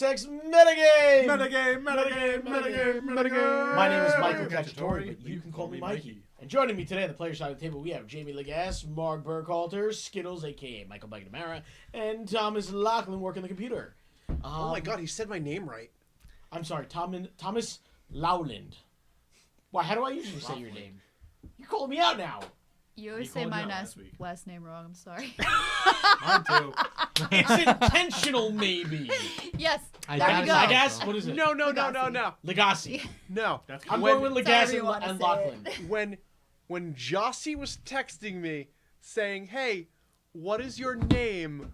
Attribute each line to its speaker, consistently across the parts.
Speaker 1: Ex Metagame!
Speaker 2: Metagame!
Speaker 1: My name is Mikey Cacciatore, but you can call me Mikey. And joining me today on the player side of the table, we have Jamie Lagasse, Mark Burkhalter, Skittles, a.k.a. Michael McNamara, and Thomas Loughlin working the computer.
Speaker 2: Oh my god, he said my name right.
Speaker 1: I'm sorry, Thomas Loughlin. Why, how do I usually say your name? You're calling me out now.
Speaker 3: You always say my last name wrong. I'm sorry.
Speaker 2: Mine too.
Speaker 1: It's intentional, maybe.
Speaker 3: Yes.
Speaker 1: I guess. What is it?
Speaker 2: No.
Speaker 1: Lagasse.
Speaker 2: No.
Speaker 1: I'm going with Lagasse
Speaker 3: Sorry,
Speaker 1: and Loughlin.
Speaker 2: When Jossie was texting me saying, "Hey, what is your name?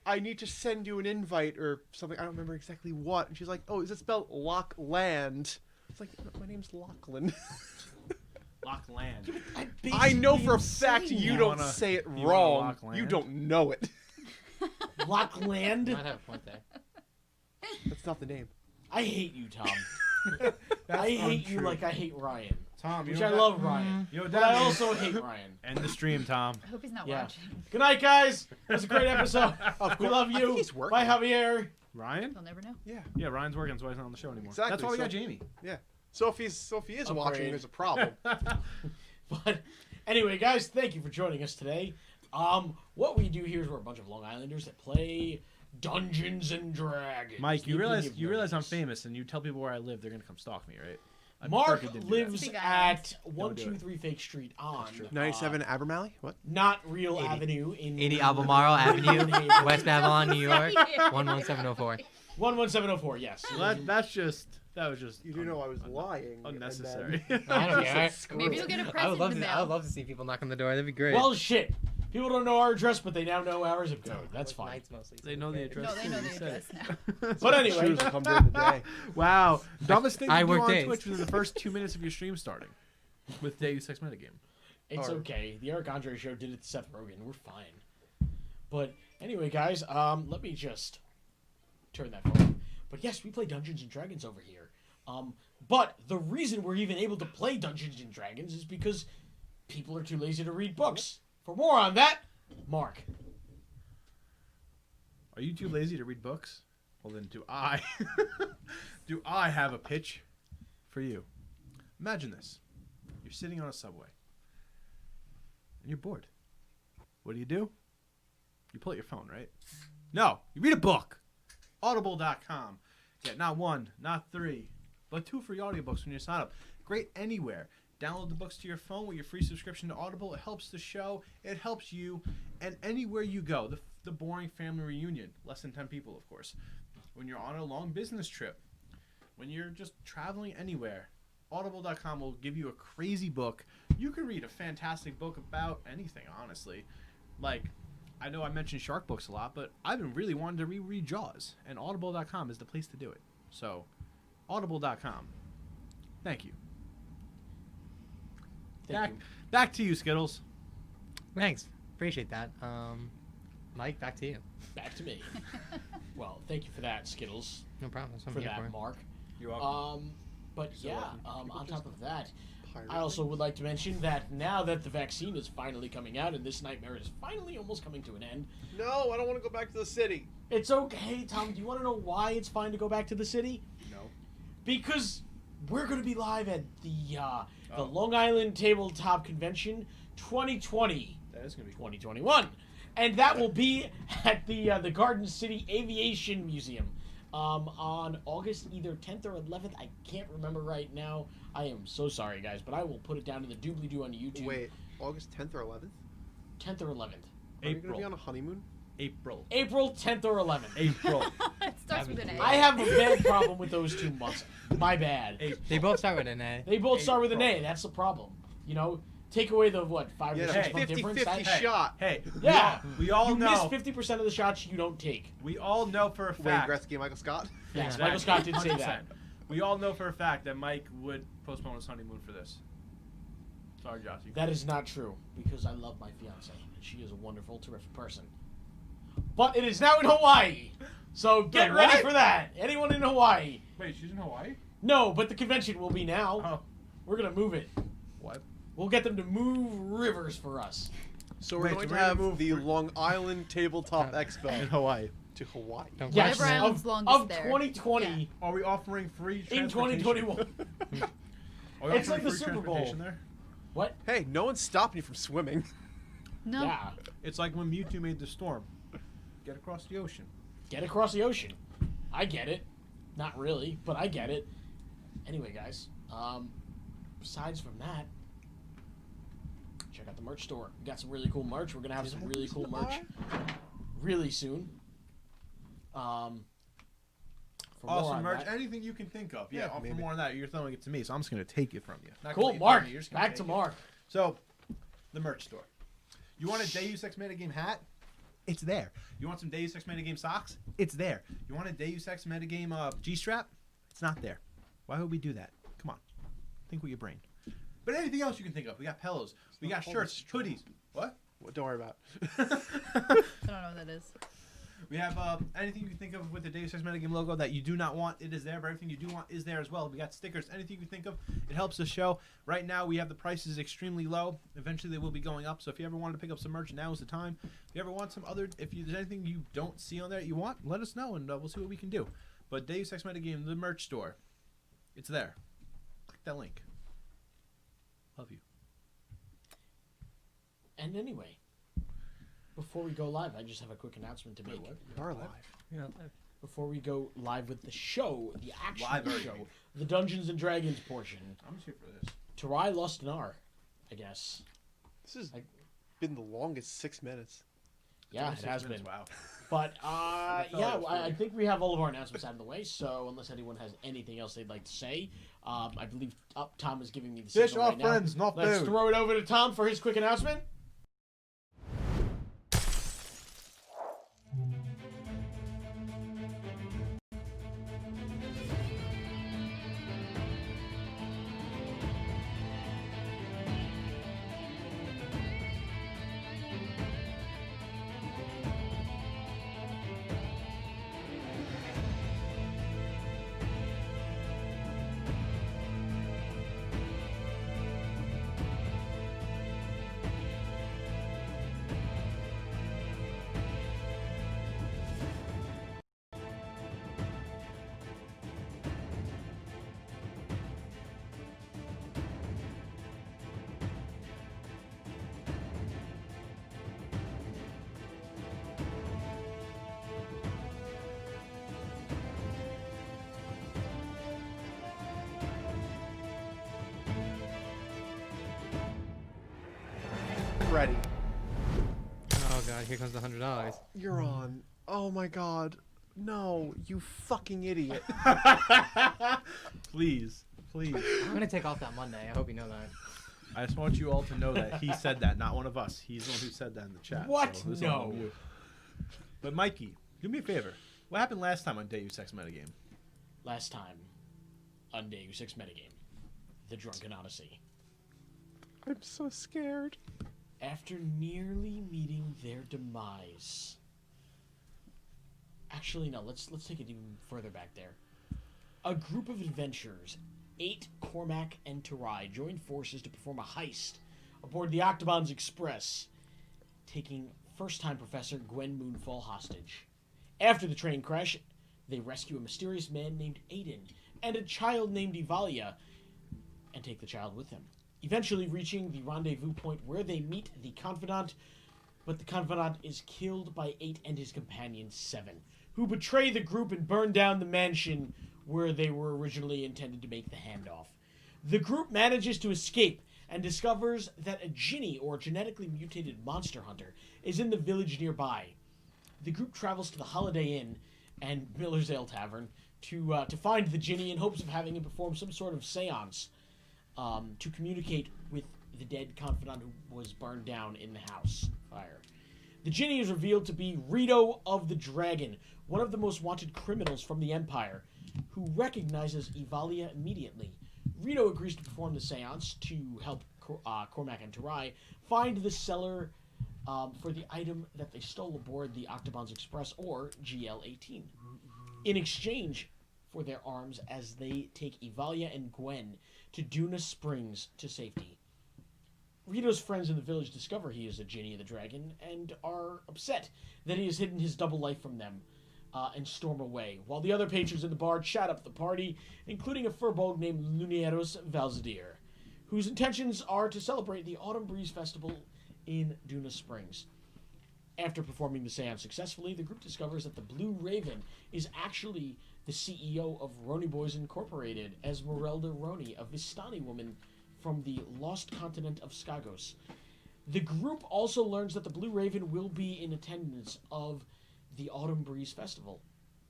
Speaker 2: I need to send you an invite or something." I don't remember exactly what. And she's like, "Oh, is it spelled Lockland?" It's like, my name's Loughlin.
Speaker 4: Loughlin.
Speaker 2: I know for a fact you don't say it wrong. You don't know it.
Speaker 1: Loughlin?
Speaker 5: Might have a point there.
Speaker 2: That's not the name.
Speaker 1: I hate you, Tom. I hate you like I hate Ryan.
Speaker 4: Tom,
Speaker 1: Which I love Ryan. But I also hate Ryan.
Speaker 4: End the stream, Tom.
Speaker 3: I hope he's not
Speaker 1: Yeah.
Speaker 3: watching.
Speaker 1: Good night, guys. It was a great episode. We love
Speaker 2: I think
Speaker 1: you.
Speaker 2: he's working.
Speaker 1: Bye, Javier.
Speaker 4: Ryan?
Speaker 3: You'll never know.
Speaker 4: Yeah, Ryan's working, so he's not on the show anymore.
Speaker 2: Exactly.
Speaker 4: That's why we got Jamie.
Speaker 2: Yeah. So if he is watching, there's a problem.
Speaker 1: But anyway, guys, thank you for joining us today. What we do here is we're a bunch of Long Islanders that play Dungeons and Dragons.
Speaker 4: Mike, you
Speaker 1: The
Speaker 4: realize
Speaker 1: Epitome of
Speaker 4: I'm
Speaker 1: Nerds.
Speaker 4: famous, and you tell people where I live, they're gonna come stalk me, right? I
Speaker 1: Mark
Speaker 4: freaking didn't do that.
Speaker 1: lives
Speaker 3: Big
Speaker 1: at
Speaker 3: islands.
Speaker 1: 123 Fake Street on
Speaker 2: 97 Abermalley? What?
Speaker 1: Not Real Avenue in
Speaker 5: 80 Albemarle Avenue, West Babylon, New York, 11704.
Speaker 1: 11704. Yes.
Speaker 4: Well, that was just
Speaker 2: You do know I was lying.
Speaker 4: unnecessary.
Speaker 5: I don't care.
Speaker 3: Maybe you'll get a
Speaker 5: I
Speaker 3: present
Speaker 5: would
Speaker 3: in the
Speaker 5: love to. I
Speaker 3: mail.
Speaker 5: would love to see people knock on the door. That'd be great.
Speaker 1: Well, shit. People don't know our address, but they now know our zip code. That's fine.
Speaker 5: Nights mostly.
Speaker 4: They know the address.
Speaker 3: No, they know
Speaker 4: too,
Speaker 3: the
Speaker 4: you said
Speaker 3: address
Speaker 4: it.
Speaker 3: now.
Speaker 1: But anyway,
Speaker 2: Shoes will come during the day.
Speaker 4: Wow, dumbest thing
Speaker 5: I
Speaker 4: to do
Speaker 5: work
Speaker 4: on
Speaker 5: days.
Speaker 4: Twitch was the first 2 minutes of your stream starting with Deus Ex Metagame.
Speaker 1: it's
Speaker 2: Or-
Speaker 1: okay. The Eric Andre show did it to Seth Rogen. We're fine. But anyway, guys, let me just turn that phone. But yes, we play Dungeons and Dragons over here. But the reason we're even able to play Dungeons and Dragons is because people are too lazy to read books. For more on that, Mark.
Speaker 4: Are you too lazy to read books? Well, then do I. Do I have a pitch for you? Imagine this. You're sitting on a subway. And you're bored. What do? You pull out your phone, right? No, you read a book. Audible.com. Get not one, not three, but 2 free audiobooks when you sign up. Great anywhere. Download the books to your phone with your free subscription to Audible. It helps the show. It helps you. And anywhere you go, the boring family reunion, less than 10 people, of course. When you're on a long business trip, when you're just traveling anywhere, Audible.com will give you a crazy book. You can read a fantastic book about anything, honestly. Like, I know I mentioned shark books a lot, but I've been really wanting to reread Jaws, and Audible.com is the place to do it. So, Audible.com. Thank you. Back to you, Skittles.
Speaker 5: Thanks. Appreciate that. Mike, back to you.
Speaker 1: Back to me. Well, thank you for that, Skittles.
Speaker 5: No problem. That's what
Speaker 1: For
Speaker 5: I'm here
Speaker 1: that,
Speaker 5: for.
Speaker 1: Mark.
Speaker 4: You're welcome.
Speaker 1: But yeah, on top of that,
Speaker 2: Pirate.
Speaker 1: I also would like to mention that now that the vaccine is finally coming out and this nightmare is finally almost coming to an end,
Speaker 2: No, I don't want to go back to the city.
Speaker 1: it's okay, Tom. Do you want to know why it's fine to go back to the city?
Speaker 4: No.
Speaker 1: Because we're going to be live at the Long Island Tabletop Convention 2020.
Speaker 4: That is going to be cool.
Speaker 1: 2021, and that will be at the Garden City Aviation Museum on August either 10th or 11th. I can't remember right now. I am so sorry, guys, but I will put it down in the doobly-doo on YouTube.
Speaker 2: Wait, August 10th or 11th?
Speaker 1: 10th or 11th.
Speaker 2: Are you going to be
Speaker 4: April.
Speaker 2: on a honeymoon?
Speaker 4: April.
Speaker 1: April 10th or 11th.
Speaker 4: April.
Speaker 3: It starts with an A.
Speaker 1: I have a bad problem with those 2 months. My bad.
Speaker 5: They both start with an A.
Speaker 1: They both start with an A. That's the problem. You know, take away the 5
Speaker 2: Yeah,
Speaker 1: or 6
Speaker 2: that's
Speaker 1: month difference.
Speaker 2: 50-50
Speaker 1: That-
Speaker 2: shot.
Speaker 4: Hey,
Speaker 1: Yeah.
Speaker 4: we all
Speaker 1: you
Speaker 4: know.
Speaker 1: miss 50% of the shots you don't take.
Speaker 4: We all know for a
Speaker 2: Wayne
Speaker 4: fact.
Speaker 2: Gretzky and Michael Scott.
Speaker 1: Yes,
Speaker 5: Yeah.
Speaker 1: Michael Scott did say
Speaker 4: 100%.
Speaker 1: that.
Speaker 4: We all know for a fact that Mike would postpone his honeymoon for this. Sorry, Jossie.
Speaker 1: That is not true, because I love my fiance, and she is a wonderful, terrific person. But it is now in Hawaii, so get
Speaker 4: Wait,
Speaker 1: ready
Speaker 4: what?
Speaker 1: for that. Anyone in Hawaii?
Speaker 4: Wait, she's in Hawaii?
Speaker 1: No, but the convention will be now.
Speaker 4: Oh.
Speaker 1: We're going to move it.
Speaker 4: What?
Speaker 1: We'll get them to move rivers for us.
Speaker 2: So we're
Speaker 4: Wait,
Speaker 2: going
Speaker 4: so
Speaker 2: to
Speaker 4: we're
Speaker 2: have
Speaker 4: gonna move-
Speaker 2: the Long Island Tabletop
Speaker 4: In
Speaker 2: Expo.
Speaker 4: Hawaii.
Speaker 2: To Hawaii.
Speaker 5: Don't
Speaker 1: Yes,
Speaker 3: Whatever island's longest
Speaker 1: of
Speaker 3: there.
Speaker 1: 2020
Speaker 4: Are we offering free
Speaker 1: in
Speaker 4: transportation?
Speaker 1: 2021.
Speaker 4: Are we
Speaker 1: It's
Speaker 4: offering
Speaker 1: like the
Speaker 4: free
Speaker 1: Super Bowl.
Speaker 4: transportation there?
Speaker 1: What?
Speaker 2: Hey, no one's stopping you from swimming.
Speaker 3: No.
Speaker 1: Yeah.
Speaker 4: It's like when Mewtwo made the storm. Get across the ocean.
Speaker 1: Get across the ocean. I get it. Not really, but I get it. Anyway, guys. Besides from that, check out the merch store. We got some really cool merch. We're gonna have some really cool merch really soon. For more
Speaker 4: Awesome
Speaker 1: on
Speaker 4: merch.
Speaker 1: that-
Speaker 4: Anything you can think of.
Speaker 2: Yeah,
Speaker 4: Yeah, for
Speaker 2: maybe.
Speaker 4: more on that, you're throwing it to me, so I'm just going to take it from you. Not
Speaker 1: Cool,
Speaker 4: gonna let you
Speaker 1: Mark.
Speaker 4: throw me, you're just gonna
Speaker 1: Back to
Speaker 4: take it.
Speaker 1: Mark.
Speaker 4: So, the merch store. You want a Deus Ex Metagame hat? It's there. You want some Deus Ex Metagame socks? It's there. You want a Deus Ex Metagame G-strap? It's not there. Why would we do that? Come on. Think with your brain. But anything else you can think of. We got pillows. We got
Speaker 2: called a
Speaker 4: shirts,
Speaker 2: strap.
Speaker 4: hoodies. What?
Speaker 2: Don't worry about it.
Speaker 3: I don't know what that is.
Speaker 4: We have anything you can think of with the Deus Ex Metagame logo that you do not want, it is there. But everything you do want is there as well. We got stickers, anything you can think of. It helps the show. Right now, we have the prices extremely low. Eventually, they will be going up. So if you ever wanted to pick up some merch, now is the time. If you ever want some other, there's anything you don't see on there that you want, let us know, and we'll see what we can do. But Deus Ex Metagame, the merch store, it's there. Click that link. Love you.
Speaker 1: And anyway, before we go live, I just have a quick announcement to make.
Speaker 2: We are live.
Speaker 5: Yeah.
Speaker 1: Before we go live with the show, the actual
Speaker 4: Live
Speaker 1: show,
Speaker 4: already.
Speaker 1: the Dungeons and Dragons portion,
Speaker 4: I'm just here for this.
Speaker 1: Tarai Lust and R, I guess.
Speaker 2: This has
Speaker 1: Like-
Speaker 2: been the longest 6 minutes.
Speaker 1: Yeah,
Speaker 4: It's
Speaker 1: it
Speaker 4: only
Speaker 1: has
Speaker 4: 6
Speaker 1: been.
Speaker 4: minutes, Wow.
Speaker 1: But
Speaker 4: I felt
Speaker 1: yeah,
Speaker 4: it was
Speaker 1: I
Speaker 4: really-
Speaker 1: think we have all of our announcements out of the way. So unless anyone has anything else they'd like to say, I believe Tom is giving me the
Speaker 4: Dish
Speaker 1: signal
Speaker 4: off
Speaker 1: right now.
Speaker 4: friends, not
Speaker 1: Let's
Speaker 4: food.
Speaker 1: throw it over to Tom for his quick announcement.
Speaker 2: Ready.
Speaker 5: Oh god, here comes the $100.
Speaker 2: You're on. Oh my god. No, you fucking idiot.
Speaker 4: Please, please.
Speaker 5: I'm gonna take off that Monday. I hope you know that.
Speaker 4: I just want you all to know that he said that, not one of us. He's the one who said that in the chat.
Speaker 1: What?
Speaker 4: So this is all
Speaker 1: No.
Speaker 4: you. But Mikey, do me a favor. What happened last time on Deus Ex Metagame?
Speaker 1: Last time on Deus Ex Metagame, the Drunken Odyssey.
Speaker 2: I'm so scared.
Speaker 1: After nearly meeting their demise. Actually, no. Let's take it even further back there. A group of adventurers, 8 Cormac and Tarai, joined forces to perform a heist aboard the Octobon's Express, taking first-time Professor Gwen Moonfall hostage. After the train crash, they rescue a mysterious man named Aiden and a child named Evalia, and take the child with them. Eventually reaching the rendezvous point where they meet the Confidant, but the Confidant is killed by 8 and his companion 7, who betray the group and burn down the mansion where they were originally intended to make the handoff. The group manages to escape and discovers that a Jinni, or genetically mutated monster hunter, is in the village nearby. The group travels to the Holiday Inn and Miller's Ale Tavern to find the Jinni in hopes of having him perform some sort of seance to communicate with the dead Confidant who was burned down in the house fire. The Jinni is revealed to be Rito of the Dragon, one of the most wanted criminals from the Empire, who recognizes Evalia immediately. Rito agrees to perform the seance to help Cormac and Tarai find the seller for the item that they stole aboard the Octobon's Express, or GL-18, in exchange for their arms as they take Evalia and Gwen to Duna Springs to safety. Rito's friends in the village discover he is a Jinni of the Dragon and are upset that he has hidden his double life from them. and storm away, while the other patrons in the bar chat up the party, including a furbolg named Lunieros Valzadir, whose intentions are to celebrate the Autumn Breeze Festival in Duna Springs. After performing the seance successfully, the group discovers that the Blue Raven is actually the CEO of Roni Boys Incorporated, Esmeralda Roni, a Vistani woman from the lost continent of Skagos. The group also learns that the Blue Raven will be in attendance of the Autumn Breeze Festival.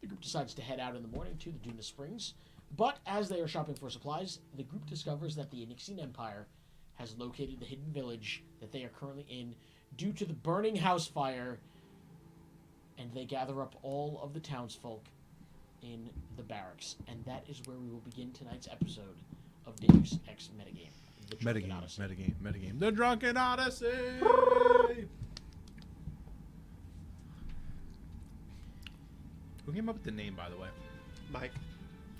Speaker 1: The group decides to head out in the morning to the Duna Springs, but as they are shopping for supplies, the group discovers that the Onyxian Empire has located the hidden village that they are currently in due to the burning house fire, and they gather up all of the townsfolk in the barracks. And that is where we will begin tonight's episode of Deus Ex Metagame. The Drunken Odyssey.
Speaker 4: Metagame. The Drunken Odyssey! Who came up with the name, by the way?
Speaker 2: Mike.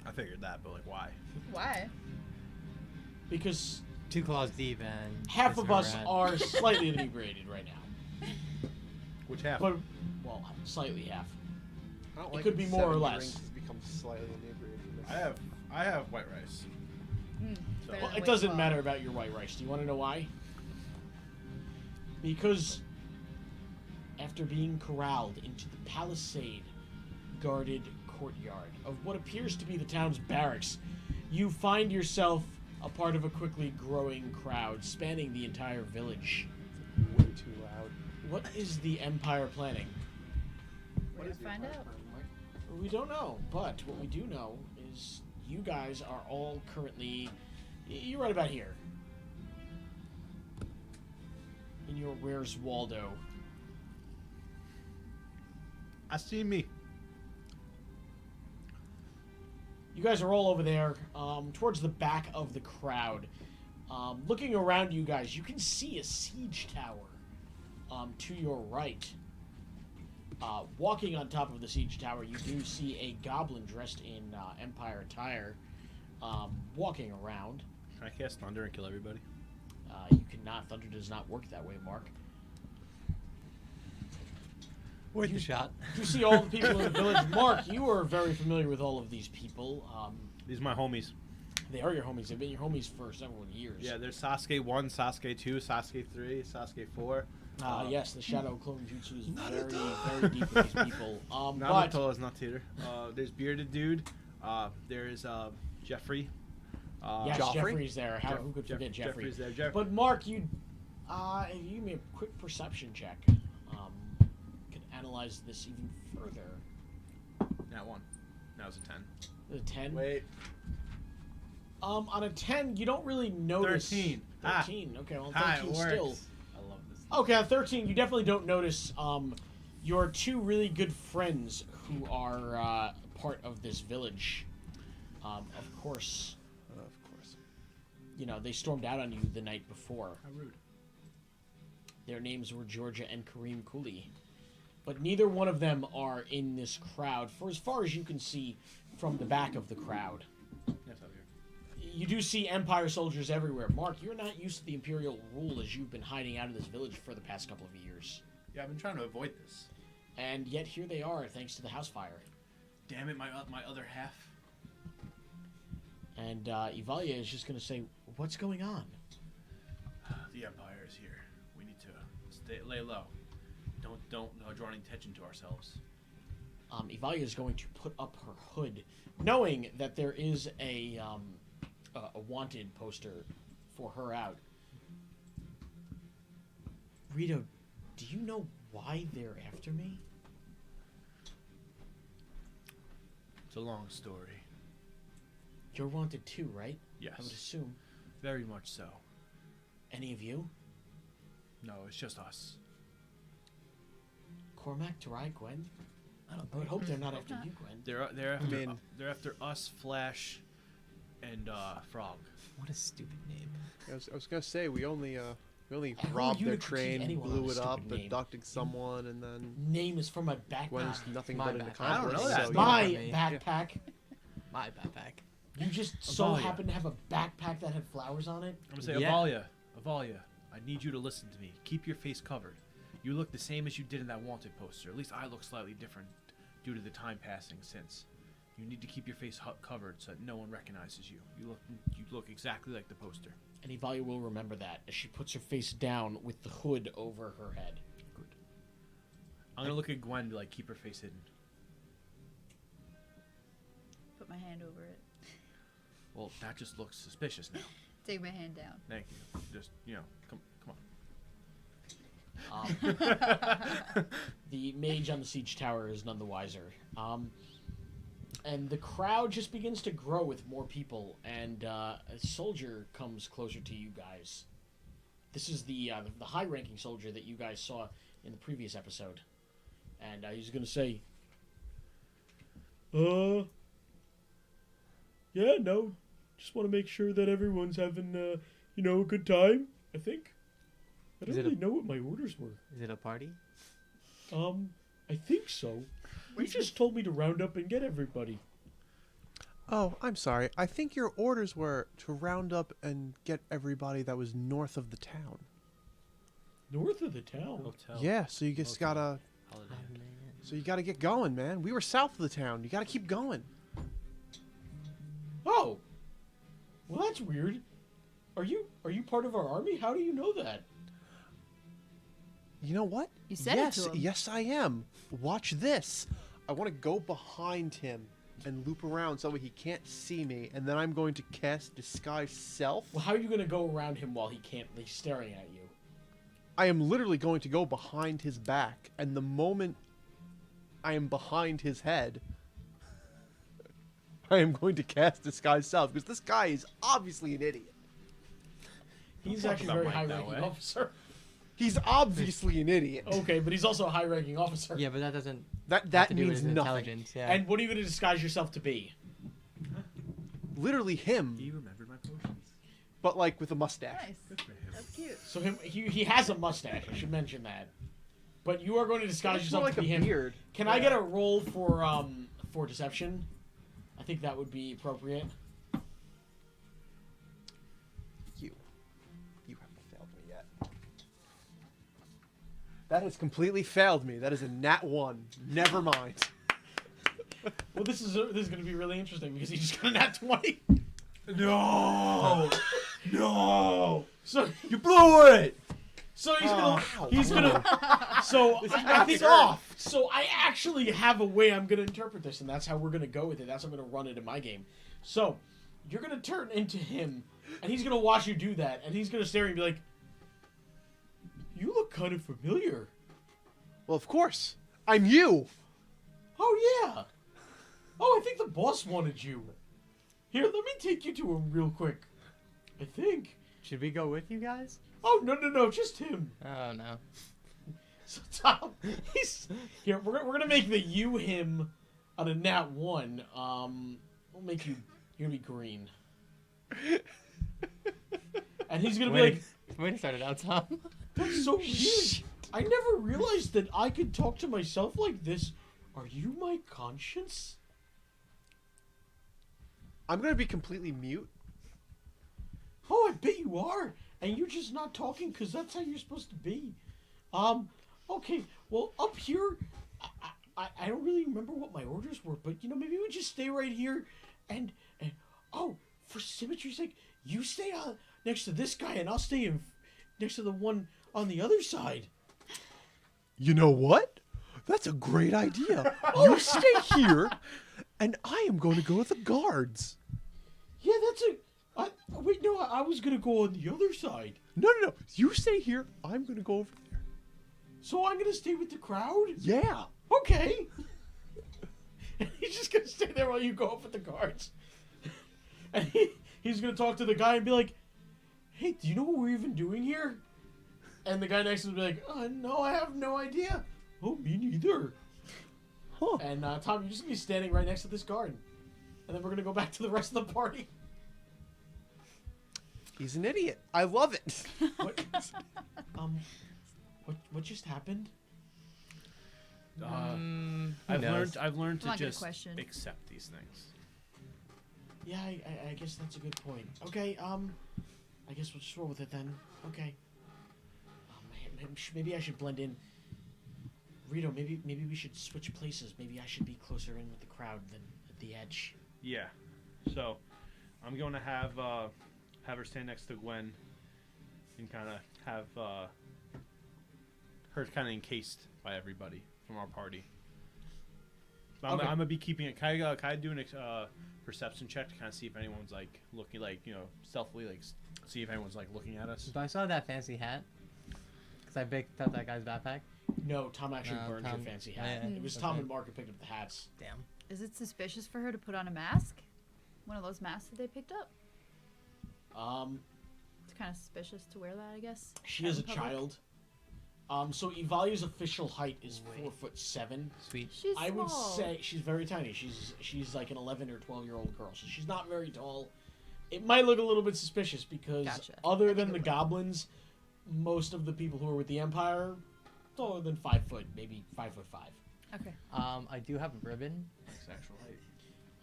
Speaker 4: I figured that, but like, why?
Speaker 3: Why?
Speaker 1: Because
Speaker 5: 2 claws deep and
Speaker 1: half
Speaker 5: that's
Speaker 1: of
Speaker 5: where
Speaker 1: us
Speaker 5: we're at.
Speaker 1: are slightly inebriated right now.
Speaker 4: Which half?
Speaker 1: But, well, slightly half.
Speaker 2: I don't
Speaker 1: It could be more or
Speaker 2: 70
Speaker 1: less.
Speaker 2: drinks has become slightly inebriated.
Speaker 4: I have white rice.
Speaker 3: Better
Speaker 1: Well,
Speaker 3: than
Speaker 1: it doesn't
Speaker 3: White
Speaker 1: matter about your white rice. Do you want to know why? Because after being corralled into the palisade guarded courtyard of what appears to be the town's barracks, you find yourself a part of a quickly growing crowd spanning the entire village.
Speaker 2: Way too loud.
Speaker 1: What is the Empire planning?
Speaker 3: We're gonna find out.
Speaker 1: We don't know, but what we do know is you guys are all currently... You're right about here. In your Where's Waldo.
Speaker 4: I see me.
Speaker 1: You guys are all over there, towards the back of the crowd. Looking around you guys, you can see a siege tower to your right. Walking on top of the siege tower, you do see a goblin dressed in Empire attire walking around.
Speaker 4: Can I cast Thunder and kill everybody?
Speaker 1: You cannot. Thunder does not work that way, Mark.
Speaker 5: Worth the shot.
Speaker 1: You see all the people in the village. Mark, you are very familiar with all of these people.
Speaker 4: These are my homies.
Speaker 1: They are your homies. They've been your homies for several years.
Speaker 4: Yeah, there's Sasuke 1, Sasuke 2, Sasuke 3, Sasuke 4.
Speaker 1: Yes, the Shadow Clone Jutsu is very, very deep with these people. But
Speaker 4: Naruto is not Teeter. There's Bearded Dude. There's Jeffrey.
Speaker 1: yes,
Speaker 2: Joffrey?
Speaker 1: Jeffrey's there. Who could forget Jeffrey?
Speaker 4: Jeffrey's there.
Speaker 1: But Mark, you give me a quick perception check. Could analyze this even further.
Speaker 4: That one. That was a 10.
Speaker 1: The 10.
Speaker 2: Wait.
Speaker 1: On a 10, you don't really notice.
Speaker 4: 13.
Speaker 1: 13. Okay, well, 13
Speaker 4: Ah, it works.
Speaker 1: still.
Speaker 4: I love this.
Speaker 1: Okay, on 13, you definitely don't notice your two really good friends who are part of this village. Of course, you know, they stormed out on you the night before.
Speaker 4: How rude.
Speaker 1: Their names were Georgia and Kareem Cooley. But neither one of them are in this crowd, for as far as you can see from the back of the crowd.
Speaker 4: Yes, I'm here.
Speaker 1: You do see Empire soldiers everywhere. Mark, you're not used to the Imperial rule as you've been hiding out of this village for the past couple of years.
Speaker 4: Yeah, I've been trying to avoid this.
Speaker 1: And yet here they are, thanks to the house fire.
Speaker 4: Damn it, my other half.
Speaker 1: And Ivalia is just going to say, what's going on?
Speaker 4: The Empire is here. We need to lay low. Don't draw any attention to ourselves.
Speaker 1: Ivalia is going to put up her hood, knowing that there is a wanted poster for her out. Rito, do you know why they're after me?
Speaker 4: It's a long story.
Speaker 1: You're wanted too, right?
Speaker 4: Yes.
Speaker 1: I would assume.
Speaker 4: Very much so.
Speaker 1: Any of you?
Speaker 4: No, it's just us.
Speaker 1: Cormac, Tarai, Gwen?
Speaker 5: I don't
Speaker 1: I would
Speaker 5: know.
Speaker 1: hope they're not after you, Gwen.
Speaker 4: They're after us, Flash, and Frog.
Speaker 5: What a stupid name.
Speaker 2: I was gonna say we only
Speaker 1: who
Speaker 2: robbed
Speaker 1: you
Speaker 2: their
Speaker 1: to critique
Speaker 2: train,
Speaker 1: anyone
Speaker 2: blew
Speaker 1: on a
Speaker 2: it up,
Speaker 1: stupid name?
Speaker 2: abducted someone, and then
Speaker 1: Name is from my backpack.
Speaker 2: Gwen's nothing
Speaker 5: My
Speaker 2: but an
Speaker 5: backpack.
Speaker 2: accomplice.
Speaker 4: I don't know that.
Speaker 2: So,
Speaker 1: My
Speaker 2: yeah.
Speaker 1: backpack.
Speaker 5: My backpack.
Speaker 1: You just so
Speaker 4: Avalia.
Speaker 1: happen to have a backpack that had flowers on it?
Speaker 4: I'm gonna say,
Speaker 5: Yeah.
Speaker 4: Avalia, I need you to listen to me. Keep your face covered. You look the same as you did in that wanted poster. At least I look slightly different. due to the time passing since. You need to keep your face covered so that no one recognizes you. You look exactly like the poster.
Speaker 1: And Evalia will remember that as she puts her face down with the hood over her head.
Speaker 4: Good. I'm gonna look at Gwen to like keep her face hidden.
Speaker 3: Put my hand over it.
Speaker 4: Well, that just looks suspicious now.
Speaker 3: Take my hand down.
Speaker 4: Thank you. Just come on.
Speaker 1: The mage on the siege tower is none the wiser. And the crowd just begins to grow with more people, and a soldier comes closer to you guys. This is the high-ranking soldier that you guys saw in the previous episode. And he's going to say, yeah, no, just want to make sure that everyone's having, a good time, I think. I don't really know what my orders were.
Speaker 5: Is it a party?
Speaker 1: I think so. You just told me to round up and get everybody.
Speaker 2: Oh, I'm sorry. I think your orders were to round up and get everybody that was north of the town.
Speaker 1: North of the town?
Speaker 4: Hotel.
Speaker 2: Yeah, so you just gotta...
Speaker 4: Holiday Inn.
Speaker 2: So you gotta get going, man. We were south of the town. You gotta keep going.
Speaker 1: Oh. Well, that's weird. Are you part of our army? How do you know that?
Speaker 2: You know what?
Speaker 3: You said
Speaker 2: yes,
Speaker 3: it to him.
Speaker 2: Yes, I am. Watch this. I want to go behind him and loop around so he can't see me, and then I'm going to cast Disguise Self.
Speaker 1: Well, how are you going to go around him while he's staring at you?
Speaker 2: I am literally going to go behind his back, and the moment I am behind his head, I am going to cast Disguise Self, because this guy is obviously an idiot.
Speaker 1: He's
Speaker 4: Talk
Speaker 1: actually a
Speaker 4: about
Speaker 1: very
Speaker 4: Mike that
Speaker 1: high-ranking
Speaker 4: way.
Speaker 1: officer.
Speaker 2: He's obviously an idiot.
Speaker 1: Okay, but he's also a high-ranking officer.
Speaker 5: Yeah, but that doesn't.
Speaker 2: That
Speaker 5: have to do with
Speaker 2: means
Speaker 5: his
Speaker 2: nothing.
Speaker 5: intelligence. Yeah.
Speaker 1: And what are you going to disguise yourself to be?
Speaker 2: Literally him,
Speaker 4: He remembered my potions.
Speaker 2: but like with a mustache.
Speaker 3: Nice.
Speaker 4: Good for him.
Speaker 3: That's cute.
Speaker 1: So he has a mustache. I should mention that. But you are going to disguise
Speaker 2: It's more
Speaker 1: yourself
Speaker 2: like
Speaker 1: to be
Speaker 2: a
Speaker 1: him.
Speaker 2: beard.
Speaker 1: Can I get a roll for deception? I think that would be appropriate.
Speaker 2: You haven't failed me yet. That has completely failed me. That is a nat 1. Never mind.
Speaker 1: Well, this is going to be really interesting because he just got a nat 20.
Speaker 4: No! No!
Speaker 1: So
Speaker 4: You blew it!
Speaker 1: So
Speaker 2: Oh,
Speaker 1: he's gonna. So I think
Speaker 2: fair.
Speaker 1: off. So I actually have a way I'm gonna interpret this, and that's how we're gonna go with it. That's how I'm gonna run it in my game. So you're gonna turn into him, and he's gonna watch you do that, and he's gonna stare and be like, "You look kind of familiar."
Speaker 2: Well, of course. I'm you.
Speaker 1: Oh yeah. Oh, I think the boss wanted you. Here, let me take you to him real quick. I think.
Speaker 5: Should we go with you guys?
Speaker 1: Oh no, just him.
Speaker 5: Oh no.
Speaker 1: So Tom, he's here. We're gonna make the you him on a nat 1. We'll make you. You're gonna be green. And he's gonna be like,
Speaker 5: Way to start it out, Tom.
Speaker 1: "That's so weird. I never realized that I could talk to myself like this. Are you my conscience?"
Speaker 2: I'm going to be completely mute.
Speaker 1: Oh, I bet you are. And you're just not talking because that's how you're supposed to be. Okay. Well, up here, I don't really remember what my orders were, but maybe we just stay right here, and oh, for symmetry's sake, you stay next to this guy, and I'll stay next to the one on the other side.
Speaker 2: You know what? That's a great idea. You stay here, and I am going to go with the guards.
Speaker 1: Yeah, wait, no, I was gonna go on the other side.
Speaker 2: No. You stay here. I'm going to go over there.
Speaker 1: So I'm gonna stay with the crowd?
Speaker 2: Yeah.
Speaker 1: Okay. And he's just gonna stay there while you go up with the guards. And he's gonna talk to the guy and be like, "Hey, do you know what we're even doing here?" And the guy next to him will be like, "No, I have no idea." "Oh, me neither."
Speaker 2: Huh.
Speaker 1: And Tom, you're just gonna be standing right next to this guard. And then we're gonna go back to the rest of the party.
Speaker 2: He's an idiot. I love it.
Speaker 1: What? What just happened?
Speaker 4: I've
Speaker 5: knows?
Speaker 4: learned to
Speaker 3: Come on, good
Speaker 4: just
Speaker 3: question.
Speaker 4: accept these things.
Speaker 1: Yeah, I guess that's a good point. Okay, I guess we'll just roll with it then. Okay. Maybe I should blend in Rito, maybe we should switch places. Maybe I should be closer in with the crowd than at the edge.
Speaker 4: Yeah. So, I'm going to have her stand next to Gwen and kind of have her kind of encased by everybody from our party. So I'm going to be keeping it. Can I do a perception check to kind of see if anyone's like looking, like, you know, stealthily, like see if anyone's like looking at us?
Speaker 5: But I saw that fancy hat. Because I picked up that guy's backpack.
Speaker 1: No, Tom actually
Speaker 5: No,
Speaker 1: burned
Speaker 5: Tom-
Speaker 1: your fancy hat.
Speaker 5: yeah,
Speaker 1: It was
Speaker 5: okay.
Speaker 1: Tom and Mark who picked up the hats.
Speaker 5: Damn.
Speaker 3: Is it suspicious for her to put on a mask? One of those masks that they picked up? It's kind of suspicious to wear that, I guess.
Speaker 1: She
Speaker 3: out
Speaker 1: is a
Speaker 3: in public.
Speaker 1: child. So Evalia's official height is 4'7".
Speaker 5: Sweet.
Speaker 3: She's
Speaker 1: I would
Speaker 3: small.
Speaker 1: say she's very tiny. She's like an 11 or 12-year-old girl, so she's not very tall. It might look a little bit suspicious because
Speaker 3: Gotcha.
Speaker 1: other
Speaker 3: That's a
Speaker 1: than the
Speaker 3: good one.
Speaker 1: goblins, most of the people who are with the Empire taller than 5 foot, maybe 5'5".
Speaker 3: Okay.
Speaker 5: I do have a ribbon.
Speaker 4: That's actual height.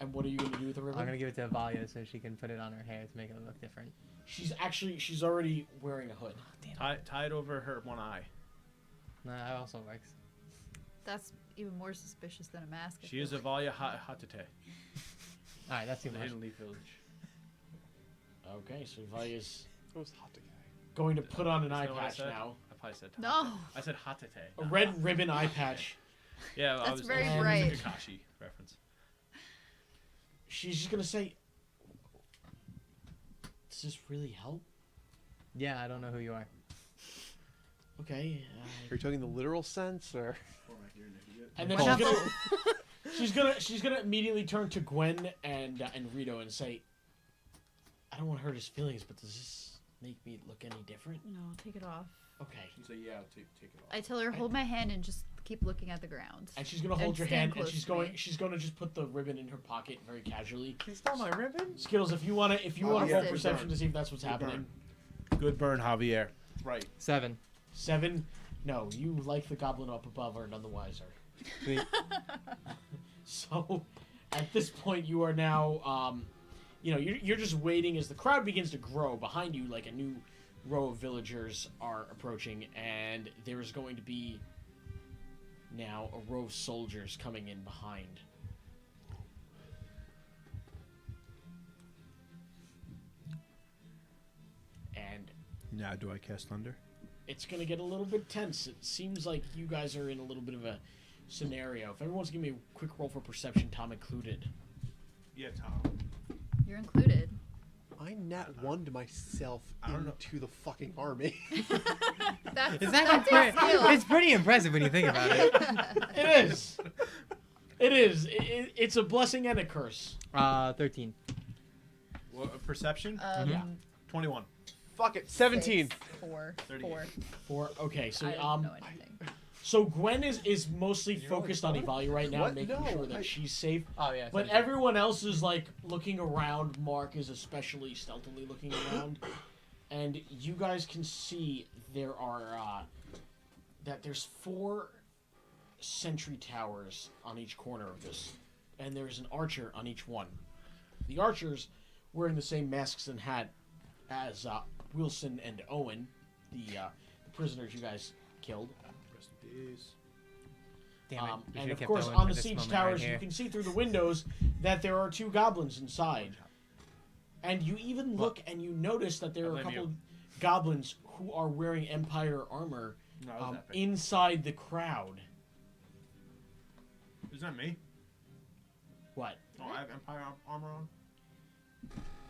Speaker 1: And what are you going to do with the ribbon?
Speaker 5: I'm gonna give it to Avalia so she can put it on her hair to make it look different.
Speaker 1: She's already wearing a hood.
Speaker 4: Tie it over her one eye.
Speaker 5: No, that also works.
Speaker 3: That's even more suspicious than a mask. I
Speaker 4: She
Speaker 3: feel
Speaker 4: is
Speaker 3: like.
Speaker 4: Avalia Hatate,
Speaker 5: All right, that's too
Speaker 4: the
Speaker 5: much.
Speaker 4: Hidden Leaf Village.
Speaker 1: Okay, so Evalia's
Speaker 2: It was hot to guy.
Speaker 1: going to put on an eye
Speaker 4: Is that what I
Speaker 1: patch
Speaker 4: said?
Speaker 1: now.
Speaker 4: I probably said
Speaker 3: No.
Speaker 4: I said Hatate.
Speaker 1: A red ribbon eye patch.
Speaker 4: Yeah, I
Speaker 3: That's
Speaker 4: was
Speaker 3: very
Speaker 4: it was a
Speaker 3: bright.
Speaker 4: Kakashi reference.
Speaker 1: She's just going to say, does this really help?
Speaker 5: Yeah, I don't know who you are.
Speaker 1: Okay.
Speaker 2: Are you talking the literal sense or?
Speaker 1: And then
Speaker 3: Well,
Speaker 1: she's gonna immediately turn to Gwen and Rito and say, "I don't want to hurt his feelings, but does this make me look any different?"
Speaker 3: No, take it off.
Speaker 1: Okay.
Speaker 4: So yeah, take it off.
Speaker 3: I tell her, hold my hand and just keep looking at the ground.
Speaker 1: And she's gonna hold
Speaker 3: And
Speaker 1: your
Speaker 3: stand
Speaker 1: hand, and
Speaker 3: close to me.
Speaker 1: she's gonna just put the ribbon in her pocket very casually.
Speaker 5: She stole my ribbon?
Speaker 1: Skittles, if you wanna
Speaker 2: Oh,
Speaker 1: roll
Speaker 3: yeah.
Speaker 1: perception to see if that's what's happening.
Speaker 4: Good burn, Javier. Right.
Speaker 5: 7.
Speaker 1: 7. No, you like the goblin up above are none the wiser.
Speaker 5: Sweet.
Speaker 1: So, at this point, you are now, you're just waiting as the crowd begins to grow behind you, like a new row of villagers are approaching, and there's going to be now a row of soldiers coming in behind. And
Speaker 4: Now, do I cast Thunder?
Speaker 1: it's going to get a little bit tense. It seems like you guys are in a little bit of a scenario. If everyone's giving me a quick roll for perception, Tom included.
Speaker 4: Yeah, Tom.
Speaker 3: You're included.
Speaker 2: I nat one to myself
Speaker 4: I don't know.
Speaker 2: into the fucking army.
Speaker 3: That's,
Speaker 5: Is that
Speaker 3: that takes skill.
Speaker 5: it's pretty impressive when you think about it.
Speaker 1: It is. It is. It's a blessing and a curse.
Speaker 5: 13.
Speaker 4: What, perception?
Speaker 1: Yeah.
Speaker 4: 21.
Speaker 2: Fuck it, 17.
Speaker 3: 4.
Speaker 4: 38.
Speaker 1: 4. Okay, so
Speaker 3: I don't know anything.
Speaker 1: so Gwen is mostly focused on Evalia right now,
Speaker 2: What?
Speaker 1: making
Speaker 2: No,
Speaker 1: sure that she's safe.
Speaker 5: Oh, yeah.
Speaker 1: But everyone else is like looking around. Mark is especially stealthily looking around, and you guys can see there are there's 4 sentry towers on each corner of this, and there's an archer on each one. The archers wearing the same masks and hat as Wilson and Owen, the prisoners you guys killed.
Speaker 4: Rest in peace.
Speaker 5: Damn it. We
Speaker 1: And
Speaker 5: should've
Speaker 1: of
Speaker 5: kept
Speaker 1: course,
Speaker 5: Owen
Speaker 1: on
Speaker 5: for
Speaker 1: the
Speaker 5: this
Speaker 1: siege
Speaker 5: moment
Speaker 1: towers,
Speaker 5: right
Speaker 1: you
Speaker 5: here.
Speaker 1: can see through the windows that there are 2 goblins inside. And you even look and you notice that there are a
Speaker 4: blame
Speaker 1: couple
Speaker 4: you.
Speaker 1: of goblins who are wearing Empire armor
Speaker 4: No, that was epic.
Speaker 1: inside the crowd.
Speaker 4: Is that me?
Speaker 1: What?
Speaker 4: Oh, I have Empire armor on?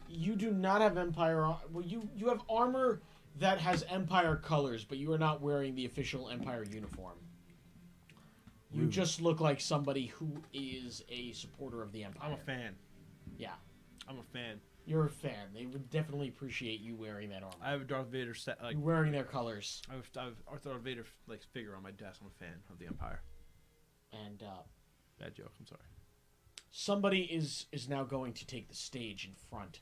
Speaker 1: You do not have Empire. Well, you have armor that has Empire colors, but you are not wearing the official Empire uniform. You
Speaker 4: Rude.
Speaker 1: just look like somebody who is a supporter of the Empire.
Speaker 4: I'm a fan.
Speaker 1: Yeah,
Speaker 4: I'm a fan.
Speaker 1: you're a fan. They would definitely appreciate you wearing that armor.
Speaker 4: I have a Darth Vader set. Like
Speaker 1: You wearing their colors.
Speaker 4: I have a Darth Vader like figure on my desk. I'm a fan of the Empire.
Speaker 1: And
Speaker 4: Bad joke. I'm sorry.
Speaker 1: somebody is now going to take the stage in front.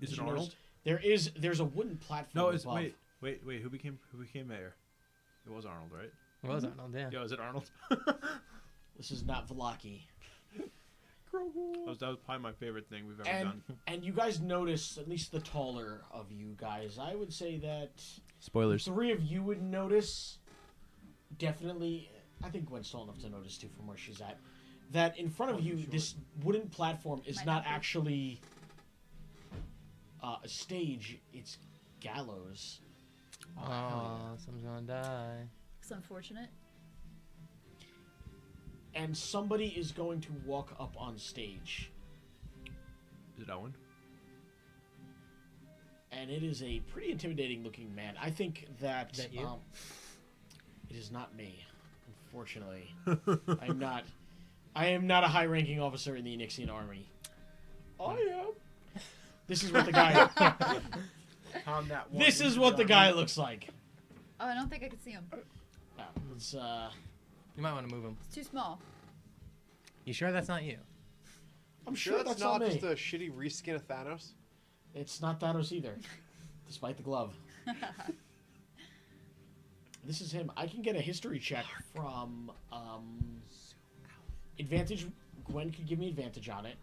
Speaker 4: Is
Speaker 1: Did
Speaker 4: it
Speaker 1: you
Speaker 4: Arnold?
Speaker 1: notice There's a wooden platform
Speaker 4: No, it's
Speaker 1: above.
Speaker 4: wait. Who became mayor? It was Arnold, right?
Speaker 5: What was Arnold? Yeah.
Speaker 4: Yo, is it Arnold?
Speaker 1: This is not Velaki.
Speaker 4: that was probably my favorite thing we've ever
Speaker 1: And
Speaker 4: done.
Speaker 1: and you guys notice, at least the taller of you guys, I would say that
Speaker 4: Spoilers.
Speaker 1: 3 of you would notice definitely I think Gwen's tall enough to notice too from where she's at. That in front of you, this wooden platform is
Speaker 3: Might
Speaker 1: not
Speaker 3: not be.
Speaker 1: actually a stage. It's Gallows.
Speaker 5: Oh, someone's gonna die.
Speaker 3: It's unfortunate.
Speaker 1: And somebody is going to walk up on stage.
Speaker 4: Is it Owen?
Speaker 1: And it is a pretty intimidating looking man. I think that,
Speaker 5: Is that you?
Speaker 1: It is not me, unfortunately. I am not a high ranking officer in the Onyxian army. I am. This is what the guy
Speaker 4: Calm that one.
Speaker 1: This is what the guy looks like.
Speaker 3: Oh, I don't think I can see him.
Speaker 1: Oh, it's
Speaker 5: You might want to move him.
Speaker 3: It's too small.
Speaker 5: You sure that's not you?
Speaker 1: I'm
Speaker 2: Sure,
Speaker 1: sure
Speaker 2: that's
Speaker 1: not
Speaker 2: not
Speaker 1: me.
Speaker 2: just a shitty reskin of Thanos.
Speaker 1: It's not Thanos either, despite the glove. This is him. I can get a history check from advantage. Gwen can give me advantage on it.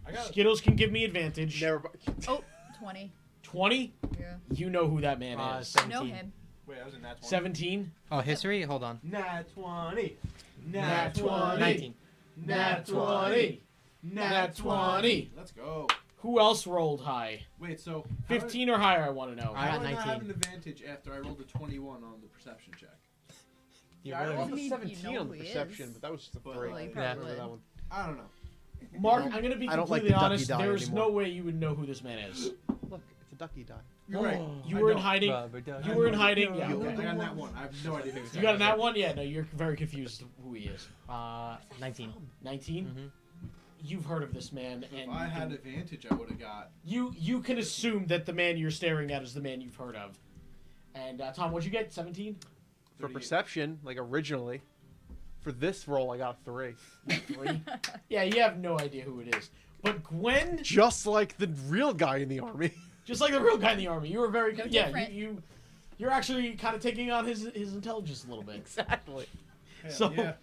Speaker 4: I got it.
Speaker 1: Skittles can give me advantage.
Speaker 2: Never.
Speaker 3: Oh, 20.
Speaker 1: 20?
Speaker 3: Yeah.
Speaker 1: You know who that man is.
Speaker 3: I know him.
Speaker 4: Wait, I was in that one.
Speaker 1: 17?
Speaker 5: Oh, history? Hold on.
Speaker 4: Nat 20.
Speaker 1: Nat 20.
Speaker 5: 19.
Speaker 1: Nat 20. Nat 20.
Speaker 4: Let's go.
Speaker 1: Who else rolled high?
Speaker 4: Wait, so
Speaker 1: 15 or higher, I want to know.
Speaker 5: I
Speaker 4: How
Speaker 5: got
Speaker 4: do I not have
Speaker 5: 19.
Speaker 4: an advantage after I rolled a 21 on the perception check?
Speaker 5: You
Speaker 2: Yeah, I
Speaker 5: really-
Speaker 2: rolled
Speaker 3: I
Speaker 2: a
Speaker 3: mean, you
Speaker 2: 17
Speaker 3: know
Speaker 2: on
Speaker 3: who
Speaker 2: the
Speaker 3: he
Speaker 2: perception,
Speaker 3: is.
Speaker 2: but that was just a
Speaker 4: But,
Speaker 2: 3.
Speaker 3: Well, you
Speaker 2: I
Speaker 3: probably
Speaker 2: don't remember
Speaker 3: would.
Speaker 2: that one.
Speaker 4: I don't know.
Speaker 1: Mark, I'm going to be
Speaker 2: I don't like
Speaker 1: completely
Speaker 2: the ducky
Speaker 1: honest.
Speaker 2: die
Speaker 1: There's
Speaker 2: anymore.
Speaker 1: no way you would know who this man is.
Speaker 2: Look, it's a ducky die.
Speaker 4: You're right.
Speaker 1: You
Speaker 4: I
Speaker 1: were in
Speaker 4: don't.
Speaker 1: hiding.
Speaker 5: Rubber duck.
Speaker 1: You were in hiding. Yeah,
Speaker 2: You-
Speaker 4: I
Speaker 1: okay.
Speaker 4: got that one. I have no idea who
Speaker 1: You got in that one? Yeah, no, you're very confused who he is.
Speaker 5: 19.
Speaker 1: 19?
Speaker 5: Mm-hmm.
Speaker 1: You've heard of this man,
Speaker 4: If
Speaker 1: and
Speaker 4: I
Speaker 1: you
Speaker 4: had
Speaker 1: can-
Speaker 4: advantage, I would have got.
Speaker 1: you can assume that the man you're staring at is the man you've heard of. And Tom, what'd you get? 17?
Speaker 2: For
Speaker 4: 38.
Speaker 2: perception, like originally, for this roll, I got a 3.
Speaker 1: 3? Yeah, you have no idea who it is. But Gwen,
Speaker 2: Just like the real guy in the army.
Speaker 1: just like the real guy in the army, you were very
Speaker 3: No
Speaker 1: yeah.
Speaker 3: different.
Speaker 1: You're actually kind of taking on his intelligence a little bit.
Speaker 2: Exactly.
Speaker 4: Hell
Speaker 1: So-
Speaker 4: yeah.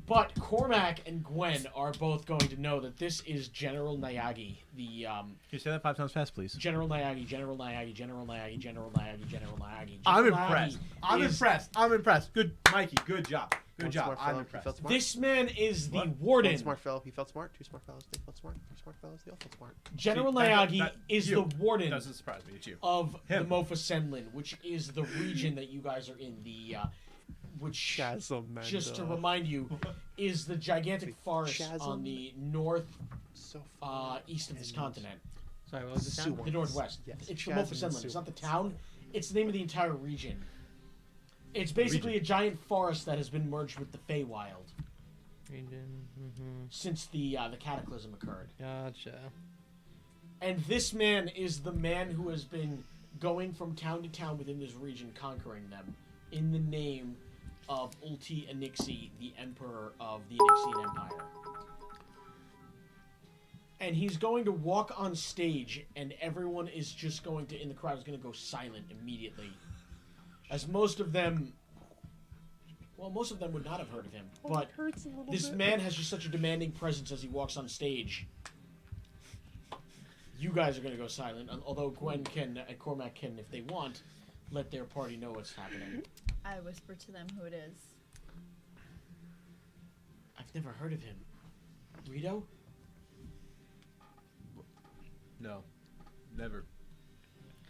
Speaker 1: But Cormac and Gwen are both going to know that this is General Nyagi, the
Speaker 4: Can you say that 5 times fast, please?
Speaker 1: General Nyagi, General Nyagi, General Nyagi, General Nyagi, General Nyagi.
Speaker 4: I'm
Speaker 1: General
Speaker 4: impressed.
Speaker 1: Nyagi
Speaker 4: I'm
Speaker 1: is-
Speaker 4: impressed. I'm impressed. Good, Mikey. Good job. Good
Speaker 2: One
Speaker 4: job.
Speaker 2: smart
Speaker 4: I'm
Speaker 2: fellow, he
Speaker 4: impressed.
Speaker 2: felt smart.
Speaker 1: This man is the
Speaker 4: What?
Speaker 2: One
Speaker 1: Warden.
Speaker 2: smart fellow, he felt smart. 2 smart fellows, they felt smart. 3 smart fellows, they all felt smart.
Speaker 1: General
Speaker 4: See, that-
Speaker 1: Nyagi
Speaker 4: that-
Speaker 1: is
Speaker 4: you.
Speaker 1: the Warden
Speaker 4: Doesn't surprise me. It's you.
Speaker 1: of
Speaker 4: Him.
Speaker 1: the Mofa Senlin, which is the region that you guys are in. Which,
Speaker 2: Chasm, and,
Speaker 1: just to remind you, is the gigantic forest on
Speaker 2: Chasm.
Speaker 1: the north
Speaker 2: so far.
Speaker 1: east of this
Speaker 2: And-
Speaker 1: continent.
Speaker 5: Sorry, what was the sound?
Speaker 2: Sewer.
Speaker 1: The northwest.
Speaker 2: Yes,
Speaker 1: It's the
Speaker 2: chasm
Speaker 1: Mofa
Speaker 2: and
Speaker 1: Senlin. It's not the
Speaker 2: sewer.
Speaker 1: town. It's the name of the entire region. It's basically a giant forest that has been merged with the Feywild
Speaker 5: Region. Mm-hmm.
Speaker 1: since the cataclysm occurred.
Speaker 5: Gotcha.
Speaker 1: And this man is the man who has been going from town to town within this region, conquering them in the name of Ulti Anixi, the emperor of the Anixian Empire. And he's going to walk on stage, and everyone is just going to, in the crowd, is going to go silent immediately. As most of them would not have heard of him. But this man has just such a demanding presence as he walks on stage. You guys are going to go silent, although Gwen can and Cormac can, if they want, let their party know what's happening.
Speaker 3: I whisper to them who it is.
Speaker 1: I've never heard of him. Rito?
Speaker 4: No. Never.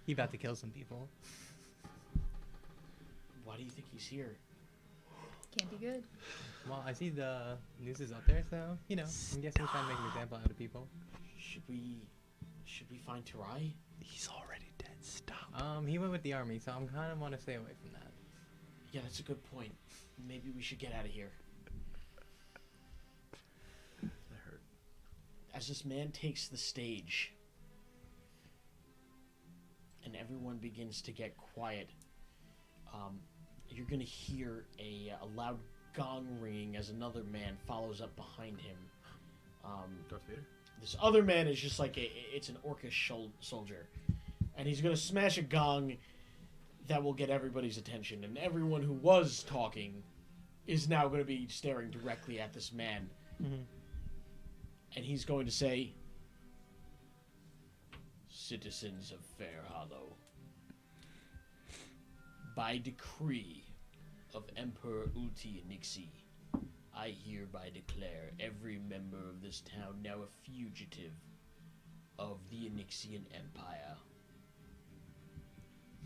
Speaker 5: He about to kill some people.
Speaker 1: Why do you think he's here?
Speaker 3: Can't be good.
Speaker 5: Well, I see the news is up there, so, you know, I'm guessing he's trying to make an example out of people.
Speaker 1: Should we find Tarai?
Speaker 2: He's already dead. Stop.
Speaker 5: He went with the army, so I'm kind of want to stay away from that.
Speaker 1: Yeah, that's a good point. Maybe we should get out of here.
Speaker 4: That hurt.
Speaker 1: As this man takes the stage, and everyone begins to get quiet, you're going to hear a loud gong ringing as another man follows up behind him.
Speaker 4: Darth Vader?
Speaker 1: This other man is just like it's an orcish soldier, and he's going to smash a gong that will get everybody's attention, and everyone who was talking is now going to be staring directly at this man.
Speaker 5: Mm-hmm.
Speaker 1: And he's going to say, "Citizens of Fair Hollow, by decree of Emperor Ulti Nixie, I hereby declare every member of this town now a fugitive of the Onyxian Empire.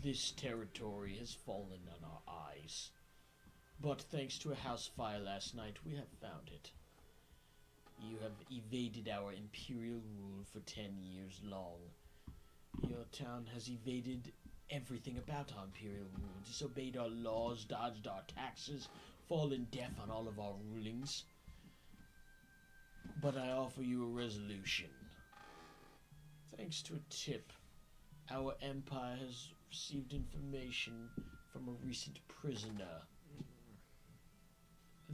Speaker 1: This territory has fallen on our eyes, but thanks to a house fire last night, we have found it. You have evaded our imperial rule for 10 years long. Your town has evaded everything about our imperial rule, disobeyed our laws, dodged our taxes, fallen deaf on all of our rulings. But I offer you a resolution. Thanks to a tip, our empire has received information from a recent prisoner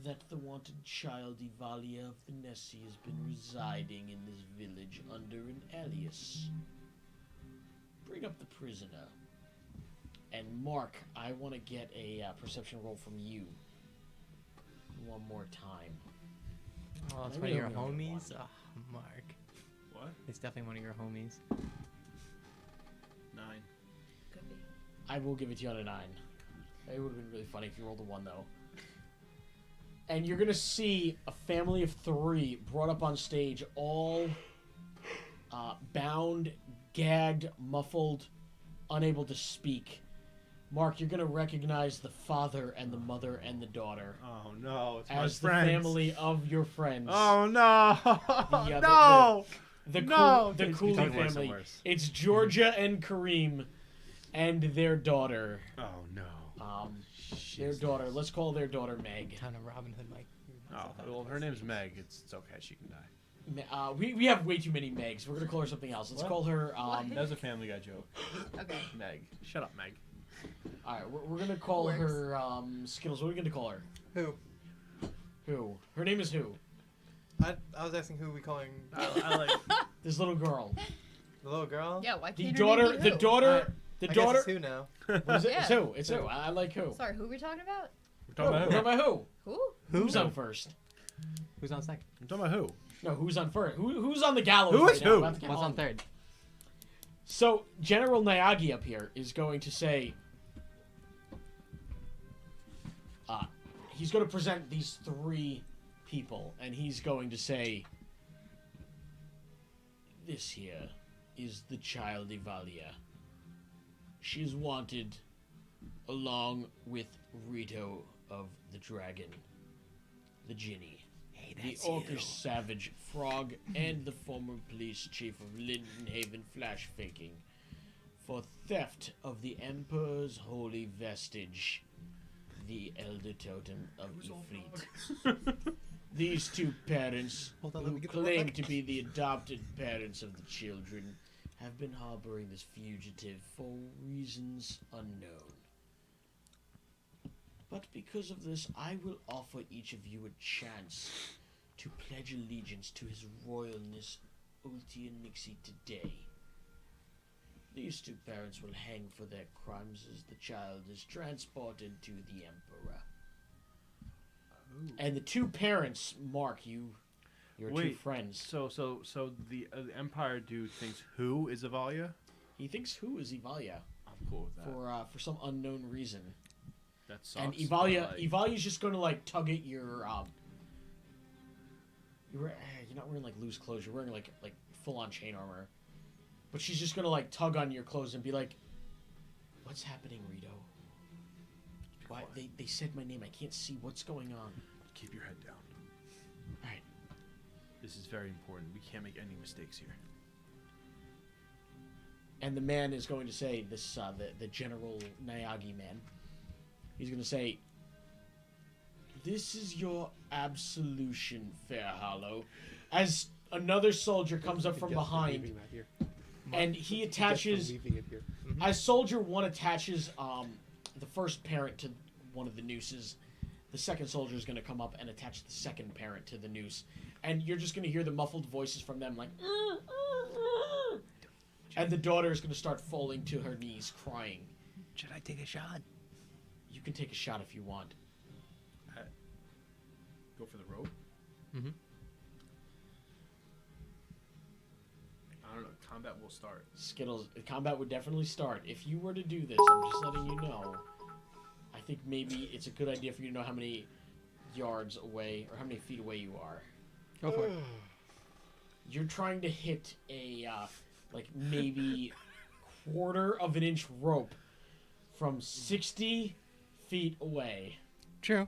Speaker 1: that the wanted child Ivalia of the Nessie has been residing in this village under an alias. Bring up the prisoner. And Mark, I want to get a perception roll from you. One more time.
Speaker 5: Oh, it's
Speaker 1: I
Speaker 5: one of your
Speaker 1: really only
Speaker 5: homies?
Speaker 1: want
Speaker 5: Oh, Mark.
Speaker 4: What?
Speaker 5: It's definitely one of your homies.
Speaker 4: 9.
Speaker 3: Could be.
Speaker 1: I will give it to you on a 9. It would have been really funny if you rolled a 1, though. And you're going to see a family of 3 brought up on stage, all bound, gagged, muffled, unable to speak. Mark, you're going to recognize the father and the mother and the daughter
Speaker 4: Oh no, it's
Speaker 1: as
Speaker 4: my
Speaker 1: the
Speaker 4: friends.
Speaker 1: family of your friends.
Speaker 4: Oh no!
Speaker 1: Yeah,
Speaker 4: no!
Speaker 1: The
Speaker 4: No!
Speaker 1: the
Speaker 4: It's
Speaker 1: Cooley
Speaker 4: becoming worse and
Speaker 1: family.
Speaker 4: worse.
Speaker 1: It's Georgia and Kareem and their daughter.
Speaker 4: Oh no!
Speaker 1: Their daughter. Let's call their daughter Meg.
Speaker 5: Ton of Robin Hood, Mike.
Speaker 4: Oh, well, her name's Meg. It's okay. She can die.
Speaker 1: We have way too many Megs. We're gonna call her something else. Let's
Speaker 4: What?
Speaker 1: call her.
Speaker 4: That was a Family Guy joke.
Speaker 3: Okay.
Speaker 4: Meg. Shut up, Meg.
Speaker 1: All right, we're gonna call
Speaker 3: Works.
Speaker 1: her Skittles. What are we gonna call her?
Speaker 6: Who?
Speaker 1: Who? Her name is who?
Speaker 6: I was asking who we calling
Speaker 4: I like.
Speaker 1: This little girl.
Speaker 6: the little girl.
Speaker 3: Yeah, why
Speaker 1: The
Speaker 3: can't
Speaker 1: daughter.
Speaker 3: her name be
Speaker 1: The
Speaker 3: who?
Speaker 1: daughter. The
Speaker 6: I guess
Speaker 1: daughter.
Speaker 6: it's who now.
Speaker 1: What is it?
Speaker 3: Yeah.
Speaker 1: It's who? It's who? I like who.
Speaker 3: Sorry, who we talking about?
Speaker 4: We're talking about
Speaker 1: We're
Speaker 4: who?
Speaker 1: talking about who?
Speaker 3: Who?
Speaker 1: Who's on first?
Speaker 5: Who's on second?
Speaker 4: I'm talking about who?
Speaker 1: No, who's on first? Who's on the gallows?
Speaker 4: Who is
Speaker 1: right now?
Speaker 4: who?
Speaker 1: About to get
Speaker 5: What's
Speaker 1: hung.
Speaker 5: on third?
Speaker 1: So General Nyagi up here is going to say, he's going to present these 3 people, and he's going to say, this here is the child Ivalia. She is wanted along with Rito of the Dragon, the Ginny, the Orcish Savage, Frog, and the former police chief of Linden Haven Flash Faking for theft of the Emperor's holy vestige, the Elder Totem of Ifrit. These 2 parents,
Speaker 6: Hold on, let
Speaker 1: who
Speaker 6: me get the
Speaker 1: claim
Speaker 6: mic.
Speaker 1: to be the adopted parents of the children, have been harboring this fugitive for reasons unknown. But because of this, I will offer each of you a chance to pledge allegiance to his royalness, Ulti and Nixie, today. These 2 parents will hang for their crimes as the child is transported to the Emperor. And the 2 parents, Mark, your 2
Speaker 4: Wait,
Speaker 1: friends.
Speaker 4: So the Empire dude thinks who is Avalia?
Speaker 1: He thinks who is Ivalia
Speaker 4: I'm cool with that.
Speaker 1: for some unknown reason.
Speaker 4: That sucks.
Speaker 1: And
Speaker 4: but,
Speaker 1: Ivalia,
Speaker 4: like,
Speaker 1: Ivalia's just going to like tug at your. You're not wearing like loose clothes. You're wearing like full on chain armor. But she's just going to like tug on your clothes and be like, "What's happening, Rito? Why they said my name? I can't see what's going on."
Speaker 4: Keep your head down.
Speaker 1: All right.
Speaker 4: This is very important. We can't make any mistakes here.
Speaker 1: And the man is going to say this. The General Nyagi man. He's going to say, "This is your absolution, Fair Hollow." As another soldier comes up from behind, and he attaches. As Soldier 1 attaches the first parent to one of the nooses, the second soldier is going to come up and attach the second parent to the noose. And you're just going to hear the muffled voices from them like... And the daughter is going to start falling to her knees, crying.
Speaker 5: Should I take a shot?
Speaker 1: You can take a shot if you want.
Speaker 4: Go for the rope.
Speaker 5: Mm-hmm.
Speaker 4: I don't know. Combat will start.
Speaker 1: Skittles, combat would definitely start. If you were to do this, I'm just letting you know, I think maybe it's a good idea for you to know how many yards away or how many feet away you are.
Speaker 5: Go for it.
Speaker 1: You're trying to hit a like maybe quarter of an inch rope from 60 feet away.
Speaker 5: True.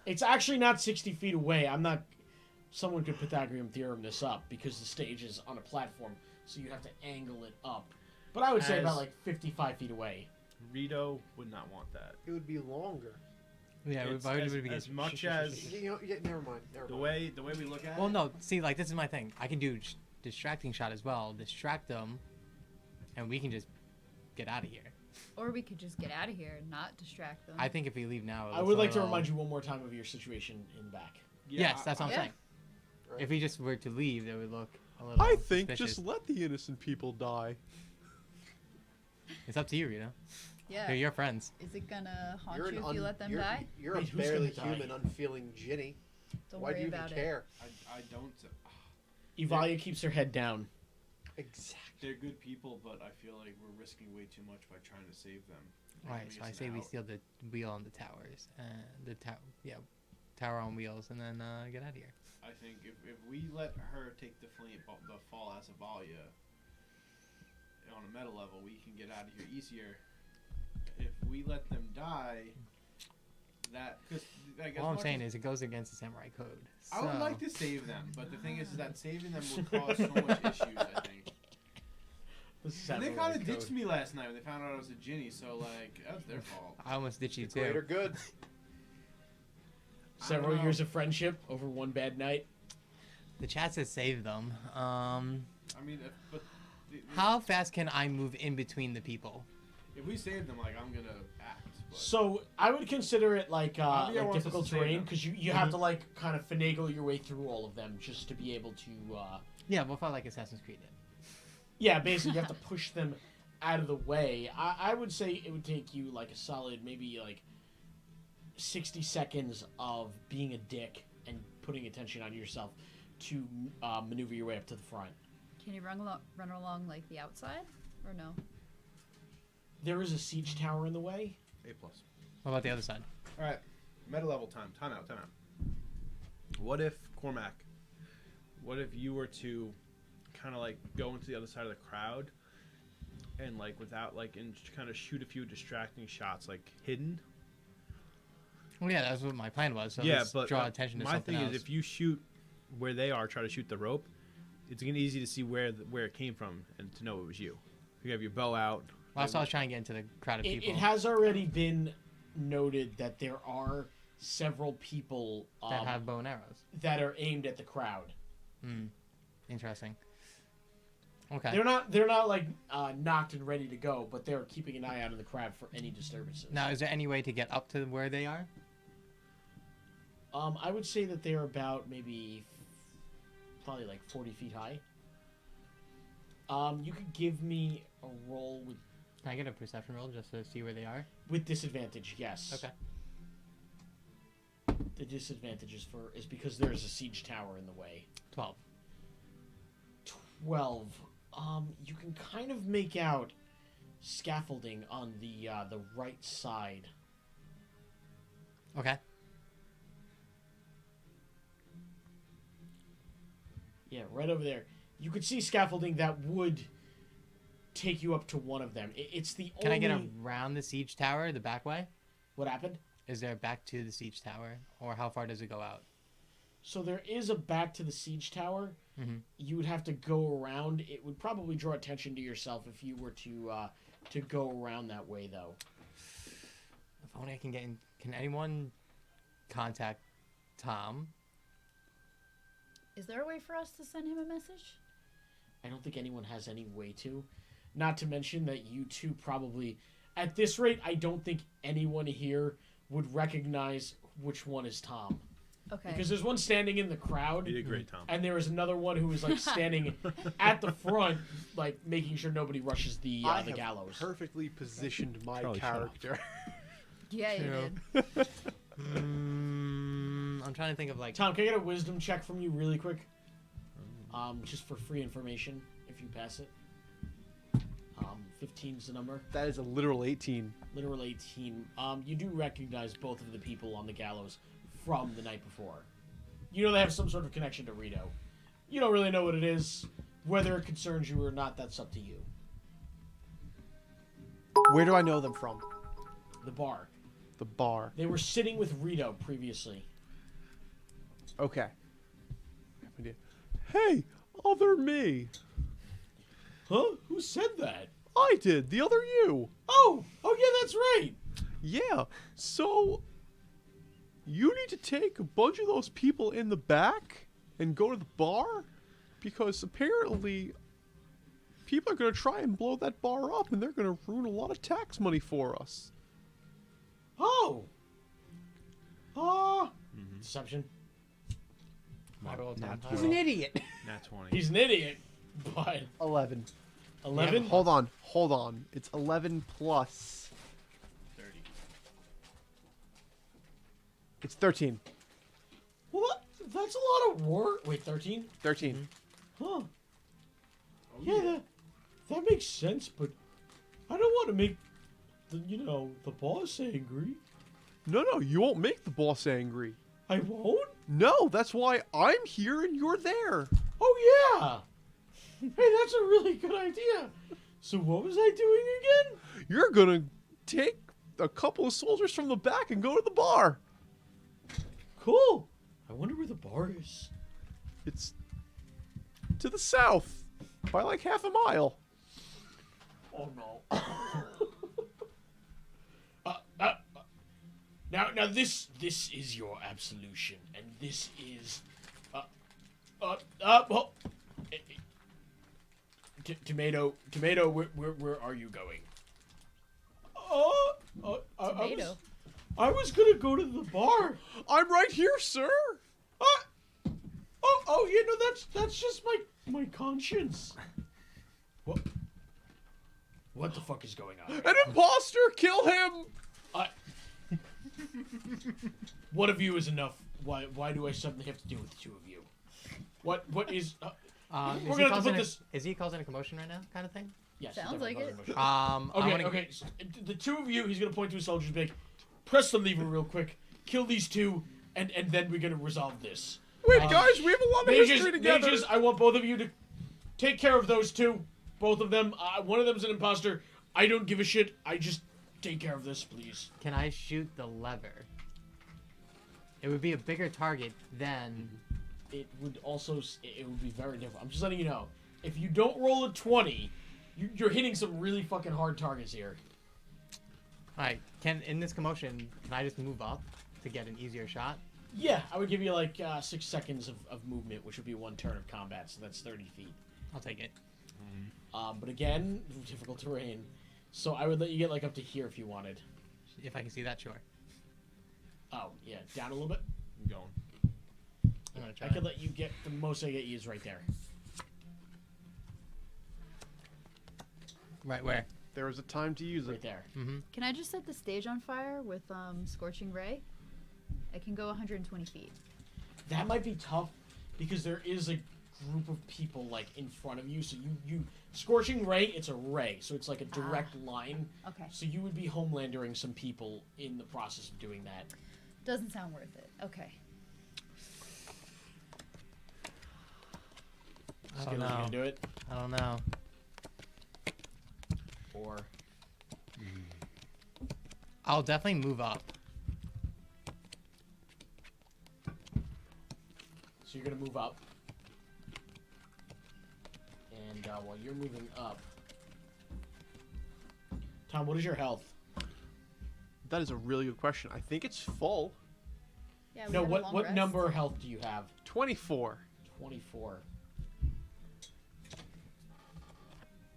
Speaker 1: It's actually not 60 feet away. I'm not. Someone could Pythagorean theorem this up because the stage is on a platform, so you have to angle it up. But I would say about like 55 feet away.
Speaker 4: Rito would not want that.
Speaker 2: It would be longer.
Speaker 5: Yeah,
Speaker 4: It's
Speaker 5: why would
Speaker 4: as,
Speaker 5: it be
Speaker 4: as much as
Speaker 2: You know, yeah, never mind. Never
Speaker 4: the
Speaker 2: mind.
Speaker 4: way we look at
Speaker 5: Well,
Speaker 4: it.
Speaker 5: no. See, like this is my thing. I can do distracting shot as well. Distract them, and we can just get out of here.
Speaker 3: Or we could just get out of here and not distract them.
Speaker 5: I think if we leave now,
Speaker 1: I would like to remind you one more time of your situation in back.
Speaker 5: Yes, that's what I'm
Speaker 3: Yeah.
Speaker 5: saying.
Speaker 2: Right.
Speaker 5: If we just were to leave, it would look a little.
Speaker 2: I think
Speaker 5: suspicious.
Speaker 2: just let the innocent people die.
Speaker 5: It's up to you, Rita.
Speaker 3: yeah.
Speaker 5: They're your friends.
Speaker 3: Is it gonna haunt
Speaker 2: You're
Speaker 3: you
Speaker 2: an
Speaker 3: if you let them
Speaker 2: you're,
Speaker 3: die?
Speaker 2: You're
Speaker 1: Wait,
Speaker 2: a
Speaker 1: who's
Speaker 2: barely
Speaker 1: gonna die?
Speaker 2: human, unfeeling Ginny.
Speaker 3: Don't
Speaker 2: Why do
Speaker 3: worry
Speaker 2: you even
Speaker 3: about it.
Speaker 2: care?
Speaker 4: I don't.
Speaker 1: Evalia keeps her head down.
Speaker 2: Exactly.
Speaker 4: They're good people, but I feel like we're risking way too much by trying to save them.
Speaker 5: Right. So I say we steal the wheel on the towers, tower on wheels, and then get out of here.
Speaker 4: I think if we let her take the fall as a Valia on a meta level, we can get out of here easier. If we let them die, that because
Speaker 5: All I'm saying is it goes against the samurai code.
Speaker 4: I would
Speaker 5: so-
Speaker 4: like to save them, but the thing is that saving them will cause so much issues. I think. And they kind of ditched me last night when they found out I was a Ginny, so like that's their fault.
Speaker 5: I almost ditched you
Speaker 2: The greater
Speaker 5: too.
Speaker 2: good.
Speaker 1: Several
Speaker 4: I don't
Speaker 1: years
Speaker 4: know.
Speaker 1: of friendship over one bad night.
Speaker 5: The chat says save them.
Speaker 4: I mean, but
Speaker 5: How fast can I move in between the people?
Speaker 4: if we save them, like I'm gonna act. But
Speaker 1: So I would consider it like
Speaker 4: Javier wants us
Speaker 1: difficult
Speaker 4: to save
Speaker 1: terrain
Speaker 4: them.
Speaker 1: because you have to like kind of finagle your way through all of them just to be able to.
Speaker 5: Yeah, we'll fight like Assassin's Creed did.
Speaker 1: Yeah, basically you have to push them out of the way. I would say it would take you like a solid maybe like 60 seconds of being a dick and putting attention on yourself to maneuver your way up to the front.
Speaker 3: Can you run along like the outside, or no?
Speaker 1: There is a siege tower in the way.
Speaker 4: A+.
Speaker 5: What about the other side?
Speaker 4: All right, meta level time. Time out. What if Cormac? What if you were to kind of like go into the other side of the crowd and like without like and kind of shoot a few distracting shots like hidden?
Speaker 5: Well, yeah, that's what my plan was. So
Speaker 4: yeah,
Speaker 5: let's
Speaker 4: but
Speaker 5: draw attention to
Speaker 4: my
Speaker 5: something
Speaker 4: thing
Speaker 5: else.
Speaker 4: is if you shoot where they are, try to shoot the rope, it's gonna be easy to see where it came from and to know it was you. You have your bow out.
Speaker 5: Well, that's why I was trying to get into the crowd of people.
Speaker 1: It has already been noted that there are several people
Speaker 5: that have bow and arrows.
Speaker 1: that are aimed at the crowd.
Speaker 5: Hmm. Interesting. Okay.
Speaker 1: They're not like knocked and ready to go, but they're keeping an eye out on the crowd for any disturbances.
Speaker 5: Now, is there any way to get up to where they are?
Speaker 1: I would say that they're about maybe probably like 40 feet high. You could give me a roll
Speaker 5: Can I get a perception roll just to see where they are?
Speaker 1: with disadvantage. Yes.
Speaker 5: Okay.
Speaker 1: The disadvantage is because there is a siege tower in the way.
Speaker 5: 12.
Speaker 1: 12. You can kind of make out scaffolding on the right side.
Speaker 5: Okay.
Speaker 1: Yeah, right over there. You could see scaffolding that would take you up to one of them. It's the
Speaker 5: Can
Speaker 1: only...
Speaker 5: I get around the siege tower the back way?
Speaker 1: What happened?
Speaker 5: Is there a back to the siege tower? Or how far does it go out?
Speaker 1: So there is a back to the siege tower.
Speaker 5: Mhm.
Speaker 1: You would have to go around. It would probably draw attention to yourself if you were to go around that way, though.
Speaker 5: If only I can get in. Can anyone contact Tom?
Speaker 3: Is there a way for us to send him a message?
Speaker 1: I don't think anyone has any way to. Not to mention that you two probably, at this rate, I don't think anyone here would recognize which one is Tom.
Speaker 3: Okay.
Speaker 1: Because there's one standing in the crowd,
Speaker 4: You did great, Tom.
Speaker 1: and there is another one who is like standing at the front, like making sure nobody rushes the
Speaker 2: I have
Speaker 1: gallows.
Speaker 2: perfectly positioned my
Speaker 4: Charlie, shut up.
Speaker 2: character.
Speaker 3: Yeah, you
Speaker 5: True.
Speaker 3: did.
Speaker 5: I'm trying to think of like.
Speaker 1: Tom, can I get a wisdom check from you really quick? Just for free information, if you pass it. 15's the number.
Speaker 2: That is a literal 18.
Speaker 1: Literal 18. You do recognize both of the people on the gallows from the night before. You know they have some sort of connection to Rito. You don't really know what it is. Whether it concerns you or not, that's up to you.
Speaker 2: Where do I know them from?
Speaker 1: The bar.
Speaker 2: The bar.
Speaker 1: They were sitting with Rito previously.
Speaker 2: Okay. Hey, other me.
Speaker 1: Huh? Who said that?
Speaker 2: I did. The other you.
Speaker 1: Oh yeah, that's right.
Speaker 2: Yeah. So, you need to take a bunch of those people in the back and go to the bar? Because apparently, people are going to try and blow that bar up, and they're going to ruin a lot of tax money for us.
Speaker 1: Oh. Deception.
Speaker 5: I rolled
Speaker 4: Nat
Speaker 5: He's an
Speaker 4: 20.
Speaker 5: idiot.
Speaker 4: Nat 20.
Speaker 1: He's an idiot, but
Speaker 2: 11.
Speaker 1: 11.
Speaker 2: Hold on. It's 11 plus.
Speaker 4: 30.
Speaker 2: It's 13.
Speaker 1: Well, that's a lot of work. Wait, 13?
Speaker 2: 13.
Speaker 1: Huh. Yeah, that makes sense, but I don't want to make the boss angry.
Speaker 2: No, you won't make the boss angry.
Speaker 1: I won't?
Speaker 2: No, that's why I'm here and you're there.
Speaker 1: Oh, yeah. Hey, that's a really good idea. So what was I doing again?
Speaker 2: You're gonna take a couple of soldiers from the back and go to the bar.
Speaker 1: Cool. I wonder where the bar is.
Speaker 2: It's to the south by like half a mile.
Speaker 1: Oh, no. Now this is your absolution, and this is, well, tomato, where are you going?
Speaker 3: Tomato.
Speaker 1: I was gonna go to the bar.
Speaker 2: I'm right here, sir.
Speaker 1: That's just my conscience. What the fuck is going on?
Speaker 2: An imposter! Kill him!
Speaker 1: One of you is enough. Why do I suddenly have to deal with the two of you? What is? We're gonna have to put this.
Speaker 5: Is he causing a commotion right now, kind of thing?
Speaker 1: Yes.
Speaker 3: Sounds like it.
Speaker 1: Okay. So, the two of you. He's gonna point to his soldiers, big. Press the lever real quick. Kill these two, and then we're gonna resolve this.
Speaker 2: Wait, guys, we have a lot of history together.
Speaker 1: Mages, I want both of you to take care of those two. Both of them. One of them's an imposter. I don't give a shit. I just take care of this, please.
Speaker 5: Can I shoot the lever? It would be a bigger target than.
Speaker 1: It would also. It would be very different. I'm just letting you know. If you don't roll a 20, you're hitting some really fucking hard targets here.
Speaker 5: Alright, in this commotion, can I just move up to get an easier shot?
Speaker 1: Yeah, I would give you like 6 seconds of movement, which would be 1 turn of combat, so that's 30 feet.
Speaker 5: I'll take it.
Speaker 1: But again, difficult terrain. So I would let you get like up to here if you wanted.
Speaker 5: If I can see that, sure.
Speaker 1: Oh, yeah, down a little bit.
Speaker 4: I'm going.
Speaker 5: I'm gonna try.
Speaker 1: I could let you get, the most I get you is right there.
Speaker 5: Right where?
Speaker 2: There was a time to use
Speaker 1: Right
Speaker 2: it.
Speaker 1: there.
Speaker 5: Mm-hmm.
Speaker 3: Can I just set the stage on fire with Scorching Ray? I can go 120 feet.
Speaker 1: That might be tough because there is a group of people like in front of you. So you Scorching Ray, it's a ray, so it's like a direct line.
Speaker 3: Okay.
Speaker 1: So you would be homelandering some people in the process of doing that.
Speaker 3: Doesn't sound worth it. Okay.
Speaker 5: I don't
Speaker 1: Skittles, you
Speaker 5: know.
Speaker 1: gonna do it?
Speaker 5: I don't know.
Speaker 1: Or
Speaker 5: I'll definitely move up.
Speaker 1: so you're gonna move up, and while you're moving up, Tom, what is your health?
Speaker 2: That is a really good question. I think it's full.
Speaker 3: Yeah. We
Speaker 1: No,
Speaker 3: had a long
Speaker 1: what
Speaker 3: rest.
Speaker 1: number health do you have?
Speaker 2: 24.
Speaker 1: 24.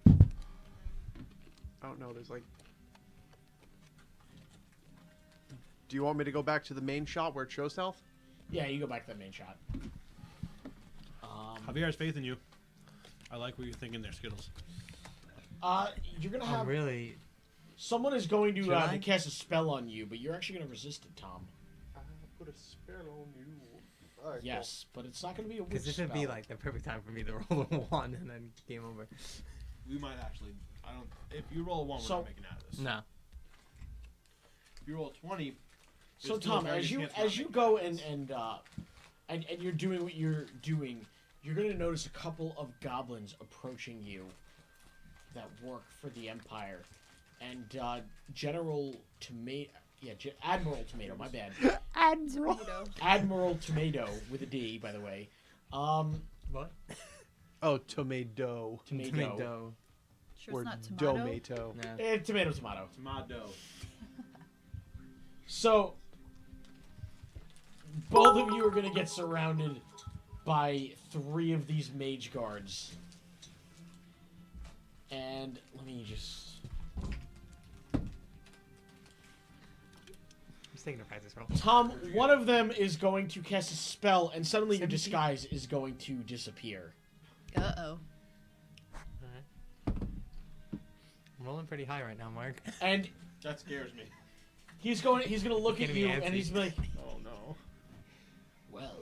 Speaker 2: I don't know. There's like. Do you want me to go back to the main shot where it shows health?
Speaker 1: Yeah, you go back to the main shot.
Speaker 4: Javier has faith in you. I like what you're thinking there, Skittles.
Speaker 1: You're gonna
Speaker 5: I'm
Speaker 1: have
Speaker 5: really.
Speaker 1: someone is going
Speaker 5: Should
Speaker 1: to
Speaker 5: I?
Speaker 1: cast a spell on you, but you're actually gonna resist it, Tom.
Speaker 2: I put a spell on you. Alright,
Speaker 1: Yes, but it's not gonna be a witch
Speaker 5: Because this would be
Speaker 1: spell.
Speaker 5: like the perfect time for me to roll a 1 and then game over.
Speaker 4: We might actually. I don't. If you roll a 1, we're
Speaker 1: So-
Speaker 4: not making out of this.
Speaker 5: No.
Speaker 4: If you roll a 20.
Speaker 1: So
Speaker 4: there's still a
Speaker 1: Tom,
Speaker 4: very
Speaker 1: as
Speaker 4: good
Speaker 1: you
Speaker 4: chance we're not making
Speaker 1: go
Speaker 4: out of this.
Speaker 1: and you're doing what you're doing, you're gonna notice a couple of goblins approaching you that work for the Empire, and General Tomato, Admiral Tomato, my bad,
Speaker 3: Tomato.
Speaker 1: Admiral Tomato with a D, by the way.
Speaker 5: What?
Speaker 2: Oh, tomato.
Speaker 1: Tomato.
Speaker 3: Sure
Speaker 2: Or
Speaker 3: it's not tomato?
Speaker 2: tomato.
Speaker 5: No.
Speaker 1: Tomato.
Speaker 4: Tomato.
Speaker 1: So, both of you are going to get surrounded by 3 of these mage guards. And let me just...
Speaker 5: He's taking a practice roll.
Speaker 1: Tom, one of them is going to cast a spell, and suddenly your
Speaker 5: 17?
Speaker 1: disguise is going to disappear.
Speaker 3: Uh-oh.
Speaker 5: I'm rolling pretty high right now, Mark.
Speaker 1: And
Speaker 4: That scares me.
Speaker 1: he's going to look at
Speaker 5: Getting
Speaker 1: you,
Speaker 5: antsy.
Speaker 1: and he's like,
Speaker 4: Oh no.
Speaker 1: well,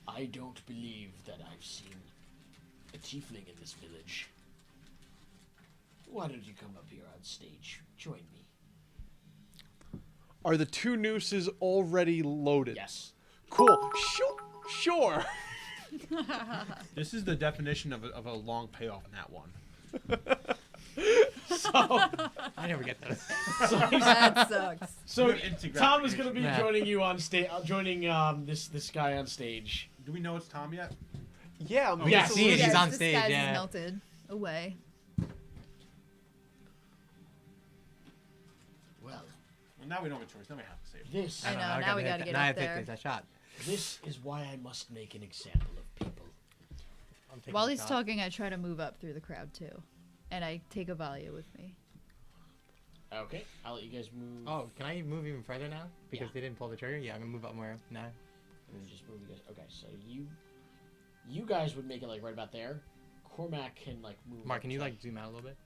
Speaker 1: I don't believe that I've seen a tiefling in this village. Why don't you come up here on stage? Join me.
Speaker 2: Are the 2 nooses already loaded?
Speaker 1: Yes.
Speaker 2: Cool. Sure.
Speaker 4: This is the definition of a long payoff in that one.
Speaker 1: So,
Speaker 5: I never get those.
Speaker 3: That sucks.
Speaker 1: so
Speaker 4: Instant
Speaker 1: Tom is going to be
Speaker 5: Yeah.
Speaker 1: joining you on stage, joining this guy on stage.
Speaker 4: Do we know it's Tom yet?
Speaker 2: Yeah. I'm
Speaker 1: Yes.
Speaker 5: See it,
Speaker 3: Yes,
Speaker 5: he's on
Speaker 3: this
Speaker 5: stage,
Speaker 3: guy's
Speaker 5: yeah.
Speaker 3: melted away.
Speaker 1: Well,
Speaker 4: Well, now we don't have a choice. Now we have to save it.
Speaker 1: this
Speaker 3: I know, now
Speaker 5: gotta
Speaker 3: we
Speaker 5: hit
Speaker 3: gotta
Speaker 5: that-
Speaker 3: get
Speaker 5: now I
Speaker 3: up
Speaker 5: have to
Speaker 3: there.
Speaker 5: take that shot.
Speaker 1: this is why I must make an example of people.
Speaker 5: I'm taking
Speaker 3: While
Speaker 5: the
Speaker 3: he's
Speaker 5: shot.
Speaker 3: talking, I try to move up through the crowd too. And I take a Valia with me.
Speaker 1: Okay, I'll let you guys move.
Speaker 5: Oh, can I move even further now? Because
Speaker 1: Yeah.
Speaker 5: they didn't pull the trigger? Yeah, I'm gonna move up more now.
Speaker 1: Let me just move you guys. Okay, so you guys would make it like right about there. Cormac can like move.
Speaker 5: Mark,
Speaker 1: up
Speaker 5: can you
Speaker 1: to-
Speaker 5: like zoom out a little bit?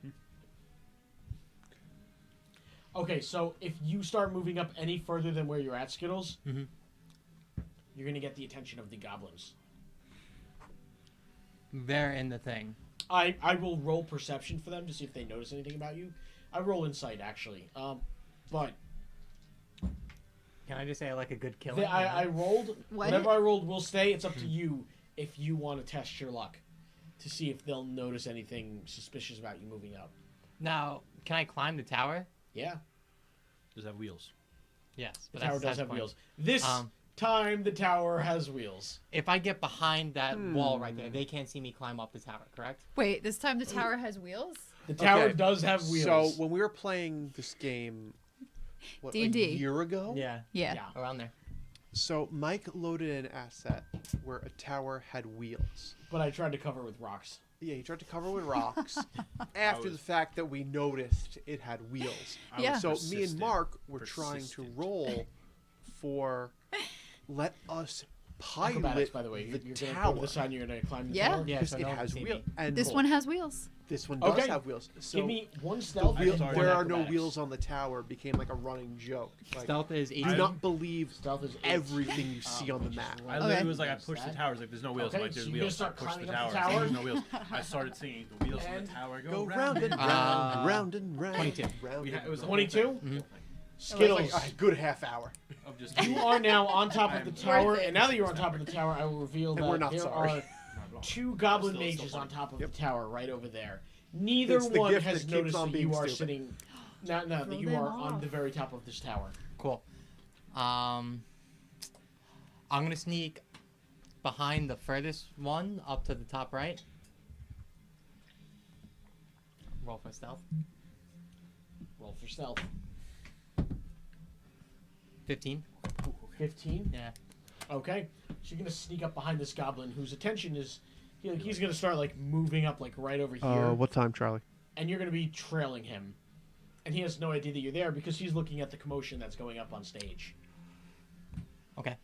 Speaker 1: Okay, so if you start moving up any further than where you're at, Skittles,
Speaker 5: Mhm.
Speaker 1: you're gonna get the attention of the goblins.
Speaker 5: They're in the thing.
Speaker 1: I will roll perception for them to see if they notice anything about you. I roll insight actually. But
Speaker 5: Can I just say I like a good killing?
Speaker 1: I rolled
Speaker 3: What?
Speaker 1: whatever I rolled will stay. It's up to you if you want to test your luck to see if they'll notice anything suspicious about you moving up.
Speaker 5: Now, can I climb the tower?
Speaker 1: Yeah,
Speaker 4: Does it have wheels?
Speaker 5: Yes.
Speaker 1: the
Speaker 5: but
Speaker 1: tower
Speaker 5: that's
Speaker 1: does
Speaker 5: the
Speaker 1: have
Speaker 5: point.
Speaker 1: wheels. This time the tower has wheels.
Speaker 5: If I get behind that wall right there, they can't see me climb up the tower, correct?
Speaker 3: Wait, this time the tower has wheels?
Speaker 1: The tower
Speaker 2: Okay,
Speaker 1: does have wheels.
Speaker 2: So when we were playing this game, what, like a
Speaker 3: D&D.
Speaker 2: year ago?
Speaker 5: Yeah.
Speaker 3: Yeah.
Speaker 1: Yeah.
Speaker 5: Around there.
Speaker 2: So Mike loaded an asset where a tower had wheels.
Speaker 1: But I tried to cover with rocks.
Speaker 2: Yeah, he tried to cover with rocks after the fact that we noticed it had wheels.
Speaker 3: Yeah.
Speaker 2: So me and
Speaker 4: persistent.
Speaker 2: Mark were trying to
Speaker 4: Persistent.
Speaker 2: roll for let us
Speaker 1: Acrobatics,
Speaker 2: pilot
Speaker 1: by the way.
Speaker 2: the
Speaker 1: You're gonna go
Speaker 2: tower
Speaker 1: to the side and you're gonna climb the
Speaker 3: Yeah.
Speaker 1: tower.
Speaker 5: Yeah,
Speaker 2: because
Speaker 5: so
Speaker 2: it
Speaker 5: no one
Speaker 2: has
Speaker 5: can see
Speaker 2: wheels.
Speaker 5: me.
Speaker 2: And
Speaker 3: This one has wheels.
Speaker 2: this one does
Speaker 1: Okay.
Speaker 2: have wheels. So
Speaker 1: Give me one stealth.
Speaker 4: I
Speaker 1: and
Speaker 4: just
Speaker 1: one
Speaker 2: there are no
Speaker 1: acrobatics.
Speaker 2: wheels on the tower became like a running joke. Like,
Speaker 5: Stealth is 18.
Speaker 2: do not believe
Speaker 1: Stealth is 8.
Speaker 2: everything you see on the map.
Speaker 4: I
Speaker 3: Okay.
Speaker 4: literally was like, I
Speaker 1: That's
Speaker 4: pushed the
Speaker 1: that.
Speaker 4: towers. Like, there's no wheels.
Speaker 1: Okay,
Speaker 4: I'm like,
Speaker 1: so
Speaker 4: there's
Speaker 1: you're gonna
Speaker 4: wheels. I
Speaker 1: start
Speaker 4: pushed the
Speaker 1: climbing up
Speaker 4: tower.
Speaker 1: the
Speaker 4: There's
Speaker 1: tower?
Speaker 4: no wheels. I started singing the wheels on
Speaker 1: And
Speaker 4: the tower
Speaker 2: Go
Speaker 4: go
Speaker 2: round and
Speaker 5: Uh,
Speaker 2: round, round and round.
Speaker 5: 22.
Speaker 2: Round
Speaker 4: We
Speaker 2: and
Speaker 4: it was a
Speaker 2: round.
Speaker 4: whole
Speaker 1: 22?
Speaker 4: thing.
Speaker 5: Mhm.
Speaker 1: Skittles.
Speaker 2: Like a good half hour.
Speaker 4: Of just
Speaker 1: You are now on top of the tower,
Speaker 3: Worth it.
Speaker 1: and now that you're on top of the tower, I will reveal
Speaker 2: And
Speaker 1: that
Speaker 2: we're not
Speaker 1: there
Speaker 2: sorry.
Speaker 1: are 2 goblin
Speaker 4: Still
Speaker 1: mages on
Speaker 4: funny.
Speaker 1: top of
Speaker 2: Yep.
Speaker 1: the tower right over there. Neither
Speaker 2: It's the
Speaker 1: one
Speaker 2: gift
Speaker 1: has
Speaker 2: that keeps
Speaker 1: noticed
Speaker 2: on
Speaker 1: that you
Speaker 2: being
Speaker 1: are
Speaker 2: stupid.
Speaker 1: sitting. No, that
Speaker 3: Throw
Speaker 1: you
Speaker 3: them
Speaker 1: are on
Speaker 3: off.
Speaker 1: the very top of this tower.
Speaker 5: Cool. I'm gonna sneak behind the furthest one up to the top right. Roll for stealth.
Speaker 1: Roll for stealth.
Speaker 5: 15.
Speaker 1: 15.
Speaker 5: Yeah.
Speaker 1: Okay. So you're gonna sneak up behind this goblin, whose attention is. He's gonna start like moving up like right over here,
Speaker 2: What time, Charlie?
Speaker 1: and you're gonna be trailing him, and he has no idea that you're there because he's looking at the commotion that's going up on stage.
Speaker 5: Okay.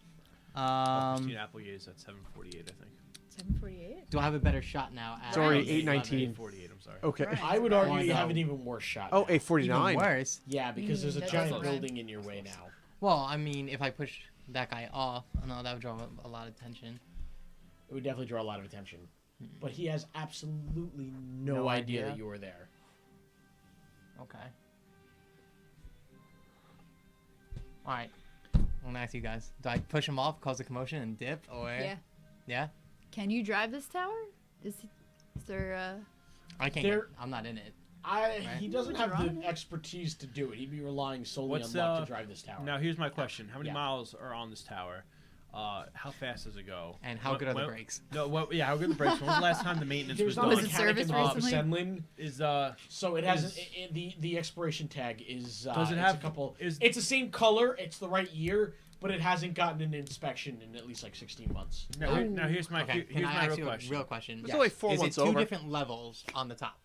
Speaker 4: Christina Applegate's at 7:48, I think.
Speaker 3: 748?
Speaker 5: Do I have a better shot now? At
Speaker 2: Sorry,
Speaker 3: Right.
Speaker 2: 8:19.
Speaker 4: 8:48. I'm sorry.
Speaker 2: Okay.
Speaker 3: Right.
Speaker 1: I would argue
Speaker 5: Oh,
Speaker 1: you
Speaker 5: no.
Speaker 1: have an even worse shot.
Speaker 2: Oh,
Speaker 1: now.
Speaker 2: 8:49.
Speaker 5: Even worse.
Speaker 1: Yeah, because there's a
Speaker 3: That's
Speaker 1: giant
Speaker 3: okay.
Speaker 1: building in your way now.
Speaker 5: Well, I mean, if I push that guy off, I know that would draw a lot of attention.
Speaker 1: It would definitely draw a lot of attention. but he has absolutely no idea that you were there.
Speaker 5: Okay. All right. I'm gonna ask you guys. Do I push him off, cause a commotion, and dip, or
Speaker 3: Yeah.
Speaker 5: Yeah?
Speaker 3: Can you drive this tower? Is there
Speaker 5: I can't.
Speaker 1: There-
Speaker 5: I'm not in it.
Speaker 1: He doesn't
Speaker 3: What's
Speaker 1: have
Speaker 3: wrong?
Speaker 1: the expertise to do it. He'd be relying solely
Speaker 4: What's,
Speaker 1: on luck to drive this tower.
Speaker 4: Now, here's my question. How many
Speaker 1: Yeah.
Speaker 4: miles are on this tower? How fast does it go?
Speaker 5: And how good are the brakes?
Speaker 4: No, how good are the brakes? When was the last time the maintenance was
Speaker 1: There's no
Speaker 4: done?
Speaker 3: Was it
Speaker 1: mechanic
Speaker 3: serviced
Speaker 1: involved.
Speaker 3: recently?
Speaker 1: Senlin.
Speaker 4: Is
Speaker 1: So it has the expiration tag is
Speaker 4: Does it
Speaker 1: it's
Speaker 4: have-
Speaker 1: a couple
Speaker 4: is-
Speaker 1: it's the same color, it's the right year, but it hasn't gotten an inspection in at least like 16 months.
Speaker 4: now, here's my
Speaker 5: Okay.
Speaker 4: here's
Speaker 5: Can I
Speaker 4: my
Speaker 5: ask
Speaker 4: real
Speaker 5: you
Speaker 4: question.
Speaker 5: a real question?
Speaker 2: It's only 4
Speaker 5: Is it
Speaker 2: months
Speaker 5: two
Speaker 2: over.
Speaker 5: different levels on the top?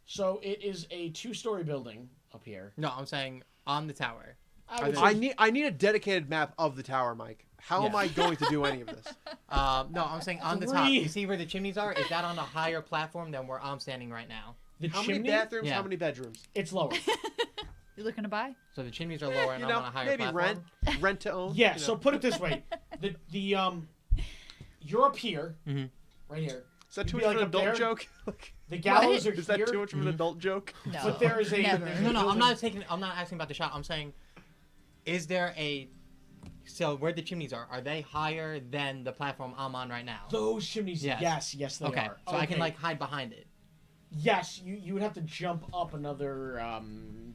Speaker 1: So it is a 2-story building up here.
Speaker 5: No, I'm saying on the tower.
Speaker 1: I would
Speaker 5: Are
Speaker 1: say
Speaker 2: I need a dedicated map of the tower, Mike. How am
Speaker 1: Yeah.
Speaker 2: I going to do any of this?
Speaker 5: No, I'm saying on the top.
Speaker 1: 3.
Speaker 5: You see where the chimneys are? Is that on a higher platform than where I'm standing right now?
Speaker 1: the
Speaker 2: How
Speaker 1: chimney,
Speaker 2: many bathrooms?
Speaker 5: Yeah.
Speaker 2: How many bedrooms?
Speaker 1: it's lower.
Speaker 3: you looking to buy?
Speaker 5: So the chimneys are lower and
Speaker 2: You
Speaker 5: I'm
Speaker 2: know,
Speaker 5: on a higher
Speaker 2: maybe
Speaker 5: platform.
Speaker 2: rent to own.
Speaker 1: Yeah,
Speaker 2: you
Speaker 1: so
Speaker 2: know.
Speaker 1: put it this way. The you're up here,
Speaker 5: Mhm.
Speaker 1: right here.
Speaker 2: Is that too
Speaker 1: You'd
Speaker 2: much
Speaker 1: be
Speaker 2: of an
Speaker 1: like
Speaker 2: adult
Speaker 1: up there.
Speaker 2: joke? Like,
Speaker 1: The gallows are
Speaker 2: is that
Speaker 1: here.
Speaker 2: too much of an adult joke?
Speaker 3: No.
Speaker 1: But there is a
Speaker 3: Never.
Speaker 5: No, I'm not taking. I'm not asking about the shot. I'm saying, is there a? So where the chimneys are they higher than the platform I'm on right now?
Speaker 1: Those chimneys,
Speaker 5: Yes.
Speaker 1: yes, they
Speaker 5: Okay,
Speaker 1: are.
Speaker 5: so I can like hide behind it.
Speaker 1: Yes, you would have to jump up another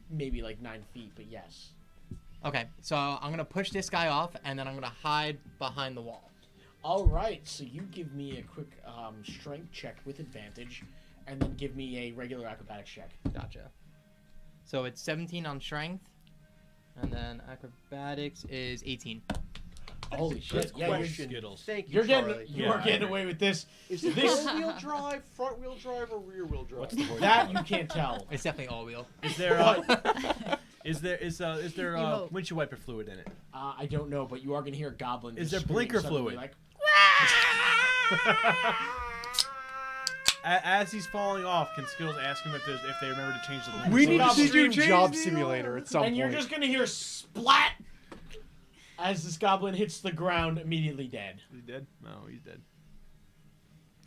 Speaker 1: maybe like 9 feet, but yes.
Speaker 5: Okay, so I'm gonna push this guy off and then I'm gonna hide behind the wall.
Speaker 1: All right, so you give me a quick strength check with advantage, and then give me a regular acrobatics check.
Speaker 5: Gotcha. So it's 17 on strength, and then acrobatics is 18.
Speaker 1: Holy shit! Yeah,
Speaker 2: question.
Speaker 4: Skittles.
Speaker 2: Thank you,
Speaker 1: you're getting
Speaker 2: Charlie.
Speaker 1: you
Speaker 4: Yeah,
Speaker 1: are
Speaker 4: I
Speaker 1: getting
Speaker 4: agree.
Speaker 1: away with this.
Speaker 2: Is it
Speaker 1: This-
Speaker 2: rear-wheel drive, front-wheel drive, or rear-wheel drive?
Speaker 4: What's the word?
Speaker 1: That you can't tell.
Speaker 5: It's definitely all wheel.
Speaker 4: Is there is there
Speaker 3: You hope.
Speaker 4: windshield wiper fluid in it?
Speaker 1: I don't know, but you are gonna hear a goblin.
Speaker 4: Is
Speaker 1: just
Speaker 4: there
Speaker 1: scream
Speaker 4: blinker
Speaker 1: suddenly,
Speaker 4: fluid?
Speaker 1: Like,
Speaker 4: As he's falling off, can Skittles ask him if they remember to change the link?
Speaker 2: We
Speaker 1: So
Speaker 2: need to
Speaker 1: Goblin
Speaker 2: see you
Speaker 1: Stream
Speaker 2: Job
Speaker 1: change
Speaker 2: Simulator at some
Speaker 1: and
Speaker 2: point.
Speaker 1: you're just gonna hear splat as this goblin hits the ground, immediately dead.
Speaker 4: Is he dead? No, he's dead.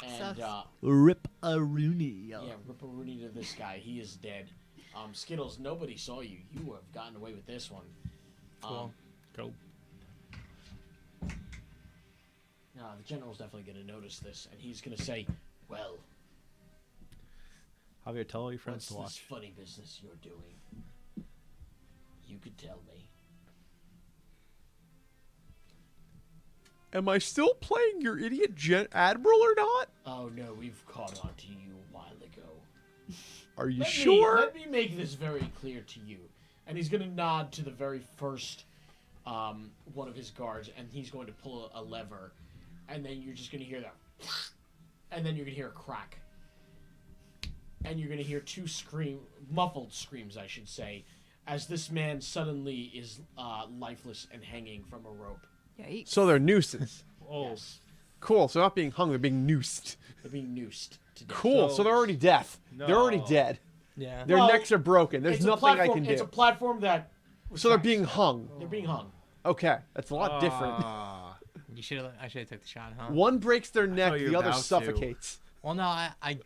Speaker 1: And
Speaker 3: Sucks.
Speaker 4: Rip a Rooney.
Speaker 1: yeah, rip a Rooney to this guy. He is dead. Skittles, nobody saw you. You have gotten away with this one.
Speaker 5: Cool.
Speaker 4: Go.
Speaker 1: The general's definitely going to notice this, and he's going to say, well,
Speaker 4: Javier, tell all your
Speaker 1: what's
Speaker 4: friends to
Speaker 1: this
Speaker 4: watch.
Speaker 1: funny business you're doing? You could tell me.
Speaker 2: Am I still playing your idiot admiral or not?
Speaker 1: Oh, no, we've caught on to you a while ago.
Speaker 2: Are you
Speaker 1: Let me-
Speaker 2: sure?
Speaker 1: let me make this very clear to you. And he's going to nod to the very first one of his guards, and he's going to pull a lever, and then you're just going to hear that, and then you're going to hear a crack, and you're going to hear 2 muffled screams, I should say, as this man suddenly is lifeless and hanging from a rope.
Speaker 3: Yikes.
Speaker 2: So they're nooses.
Speaker 4: Oh,
Speaker 1: Yes,
Speaker 2: Cool. So they're not being hung, they're being noosed.
Speaker 1: they're being noosed to death.
Speaker 2: Cool. So they're already deaf. They're already
Speaker 4: No.
Speaker 2: dead.
Speaker 5: Yeah.
Speaker 2: Their
Speaker 1: Well,
Speaker 2: necks are broken. There's
Speaker 1: It's a
Speaker 2: nothing I
Speaker 1: platform-
Speaker 2: can do.
Speaker 1: It's a platform that...
Speaker 2: So they're being hung.
Speaker 1: They're being hung.
Speaker 2: Okay, that's a lot different.
Speaker 5: You should have. I should have took the shot, huh?
Speaker 2: One breaks their neck,
Speaker 4: you
Speaker 2: the
Speaker 4: were
Speaker 2: other
Speaker 4: about to.
Speaker 2: suffocates.
Speaker 5: Well, no, I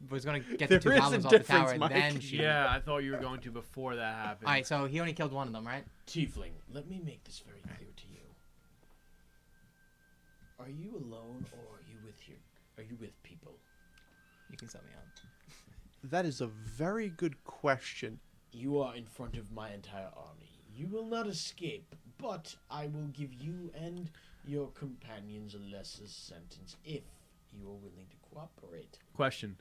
Speaker 5: was gonna get
Speaker 2: There
Speaker 5: the 2
Speaker 2: is a
Speaker 5: goblins off the
Speaker 2: difference,
Speaker 5: tower and
Speaker 2: Mike.
Speaker 5: then shoot.
Speaker 4: Yeah, I thought you were going to before that happened.
Speaker 5: All right, so he only killed one of them, right?
Speaker 1: Tiefling, let me make this very clear to you. Are you alone, or are you with people?
Speaker 5: You can set me up.
Speaker 2: That is a very good question.
Speaker 1: You are in front of my entire army. You will not escape, but I will give you and your companions a lesser sentence if you are willing to cooperate.
Speaker 4: Question: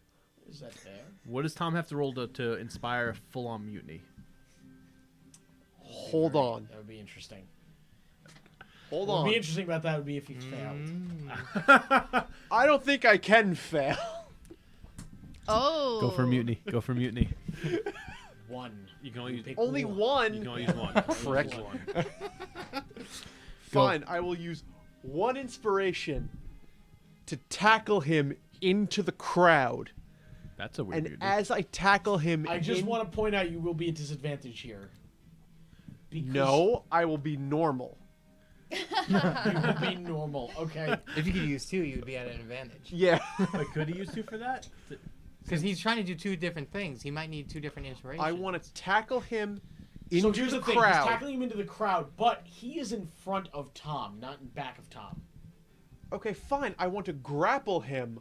Speaker 1: Is that fair?
Speaker 4: what does Tom have to roll to inspire a full-on mutiny?
Speaker 2: Hold on.
Speaker 1: That would be interesting.
Speaker 2: Hold
Speaker 1: What would be
Speaker 2: on.
Speaker 1: interesting about that would be if he failed.
Speaker 2: I don't think I can fail.
Speaker 3: Oh.
Speaker 4: Go for mutiny. Go for mutiny.
Speaker 1: 1.
Speaker 4: You can only use,
Speaker 1: Pick
Speaker 2: Only
Speaker 1: one.
Speaker 2: one.
Speaker 4: you can only use one.
Speaker 2: Frick.
Speaker 4: Only one.
Speaker 2: Fine, I will use 1 inspiration to tackle him into the crowd.
Speaker 4: That's a weird
Speaker 2: And
Speaker 4: mutiny.
Speaker 2: as I tackle him,
Speaker 1: I just want to point out you will be at disadvantage here. Because
Speaker 2: No, I will be normal.
Speaker 1: You will be normal. Okay.
Speaker 5: If you could use 2, you would be at an advantage.
Speaker 2: Yeah.
Speaker 4: But could he use 2 for that?
Speaker 5: Because he's trying to do 2 different things. He might need 2 different inspirations.
Speaker 2: I want to tackle him into
Speaker 1: So here's
Speaker 2: the
Speaker 1: the thing.
Speaker 2: crowd.
Speaker 1: He's tackling him into the crowd, but he is in front of Tom, not in back of Tom.
Speaker 2: Okay, fine. I want to grapple him,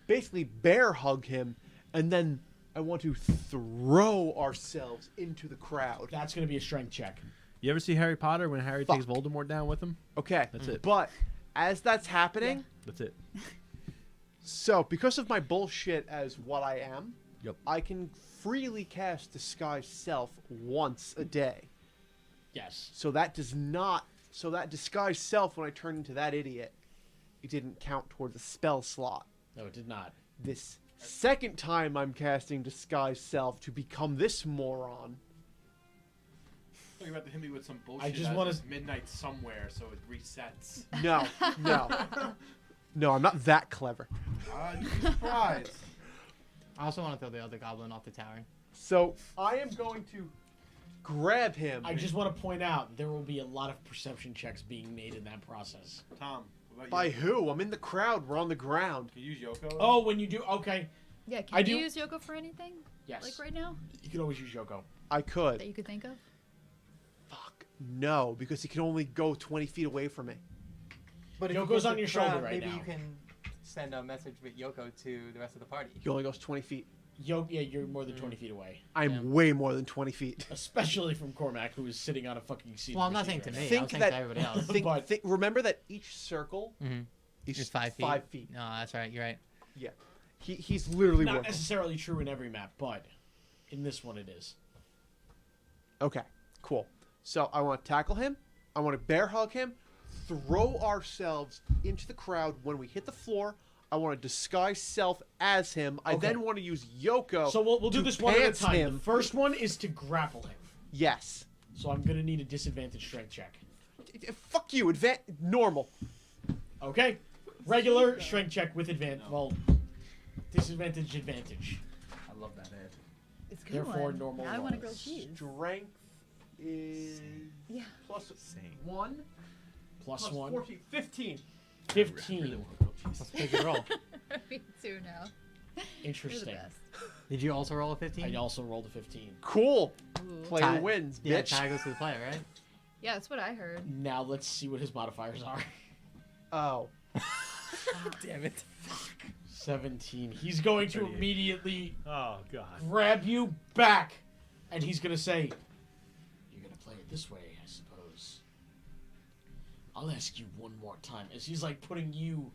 Speaker 2: basically bear hug him, and then I want to throw ourselves into the crowd.
Speaker 1: That's going to be a strength check.
Speaker 4: You ever see Harry Potter when Harry
Speaker 2: Fuck.
Speaker 4: takes Voldemort down with him?
Speaker 2: Okay,
Speaker 4: That's it.
Speaker 2: But as that's happening,
Speaker 4: That's it.
Speaker 2: so because of my bullshit as what I am,
Speaker 4: Yep.
Speaker 2: I can freely cast Disguise Self once a day.
Speaker 1: Yes.
Speaker 2: So that does not. So that Disguise Self, when I turn into that idiot, it didn't count towards a spell slot.
Speaker 1: No, it did not.
Speaker 2: This second time I'm casting Disguise Self to become this moron.
Speaker 4: You're about to hit me with some bullshit.
Speaker 1: I just wanna-
Speaker 4: it's midnight somewhere, so it resets.
Speaker 2: No, no. No, I'm not that clever.
Speaker 4: You'd be surprised.
Speaker 5: I also want to throw the other goblin off the tower.
Speaker 2: So I am going to grab him.
Speaker 1: I just want to point out there will be a lot of perception checks being made in that process.
Speaker 4: Tom, what about
Speaker 2: By
Speaker 4: you?
Speaker 2: who? I'm in the crowd. We're on the ground.
Speaker 4: Can you use Yoko?
Speaker 1: Oh, when you do, okay.
Speaker 3: Yeah,
Speaker 1: I
Speaker 3: can you
Speaker 1: do-
Speaker 3: use Yoko for anything?
Speaker 1: Yes.
Speaker 3: Like right now?
Speaker 1: You can always use Yoko.
Speaker 2: I
Speaker 3: That
Speaker 2: could.
Speaker 3: you could think of?
Speaker 2: Fuck. No, because he can only go 20 feet away from me.
Speaker 5: But
Speaker 1: if you Yoko's get on the your shoulder crowd, right
Speaker 5: maybe
Speaker 1: now.
Speaker 5: you can send a message with Yoko to the rest of the party.
Speaker 2: He only goes 20 feet.
Speaker 1: Yeah, you're more than 20 feet away.
Speaker 2: I'm
Speaker 5: Yeah.
Speaker 2: way more than 20 feet.
Speaker 1: Especially from Cormac, who is sitting on a fucking seat.
Speaker 5: Well, I'm not saying to me. I was
Speaker 2: Think
Speaker 5: saying
Speaker 2: that-
Speaker 5: to everybody else.
Speaker 1: But-
Speaker 2: Remember that each circle
Speaker 5: Mm-hmm.
Speaker 2: is
Speaker 5: It's 5 feet.
Speaker 2: 5 feet.
Speaker 5: No, that's right. You're right.
Speaker 2: Yeah. He's literally
Speaker 1: Not
Speaker 2: working.
Speaker 1: necessarily true in every map, but in this one it is.
Speaker 2: Okay, cool. So I want to tackle him. I want to bear hug him. Throw ourselves into the crowd. When we hit the floor, I want to disguise self as him. I
Speaker 1: Okay.
Speaker 2: then want to use Yoko.
Speaker 1: So we'll do
Speaker 2: to
Speaker 1: this one at a
Speaker 2: pants
Speaker 1: time.
Speaker 2: him.
Speaker 1: The first one is to grapple him.
Speaker 2: Yes.
Speaker 1: So I'm going to need a disadvantage strength check.
Speaker 2: Fuck you. Normal.
Speaker 1: Okay? Regular strength check with advantage. Well, disadvantage, advantage.
Speaker 4: I love that ad.
Speaker 3: It's a good
Speaker 1: Therefore,
Speaker 3: one.
Speaker 1: normal
Speaker 3: Now I want to
Speaker 1: rolls.
Speaker 3: grill cheese.
Speaker 2: Strength is
Speaker 3: Yeah.
Speaker 2: plus
Speaker 4: Same.
Speaker 2: 1.
Speaker 1: Plus 1.
Speaker 2: 14. 15.
Speaker 1: 15.
Speaker 5: Let's take a roll.
Speaker 3: Me too now. You're the
Speaker 1: Interesting.
Speaker 3: best.
Speaker 5: Did you also roll a 15?
Speaker 1: I also rolled a 15.
Speaker 2: Cool.
Speaker 3: Ooh.
Speaker 2: Player
Speaker 5: Tie-
Speaker 2: wins,
Speaker 5: Yeah,
Speaker 2: bitch.
Speaker 5: tie goes to the player, right?
Speaker 3: Yeah, that's what I heard.
Speaker 1: Now let's see what his modifiers are.
Speaker 2: Oh.
Speaker 5: Damn it.
Speaker 1: 17. He's going to
Speaker 4: 38.
Speaker 1: immediately
Speaker 4: Oh god.
Speaker 1: grab you back, and he's gonna say, "You're gonna play it this way, I suppose. I'll ask you one more time." As he's like putting you,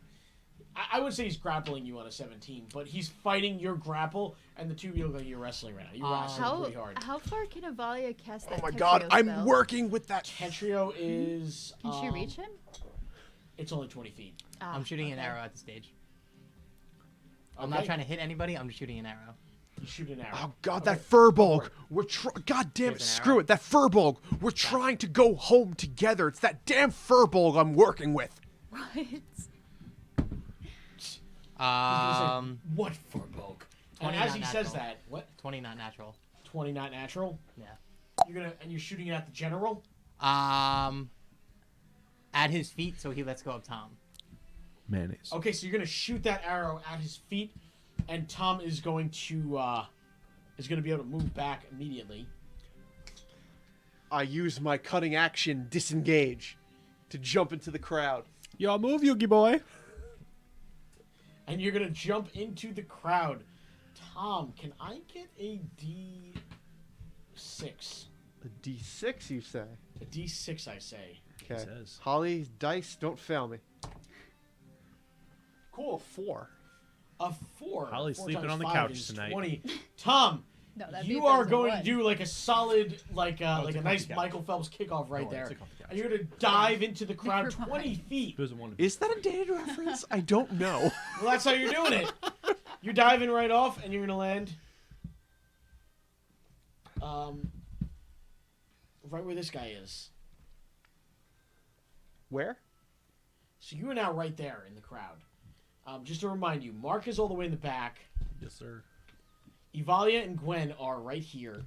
Speaker 1: I would say he's grappling you on a 17, but he's fighting your grapple, and the two of you look like you're wrestling right now. You're wrestling
Speaker 3: How
Speaker 1: pretty hard.
Speaker 3: how far can Avalia cast that?
Speaker 2: Oh my
Speaker 3: Tetrio
Speaker 2: god, I'm
Speaker 3: spell?
Speaker 2: working with that.
Speaker 1: Tetrio is.
Speaker 3: Can she reach him?
Speaker 1: It's only 20 feet.
Speaker 3: Ah,
Speaker 5: I'm shooting an
Speaker 3: okay.
Speaker 5: arrow at the stage. I'm not trying to hit anybody. I'm just shooting an arrow.
Speaker 1: You shoot an arrow.
Speaker 2: Oh god,
Speaker 1: Okay.
Speaker 2: that furbolg. God damn it,
Speaker 5: Here's an
Speaker 2: screw
Speaker 5: arrow.
Speaker 2: it. That furbolg. We're trying to go home together. It's that damn furbolg I'm working with.
Speaker 3: What?
Speaker 1: He's gonna say,
Speaker 5: Um,
Speaker 1: what for bulk? And
Speaker 5: 20
Speaker 1: as
Speaker 5: not
Speaker 1: he says
Speaker 5: natural.
Speaker 1: that, what?
Speaker 5: 20 not natural.
Speaker 1: 20 not natural.
Speaker 5: Yeah.
Speaker 1: You're shooting it at the general.
Speaker 5: At his feet, so he lets go of Tom.
Speaker 4: Mayonnaise.
Speaker 1: Okay, so you're gonna shoot that arrow at his feet, and Tom is going to be able to move back immediately.
Speaker 2: I use my cutting action disengage to jump into the crowd.
Speaker 4: Y'all move, Yugi boy.
Speaker 1: And you're gonna jump into the crowd. Tom, can I get a D6?
Speaker 2: A D6, you say?
Speaker 1: A D6, I say.
Speaker 2: Okay.
Speaker 4: says.
Speaker 2: Holly, dice, don't fail me. Cool, 4.
Speaker 1: A 4.
Speaker 4: Holly's
Speaker 1: 4
Speaker 4: sleeping
Speaker 1: times
Speaker 4: on the
Speaker 1: 5
Speaker 4: couch
Speaker 1: is
Speaker 4: tonight.
Speaker 1: 20. Tom,
Speaker 3: No, that'd be
Speaker 1: you
Speaker 3: if
Speaker 1: are
Speaker 3: it was a
Speaker 1: going to
Speaker 3: one.
Speaker 1: do like a solid, like
Speaker 4: it's
Speaker 1: a
Speaker 4: a
Speaker 1: nice
Speaker 4: comfy couch.
Speaker 1: Michael Phelps kickoff right
Speaker 4: No,
Speaker 1: there.
Speaker 4: it's a comfy couch.
Speaker 1: And you're gonna dive into the crowd
Speaker 3: Never
Speaker 1: 20
Speaker 3: mind.
Speaker 1: feet.
Speaker 4: Who doesn't want to be?
Speaker 2: Is that a dated reference? I don't know.
Speaker 1: Well, that's how you're doing it. You're diving right off, and you're gonna land, right where this guy is.
Speaker 2: Where?
Speaker 1: So you are now right there in the crowd. Just to remind you, Mark is all the way in the back.
Speaker 4: Yes, sir.
Speaker 1: Evalia and Gwen are right here,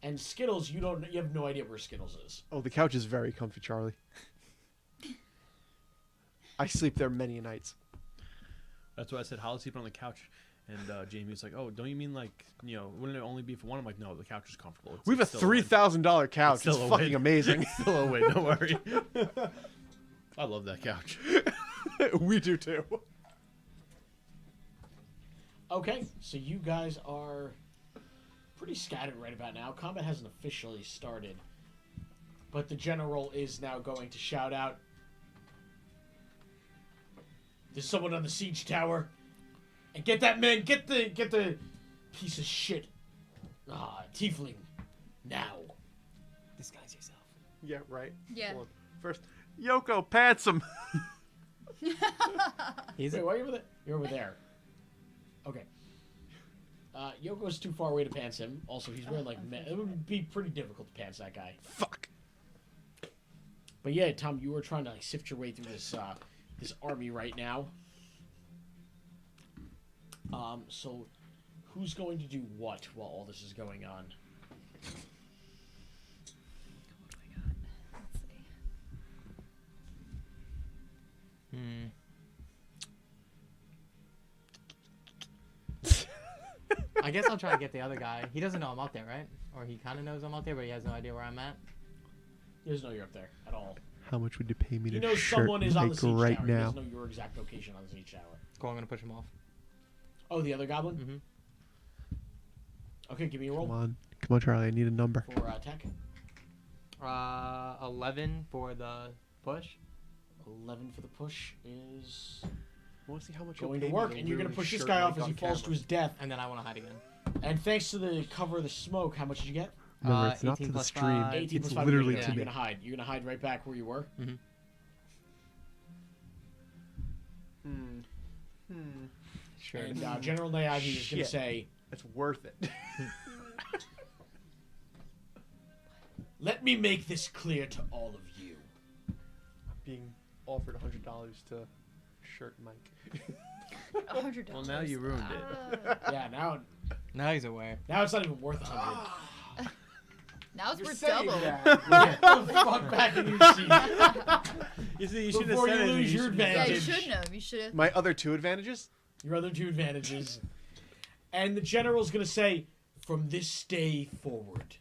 Speaker 1: and Skittles, you have no idea where Skittles is.
Speaker 2: Oh, the couch is very comfy, Charlie. I sleep there many nights.
Speaker 4: That's why I said Holly sleeping on the couch. And Jamie was like, "Oh, don't you mean like wouldn't it only be for one?" I'm like, "No, the couch is comfortable.
Speaker 2: We have a
Speaker 4: it's still a win.
Speaker 2: $3,000 couch.
Speaker 4: It's still
Speaker 2: It's
Speaker 4: a
Speaker 2: fucking
Speaker 4: win.
Speaker 2: amazing.
Speaker 4: It's still a win. Don't worry. I love that couch.
Speaker 2: We do too.
Speaker 1: Okay, so you guys are pretty scattered right about now. Combat hasn't officially started, but the general is now going to shout out, "There's someone on the siege tower, and get that man, get the piece of shit, tiefling, now."
Speaker 5: Disguise yourself.
Speaker 2: Yeah, right.
Speaker 3: Yeah.
Speaker 2: Hold on. First, Yoko, pants him.
Speaker 5: He's
Speaker 1: Wait, why are you over there? You're over there. Okay. Yoko's too far away to pants him. Also, he's wearing like it would be pretty difficult to pants that guy.
Speaker 2: Fuck.
Speaker 1: But yeah, Tom, you were trying to like sift your way through this this army right now. So who's going to do what while all this is going on?
Speaker 3: What do I got? Let's see.
Speaker 5: I guess I'll try to get the other guy. He doesn't know I'm out there, right? Or he kind of knows I'm out there, but he has no idea where I'm at.
Speaker 1: He doesn't know you're up there at all.
Speaker 2: How much would you pay me
Speaker 1: He
Speaker 2: to
Speaker 1: knows
Speaker 2: shirt
Speaker 1: someone is on the
Speaker 2: Mike
Speaker 1: siege
Speaker 2: right
Speaker 1: tower. He
Speaker 2: now?
Speaker 1: doesn't know your exact location on the siege tower.
Speaker 5: Cool, I'm gonna push him off.
Speaker 1: Oh, the other goblin?
Speaker 5: Mm-hmm.
Speaker 1: Okay, give me a roll
Speaker 2: Come on, Charlie. I need a number.
Speaker 1: for attack.
Speaker 5: 11 for the push.
Speaker 1: 11 for the push is
Speaker 2: I want to see how much
Speaker 1: going to work, and you're going to push this guy off as he falls to his death.
Speaker 5: And then I want to hide again.
Speaker 1: And thanks to the cover of the smoke, how much did you get?
Speaker 2: Remember, it's not
Speaker 5: 18
Speaker 2: to the
Speaker 5: plus
Speaker 2: stream.
Speaker 5: 5.
Speaker 1: 18
Speaker 2: It's
Speaker 1: plus 5.
Speaker 2: literally
Speaker 1: you're
Speaker 2: to
Speaker 1: gonna,
Speaker 2: me.
Speaker 1: You're going to hide. You're going to hide right back where you were.
Speaker 5: Sure.
Speaker 1: And General Nayagi is going
Speaker 2: Shit.
Speaker 1: to say,
Speaker 2: It's worth it.
Speaker 1: "Let me make this clear to all of you.
Speaker 2: Being offered $100 to shirt Mike.
Speaker 3: $100.
Speaker 4: Well, now you ruined it.
Speaker 1: Yeah, now
Speaker 5: Now he's aware.
Speaker 1: it's not even worth 100.
Speaker 3: Now it's
Speaker 2: You're
Speaker 3: worth
Speaker 2: saying
Speaker 3: double.
Speaker 2: that.
Speaker 1: Get the fuck back in your seat.
Speaker 4: You see, you should have
Speaker 1: Before
Speaker 4: said
Speaker 1: you
Speaker 4: it.
Speaker 1: lose your
Speaker 4: should-
Speaker 3: Yeah, you
Speaker 1: advantage.
Speaker 3: should know. You should have.
Speaker 2: My other two advantages?
Speaker 1: Your other two advantages. And the general's going to say, "From this day forward,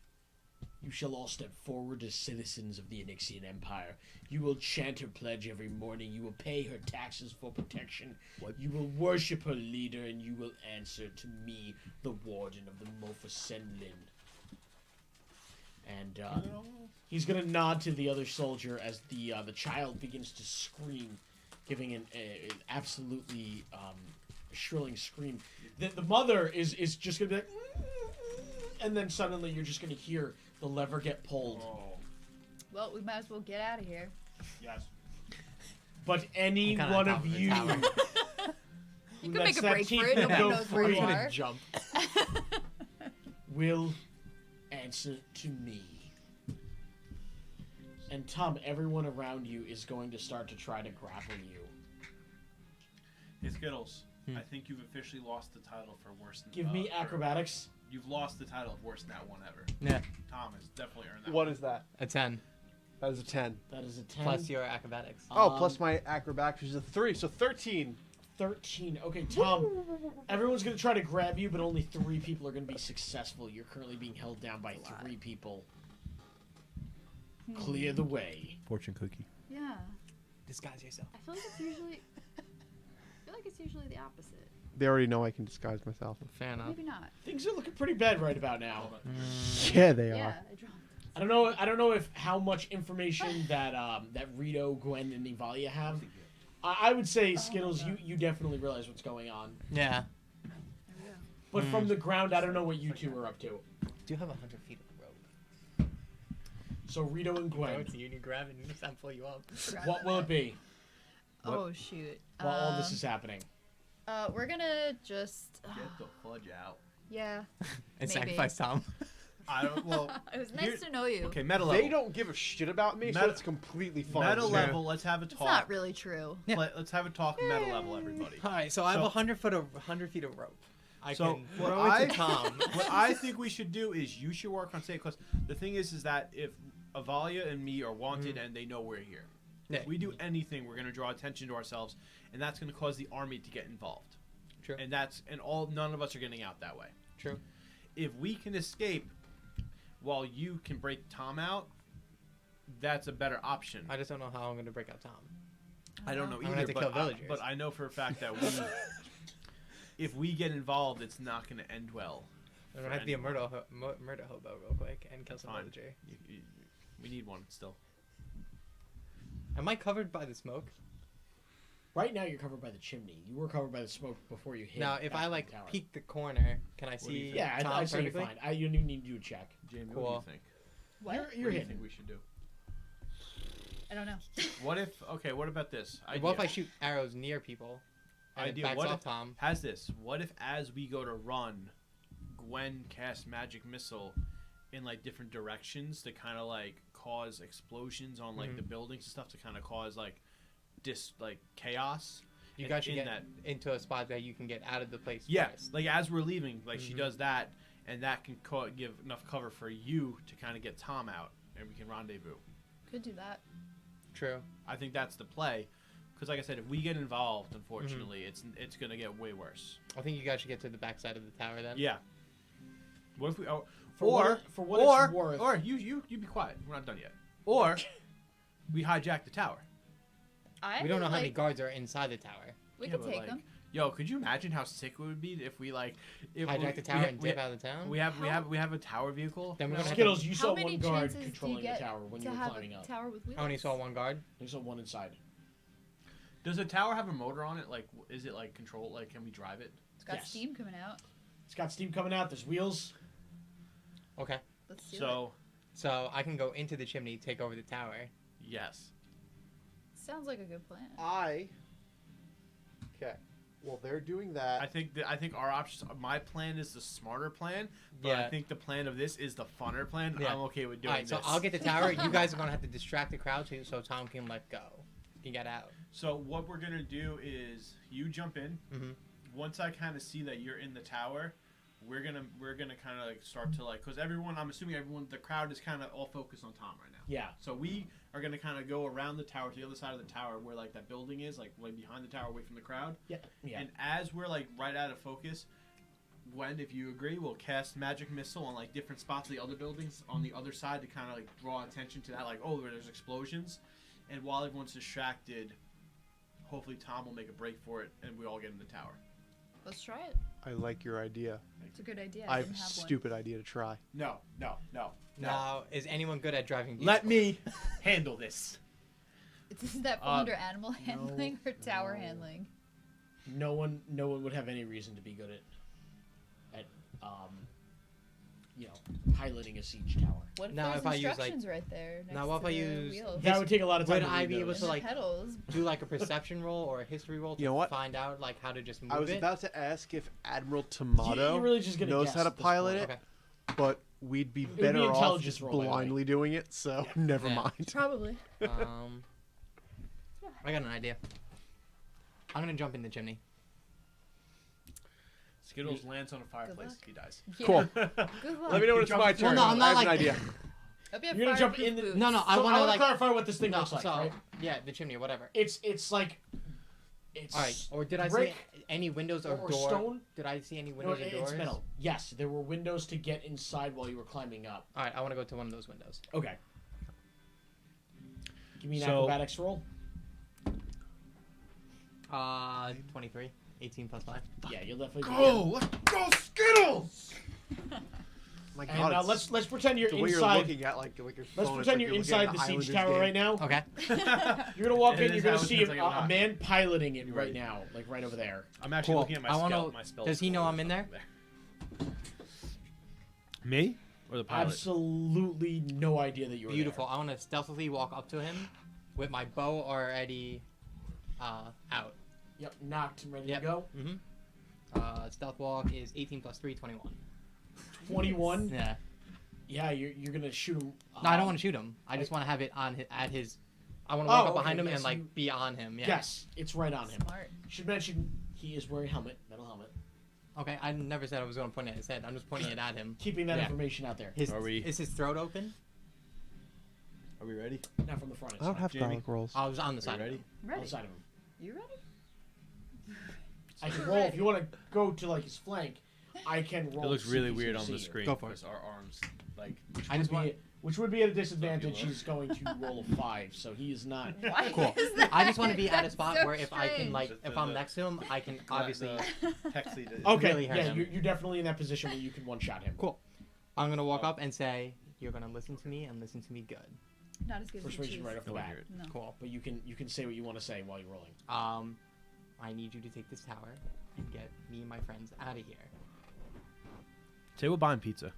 Speaker 1: you shall all step forward as citizens of the Onyxian Empire. You will chant her pledge every morning. You will pay her taxes for protection. You will worship her leader, and you will answer to me, the Warden of the Mofa Senlin." And he's going to nod to the other soldier as the child begins to scream, giving an absolutely shrilling scream. The mother is just going to be like, and then suddenly you're just going to hear the lever get pulled.
Speaker 3: Well, we might as well get out of here.
Speaker 1: Yes. But any
Speaker 5: I'm kinda
Speaker 1: one
Speaker 5: on
Speaker 1: of
Speaker 5: top of the
Speaker 1: you
Speaker 5: tower.
Speaker 3: You
Speaker 1: who
Speaker 3: can
Speaker 1: lets
Speaker 3: make a
Speaker 1: that
Speaker 3: break for
Speaker 1: teeth
Speaker 3: it. Nobody
Speaker 1: go
Speaker 3: knows where
Speaker 1: free
Speaker 3: you are.
Speaker 5: Jump.
Speaker 1: will answer to me. And Tom, everyone around you is going to start to try to grapple you.
Speaker 4: Hey, Skittles. I think you've officially lost the title for worst.
Speaker 1: Give me
Speaker 4: for-
Speaker 1: acrobatics.
Speaker 4: You've lost the title of worst nat one ever.
Speaker 5: Yeah.
Speaker 4: Tom has definitely earned that.
Speaker 2: What is that?
Speaker 5: A 10.
Speaker 2: That is a 10.
Speaker 1: That is a 10.
Speaker 5: Plus your acrobatics.
Speaker 2: Plus my acrobatics is a 3, so 13.
Speaker 1: 13. Okay, Tom, everyone's going to try to grab you, but only 3 people are going to be successful. You're currently being held down by 3 people. Clear the way.
Speaker 4: Fortune cookie.
Speaker 3: Yeah.
Speaker 5: Disguise yourself.
Speaker 3: I feel like it's usually the opposite.
Speaker 2: They already know I can disguise myself.
Speaker 5: Fair enough.
Speaker 3: Maybe not.
Speaker 1: Things are looking pretty bad right about now.
Speaker 2: Yeah, they
Speaker 3: Yeah.
Speaker 2: are.
Speaker 3: I dropped.
Speaker 1: I don't know if how much information that that Rito, Gwen, and Nivalia have. I would say Skittles, you definitely realize what's going on.
Speaker 5: Yeah.
Speaker 3: There we go.
Speaker 1: But from the ground, I don't know what you two are up to.
Speaker 5: Do you have 100 feet of rope?
Speaker 1: So Rito and Gwen,
Speaker 5: You need grab and just pull you up.
Speaker 3: Forgot
Speaker 1: what
Speaker 3: about
Speaker 1: will
Speaker 3: that.
Speaker 1: it be
Speaker 3: Oh shoot.
Speaker 1: while all this is happening?
Speaker 3: We're gonna just.
Speaker 4: Get the fudge out.
Speaker 3: Yeah.
Speaker 5: And
Speaker 3: Maybe.
Speaker 5: sacrifice Tom.
Speaker 4: I don't. Well,
Speaker 3: It was nice to know you.
Speaker 4: okay. Meta level.
Speaker 2: They don't give a shit about me, so
Speaker 4: Meta-
Speaker 2: it's completely fine.
Speaker 4: Meta level. Let's have a
Speaker 3: It's
Speaker 4: talk.
Speaker 3: not really true.
Speaker 5: Yeah.
Speaker 4: Let's have a talk. Meta level, everybody.
Speaker 5: All right, so I have
Speaker 4: So-
Speaker 5: 100 feet of rope. I
Speaker 4: So,
Speaker 5: can
Speaker 4: what
Speaker 5: throw it
Speaker 4: I-
Speaker 5: to Tom.
Speaker 4: What I think we should do is you should work on saying, because the thing is that if Avalia and me are wanted and they know we're here,
Speaker 5: Yeah.
Speaker 4: If we do anything, we're going to draw attention to ourselves, and that's going to cause the army to get involved.
Speaker 5: True.
Speaker 4: And none of us are getting out that way.
Speaker 5: True.
Speaker 4: If we can escape while you can break Tom out, that's a better option.
Speaker 5: I just don't know how I'm gonna break out Tom.
Speaker 4: I don't know
Speaker 5: I'm gonna
Speaker 4: either,
Speaker 5: have to kill villagers.
Speaker 4: but I know for a fact that if we get involved, it's not going to end well.
Speaker 5: I'm gonna have to be a murder hobo real quick and kill some
Speaker 4: Fine.
Speaker 5: villager.
Speaker 4: We need one still.
Speaker 5: Am I covered by the smoke?
Speaker 1: Right now, you're covered by the chimney. You were covered by the smoke before you hit.
Speaker 5: Now, if
Speaker 1: back
Speaker 5: I
Speaker 1: in
Speaker 5: like
Speaker 1: the tower.
Speaker 5: peek the corner, can I
Speaker 4: do you
Speaker 5: see
Speaker 4: think?
Speaker 1: Yeah,
Speaker 5: Tom
Speaker 1: I say you're
Speaker 5: perfectly?
Speaker 1: fine. You don't even need to do a check.
Speaker 4: Jamie,
Speaker 5: Cool.
Speaker 4: what do you think?
Speaker 3: What?
Speaker 1: You're
Speaker 4: What do you
Speaker 1: hitting.
Speaker 4: think we should do?
Speaker 3: I don't know.
Speaker 4: What if? Okay, what about this?
Speaker 5: What if I shoot arrows near people and
Speaker 4: Idea.
Speaker 5: it backs
Speaker 4: What
Speaker 5: off
Speaker 4: if-
Speaker 5: Tom?
Speaker 4: Has this? What if as we go to run, Gwen casts magic missile in like different directions to kind of like cause explosions on like
Speaker 5: Mhm.
Speaker 4: the buildings and stuff to kind of cause like chaos.
Speaker 5: You
Speaker 4: and
Speaker 5: guys should
Speaker 4: in
Speaker 5: get into a spot that you can get out of the place
Speaker 4: Yeah,
Speaker 5: first.
Speaker 4: like as we're leaving, like she
Speaker 5: Mhm.
Speaker 4: does that, and that can give enough cover for you to kind of get Tom out, and we can rendezvous.
Speaker 3: Could do that.
Speaker 5: True.
Speaker 4: I think that's the play, because like I said, if we get involved, unfortunately, it's gonna get way worse.
Speaker 5: I think you guys should get to the backside of the tower then.
Speaker 4: Yeah. What if we? Oh,
Speaker 1: For what it's worth.
Speaker 4: or you be quiet. We're not done yet. Or we hijack the tower.
Speaker 5: We don't know how many guards are inside the tower.
Speaker 3: We
Speaker 4: Yeah,
Speaker 3: could
Speaker 4: but,
Speaker 3: take
Speaker 4: like,
Speaker 3: them.
Speaker 4: Yo, could you imagine how sick it would be if we like
Speaker 5: Hijack the tower and dip out of the town.
Speaker 4: we have a tower vehicle.
Speaker 5: Then we're gonna have
Speaker 1: Skittles, you
Speaker 3: How
Speaker 1: saw
Speaker 3: many
Speaker 1: one guard
Speaker 3: chances do you
Speaker 1: controlling the
Speaker 3: get
Speaker 1: tower when
Speaker 3: to
Speaker 1: you were
Speaker 3: have
Speaker 1: climbing
Speaker 3: a
Speaker 1: up.
Speaker 3: tower with wheels?
Speaker 5: I only saw one guard.
Speaker 1: You saw one inside.
Speaker 4: Does the tower have a motor on it? Like, is it like control? Like, can we drive it?
Speaker 3: It's got
Speaker 1: Yes.
Speaker 3: steam coming out.
Speaker 1: It's got steam coming out. There's wheels.
Speaker 5: Okay.
Speaker 3: Let's do it.
Speaker 5: So I can go into the chimney, take over the tower.
Speaker 4: Yes.
Speaker 3: Sounds like a good plan.
Speaker 2: Okay. Well, they're doing that.
Speaker 4: I think our options. My plan is the smarter plan, but I
Speaker 5: Yeah.
Speaker 4: think the plan of this is the funner plan.
Speaker 5: Yeah.
Speaker 4: I'm okay with doing
Speaker 5: All right, so
Speaker 4: this.
Speaker 5: I'll get the tower. You guys are gonna have to distract the crowd so Tom can let go. Can get out.
Speaker 4: So what we're gonna do is you jump in.
Speaker 5: Mhm.
Speaker 4: Once I kind of see that you're in the tower, we're gonna kind of like start to like, because I'm assuming the crowd is kind of all focused on Tom right now.
Speaker 1: Yeah.
Speaker 4: So we are gonna kind of go around the tower to the other side of the tower where like that building is, like way behind the tower, away from the crowd.
Speaker 1: Yeah. Yeah.
Speaker 4: And as we're like right out of focus, Gwen, if you agree, we'll cast magic missile on like different spots of the other buildings on the other side to kind of like draw attention to that, like, oh, there's explosions. And while everyone's distracted, hopefully Tom will make a break for it and we all get in the tower.
Speaker 3: Let's try it.
Speaker 2: I like your idea.
Speaker 3: It's a good idea.
Speaker 2: I
Speaker 3: I
Speaker 2: have a
Speaker 3: didn't have
Speaker 2: stupid idea to try.
Speaker 4: No.
Speaker 5: Now, is anyone good at driving?
Speaker 4: Let
Speaker 5: vehicles?
Speaker 4: me handle this.
Speaker 3: one. Does that fall under animal handling or tower handling?
Speaker 1: No one would have any reason to be good at piloting a siege tower.
Speaker 3: What if
Speaker 5: Now,
Speaker 3: there's
Speaker 5: if I use, like-
Speaker 3: instructions right there next
Speaker 5: now, what if
Speaker 3: to
Speaker 5: I
Speaker 3: the
Speaker 5: use-
Speaker 3: wheels?
Speaker 1: That would take a lot of time.
Speaker 5: Would
Speaker 1: to
Speaker 5: I
Speaker 1: read
Speaker 5: be able
Speaker 1: those.
Speaker 5: to,
Speaker 3: And the
Speaker 5: like,
Speaker 3: pedals.
Speaker 5: do like a perception roll or a history roll to
Speaker 2: You know what?
Speaker 5: find out like how to just move
Speaker 2: I was
Speaker 5: it?
Speaker 2: about to ask if Admiral
Speaker 1: You're
Speaker 2: Tomato
Speaker 1: really just gonna
Speaker 2: knows
Speaker 1: guess
Speaker 2: how to
Speaker 1: at this
Speaker 2: pilot
Speaker 1: point.
Speaker 2: it,
Speaker 5: Okay.
Speaker 2: but we'd be
Speaker 1: be
Speaker 2: better off
Speaker 1: intelligence
Speaker 2: just
Speaker 1: roll, by the way.
Speaker 2: blindly doing it, so never
Speaker 5: Yeah.
Speaker 2: mind.
Speaker 3: Probably.
Speaker 5: I got an idea. I'm gonna jump in the chimney.
Speaker 4: Skittles lands on a fireplace.
Speaker 3: luck.
Speaker 4: He dies.
Speaker 2: Cool.
Speaker 3: Good luck.
Speaker 2: Let me know when it's my
Speaker 4: Well,
Speaker 2: turn.
Speaker 5: no, I'm not
Speaker 2: I have
Speaker 5: like-
Speaker 2: an idea.
Speaker 3: Hope you have
Speaker 1: You're gonna jump
Speaker 3: fireproof
Speaker 1: in the-
Speaker 3: boots.
Speaker 5: No, I
Speaker 1: So
Speaker 5: want to like
Speaker 1: clarify what this thing
Speaker 5: no,
Speaker 1: looks like,
Speaker 5: so
Speaker 1: right?
Speaker 5: yeah, the chimney or whatever.
Speaker 1: It's like it's
Speaker 5: All right, or did I
Speaker 1: brick
Speaker 5: see any windows or,
Speaker 1: or
Speaker 5: door?
Speaker 1: stone.
Speaker 5: Did I see any
Speaker 1: No,
Speaker 5: windows or doors?
Speaker 1: it's metal. Yes, there were windows to get inside while you were climbing up.
Speaker 5: All right, I want to go to one of those windows.
Speaker 1: Okay. Give me an
Speaker 4: So-
Speaker 1: acrobatics roll.
Speaker 5: 23, 18 plus 5.
Speaker 1: Yeah, you'll definitely.
Speaker 4: Let's go, Skittles!
Speaker 2: My
Speaker 1: And
Speaker 2: God, it's
Speaker 1: let's pretend you're
Speaker 2: the way you're
Speaker 1: inside.
Speaker 2: looking at like your phone.
Speaker 1: Let's
Speaker 2: it's
Speaker 1: pretend
Speaker 2: like
Speaker 1: you're
Speaker 2: looking
Speaker 1: inside
Speaker 2: at
Speaker 1: the
Speaker 2: an
Speaker 1: siege
Speaker 2: Islanders
Speaker 1: tower
Speaker 2: game.
Speaker 1: right now.
Speaker 5: Okay.
Speaker 1: You're gonna walk
Speaker 4: It
Speaker 1: in.
Speaker 4: is
Speaker 1: You're gonna
Speaker 4: how it
Speaker 1: see
Speaker 4: looks like
Speaker 1: a
Speaker 4: I'm
Speaker 1: man piloting it
Speaker 4: You're
Speaker 1: right
Speaker 4: right.
Speaker 1: now, like right over there.
Speaker 4: I'm actually
Speaker 5: Cool.
Speaker 4: looking at my
Speaker 5: I wanna-
Speaker 4: my spell.
Speaker 5: does he know I'm in there?
Speaker 4: Me or the pilot?
Speaker 1: Absolutely no idea that you were
Speaker 5: Beautiful.
Speaker 1: there.
Speaker 5: I want to stealthily walk up to him with my bow already out.
Speaker 1: Yep, knocked and ready
Speaker 5: Yep.
Speaker 1: to go.
Speaker 5: Stealth walk is 18 plus 3, 21.
Speaker 1: 21.
Speaker 5: Yeah.
Speaker 1: Yeah, you're gonna shoot him.
Speaker 5: No, I don't want to shoot him. I just want to have it on at his. I want to walk
Speaker 1: Oh,
Speaker 5: up behind
Speaker 1: okay,
Speaker 5: him
Speaker 1: yes,
Speaker 5: and like
Speaker 1: you-
Speaker 5: be on him. Yeah.
Speaker 1: Yes, it's right on him.
Speaker 3: Smart.
Speaker 1: Should mention he is wearing a helmet, metal helmet.
Speaker 5: Okay. I never said I was going to point it at his head. I'm just pointing it at him.
Speaker 1: Keeping that
Speaker 5: Yeah.
Speaker 1: information out there.
Speaker 5: His,
Speaker 4: Are we-
Speaker 5: Is his throat open?
Speaker 4: Are we ready?
Speaker 1: Not from the front.
Speaker 2: I don't have
Speaker 4: Jamie?
Speaker 2: garlic rolls.
Speaker 5: I was on the
Speaker 4: Are
Speaker 5: side.
Speaker 4: you ready?
Speaker 3: I'm
Speaker 1: On
Speaker 3: ready.
Speaker 1: the side of him.
Speaker 3: You ready?
Speaker 1: I can
Speaker 3: We're
Speaker 1: roll if
Speaker 3: ready.
Speaker 1: you want to go to like his flank. I can roll.
Speaker 4: It looks
Speaker 1: to see
Speaker 4: really
Speaker 1: if he's
Speaker 4: weird
Speaker 1: gonna
Speaker 4: on the
Speaker 1: see you.
Speaker 4: screen
Speaker 5: Go for it.
Speaker 4: because our arms, like,
Speaker 5: I just want.
Speaker 1: Which would be at a disadvantage.
Speaker 4: Don't you
Speaker 1: He's going to roll a 5, so he is not.
Speaker 3: Why
Speaker 5: Cool.
Speaker 3: is that?
Speaker 5: I just want to be at a
Speaker 3: That's
Speaker 5: spot
Speaker 3: so
Speaker 5: where if I can
Speaker 3: strange.
Speaker 5: like, if I'm next to him, I can obviously.
Speaker 4: Hexley did.
Speaker 1: Okay,
Speaker 5: really hurt
Speaker 1: yeah,
Speaker 5: him.
Speaker 1: you're definitely in that position where you can one-shot him.
Speaker 5: Cool. I'm gonna walk up and say, "You're gonna listen to me and listen to me good."
Speaker 3: Not as good as you
Speaker 1: Persuasion
Speaker 3: choose.
Speaker 1: right off the
Speaker 4: No one
Speaker 1: bat.
Speaker 4: hear it.
Speaker 3: No.
Speaker 5: Cool.
Speaker 1: But you can say what you want to say while you're rolling.
Speaker 5: I need you to take this tower and get me and my friends out of here.
Speaker 4: Say we're buying pizza.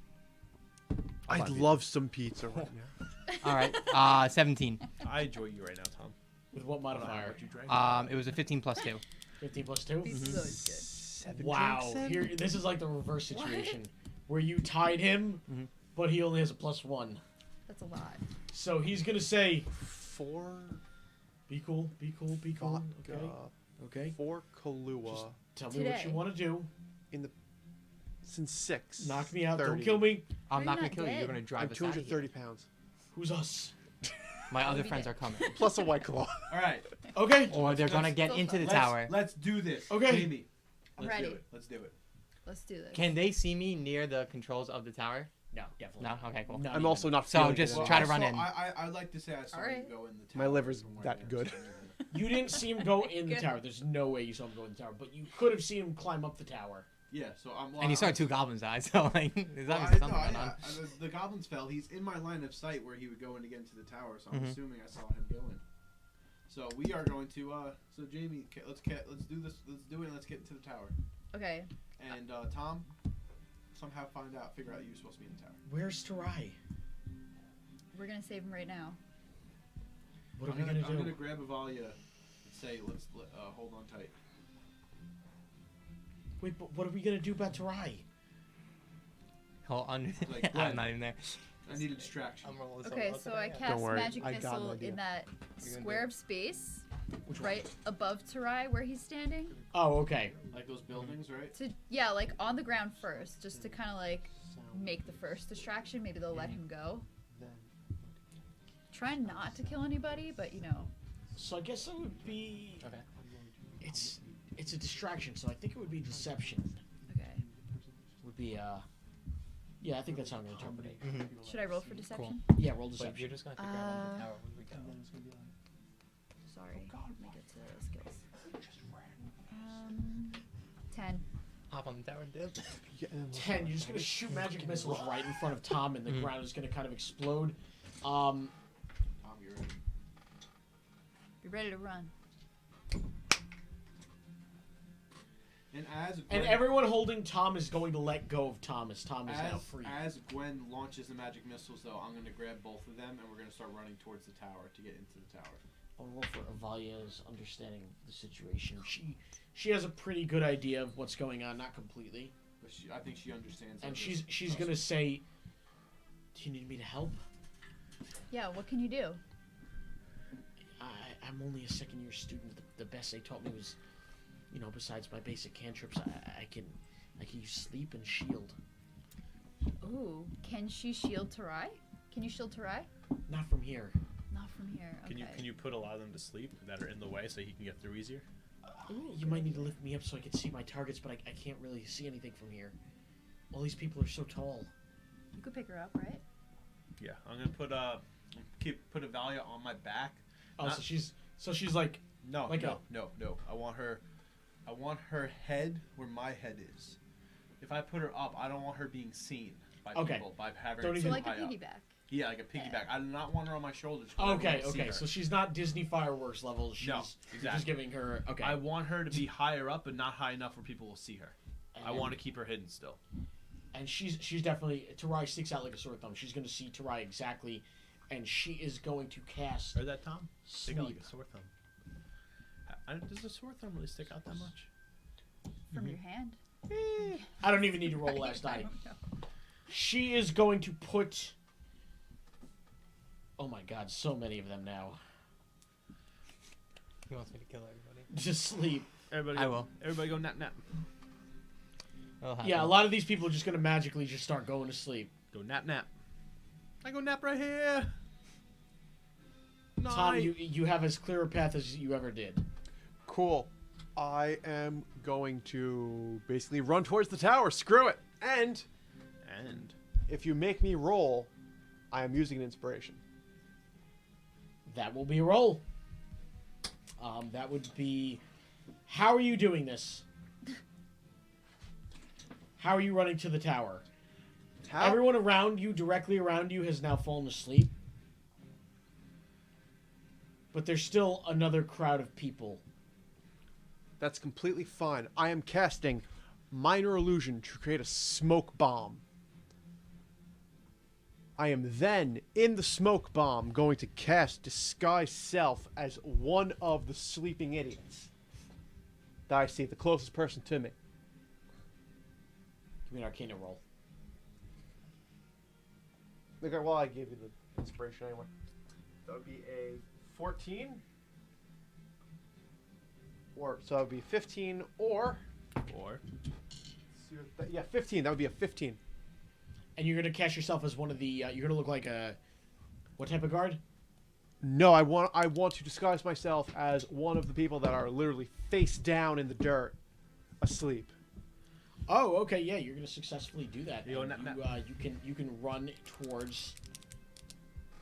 Speaker 2: I'd love some pizza right now.
Speaker 5: All right. 17.
Speaker 4: I enjoy you right now, Tom.
Speaker 1: With what
Speaker 4: I don't know how
Speaker 1: modifier?
Speaker 4: much you drank.
Speaker 5: It was a 15 plus 2.
Speaker 1: 15 plus 2?
Speaker 3: Pizza's always
Speaker 2: 7
Speaker 1: Wow.
Speaker 2: drinks in?
Speaker 1: Here, this is like the reverse situation. Where you tied him,
Speaker 5: Mhm.
Speaker 1: but he only has a +1.
Speaker 3: good. That's a lot.
Speaker 1: So he's going to say,
Speaker 2: 4
Speaker 1: be cool, be cool, be cool. Okay.
Speaker 2: vodka,
Speaker 1: Okay.
Speaker 2: 4 Kahlua,
Speaker 1: Tell me what
Speaker 3: Today.
Speaker 1: you want to do.
Speaker 2: since 6.
Speaker 1: Knock me out.
Speaker 2: 30.
Speaker 1: Don't kill me.
Speaker 5: I'm
Speaker 3: You're
Speaker 5: not gonna
Speaker 3: not
Speaker 5: kill you. You're
Speaker 3: dead.
Speaker 5: gonna drive
Speaker 2: I'm
Speaker 5: us out of
Speaker 2: 230
Speaker 5: here.
Speaker 2: pounds.
Speaker 1: Who's us?
Speaker 5: My other
Speaker 3: be
Speaker 5: friends
Speaker 3: dead.
Speaker 5: are coming.
Speaker 2: Plus a White Claw.
Speaker 4: All right.
Speaker 1: Okay.
Speaker 5: Or they're gonna get
Speaker 3: Let's-
Speaker 5: into the
Speaker 3: let's-
Speaker 5: tower.
Speaker 4: Let's do this.
Speaker 1: Okay.
Speaker 4: Jamie.
Speaker 3: I'm
Speaker 4: Let's do
Speaker 3: ready.
Speaker 4: it. Let's do it.
Speaker 3: Let's do this.
Speaker 5: Can they see me near the controls of the tower?
Speaker 1: No, definitely.
Speaker 5: No. Okay. Cool.
Speaker 1: Not
Speaker 2: I'm
Speaker 1: even.
Speaker 2: also not
Speaker 5: So
Speaker 2: feeling
Speaker 5: just
Speaker 2: it
Speaker 5: try
Speaker 2: anymore.
Speaker 5: to run in.
Speaker 4: I'd like to say I saw
Speaker 3: Alright.
Speaker 4: you go in the tower.
Speaker 2: My liver's
Speaker 4: from where
Speaker 2: that
Speaker 4: I am
Speaker 2: good.
Speaker 4: standing.
Speaker 1: You didn't see him go in the
Speaker 3: Good.
Speaker 1: tower. There's no way you saw him go in the tower. But you could have seen him climb up the tower.
Speaker 4: Yeah, so I'm.
Speaker 5: And you saw 2 goblins die. So like, there's
Speaker 4: Well,
Speaker 5: obviously
Speaker 4: no,
Speaker 5: something going on.
Speaker 4: the goblins fell. He's in my line of sight where he would go in to get into the tower. So I'm
Speaker 5: Mhm.
Speaker 4: assuming I saw him go in. So we are going to. So Jamie, let's do this. Let's do it. And let's get into the tower.
Speaker 3: Okay.
Speaker 4: And Tom, somehow figure out you're supposed to be in the tower.
Speaker 1: Where's Tarai?
Speaker 3: We're gonna save him right now.
Speaker 1: What are we gonna
Speaker 4: I'm gonna
Speaker 1: do?
Speaker 4: grab Avalia and say, let's hold on tight.
Speaker 1: Wait, but what are we gonna do about Tarai?
Speaker 5: Hold on.
Speaker 4: Like,
Speaker 5: I'm
Speaker 4: Gwen.
Speaker 5: not even there.
Speaker 4: I need a distraction.
Speaker 5: rolling
Speaker 3: Okay, so I cast
Speaker 2: worry,
Speaker 3: magic
Speaker 2: I got an
Speaker 3: missile
Speaker 2: idea.
Speaker 3: in that
Speaker 5: You're gonna
Speaker 3: square
Speaker 5: do
Speaker 3: of space
Speaker 1: Which
Speaker 3: right above Tarai where he's standing.
Speaker 1: Oh, okay.
Speaker 4: Like those buildings, right?
Speaker 3: To yeah, like on the ground first, just to kind of like make the first distraction. Maybe they'll let him go. Try not to kill anybody, but you know.
Speaker 1: So I guess it would be.
Speaker 5: Okay.
Speaker 1: It's a distraction, so I think it would be deception.
Speaker 3: Okay.
Speaker 1: Would be Yeah, I think that's how I'm gonna interpret it.
Speaker 3: Should I roll for deception?
Speaker 1: Yeah, roll
Speaker 5: But you're
Speaker 1: deception.
Speaker 5: just gonna figure out on the tower when we go.
Speaker 3: Sorry. Let me get to skills. 10.
Speaker 5: Hop on the tower and dip.
Speaker 1: 10. You're just gonna shoot magic missiles right in front of Tom, and the
Speaker 5: Mhm.
Speaker 1: ground is gonna kind of explode.
Speaker 4: Tom, you're ready.
Speaker 3: Be ready to run.
Speaker 4: And as
Speaker 1: And
Speaker 4: Gwen,
Speaker 1: everyone holding Tom is going to let go of Tom as Tom is now free.
Speaker 4: as Gwen launches the magic missiles, though, I'm gonna grab both of them and we're gonna start running towards the tower to get into the tower.
Speaker 1: I'll roll for Avalia's understanding the situation. She has a pretty good idea of what's going on, not completely.
Speaker 4: But I think she understands.
Speaker 1: And
Speaker 4: that
Speaker 1: she's
Speaker 4: this-
Speaker 1: gonna say, "Do you need me to help?
Speaker 3: Yeah, what can you do?
Speaker 1: I'm only a second-year student. The best they taught me was, besides my basic cantrips, I can use sleep and shield.
Speaker 3: Ooh, can she shield Tarai? Can you shield Tarai?
Speaker 1: Not from here.
Speaker 3: Not from here. Okay.
Speaker 7: Can you put a lot of them to sleep that are in the way so he can get through easier?
Speaker 1: You might need to lift me up so I can see my targets, but I can't really see anything from here. All these people are so tall.
Speaker 3: You could pick her up, right?
Speaker 7: Yeah, I'm gonna put Avalia on my back.
Speaker 1: Oh,
Speaker 7: Not-
Speaker 1: so she's like,
Speaker 4: No,
Speaker 1: Like
Speaker 4: no. I want her head where my head is. If I put her up, I don't want her being seen by
Speaker 1: Okay.
Speaker 4: people by having
Speaker 1: Don't
Speaker 4: her
Speaker 3: So
Speaker 1: even
Speaker 4: too
Speaker 3: like a
Speaker 4: high up.
Speaker 3: piggyback.
Speaker 4: Yeah, like a piggyback. I do not want her on my shoulders. 'cause I
Speaker 1: okay,
Speaker 4: won't see her.
Speaker 1: so she's not Disney fireworks level. She's
Speaker 4: No,
Speaker 1: you're just
Speaker 4: exactly.
Speaker 1: giving her okay.
Speaker 4: I want her to be higher up, but not high enough where people will see her. I want to keep her hidden still.
Speaker 1: And she's definitely Tarai sticks out like a sore thumb. She's going to see Tarai exactly, and she is going to cast
Speaker 7: Heard that, Tom? Stick out like
Speaker 1: sleep.
Speaker 7: a sore thumb. Does a sore thumb really stick out that much?
Speaker 3: From your hand.
Speaker 1: I don't even need to roll last
Speaker 3: I
Speaker 1: die.
Speaker 3: don't know.
Speaker 1: She is going to put. Oh my God! So many of them now.
Speaker 5: He wants me to kill everybody.
Speaker 1: Just sleep.
Speaker 7: Everybody,
Speaker 5: I will.
Speaker 7: Everybody go nap nap.
Speaker 5: It'll happen.
Speaker 1: Yeah, a lot of these people are just going to magically just start going to sleep.
Speaker 7: Go nap nap. I go nap right here.
Speaker 1: Tom, you have as clear a path as you ever did.
Speaker 2: Cool. I am going to basically run towards the tower. Screw it. And if you make me roll, I am using an inspiration.
Speaker 1: That will be a roll. That would be... How are you doing this? How are you running to the tower? Everyone around you, directly around you, has now fallen asleep. But there's still another crowd of people.
Speaker 2: That's completely fine. I am casting Minor Illusion to create a smoke bomb. I am then, in the smoke bomb, going to cast Disguise Self as one of the sleeping idiots that I see, the closest person to me.
Speaker 1: Give me an Arcana roll.
Speaker 2: Okay, well, I gave you the inspiration anyway. That would be a 14. So that would be 15 or... Yeah, 15. That would be a 15.
Speaker 1: And you're going to cast yourself as one of the... you're going to look like a... What type of guard?
Speaker 2: No, I want to disguise myself as one of the people that are literally face down in the dirt, asleep.
Speaker 1: Oh, okay, yeah, you're going to successfully do that.
Speaker 7: Yo,
Speaker 1: And you can run towards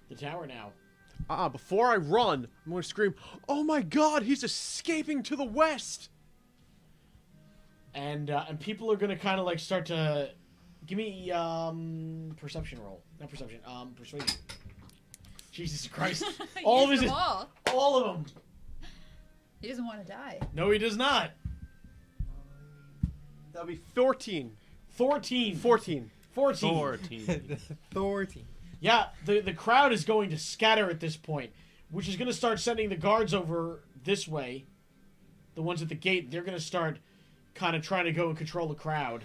Speaker 1: the tower now.
Speaker 2: Before I run, I'm going to scream, "Oh my god, he's escaping to the west!"
Speaker 1: And people are going to kind of like start to... Give me perception roll. Not perception, persuasion. Jesus Christ. All of
Speaker 3: Use
Speaker 1: his...
Speaker 3: them all.
Speaker 1: All of them.
Speaker 3: He doesn't want to die.
Speaker 1: No, he does not.
Speaker 2: That would be 14.
Speaker 1: 14.
Speaker 2: 14.
Speaker 1: 14.
Speaker 5: 14.
Speaker 1: Yeah, the crowd is going to scatter at this point, which is going to start sending the guards over this way. The ones at the gate, they're going to start kind of trying to go and control the crowd.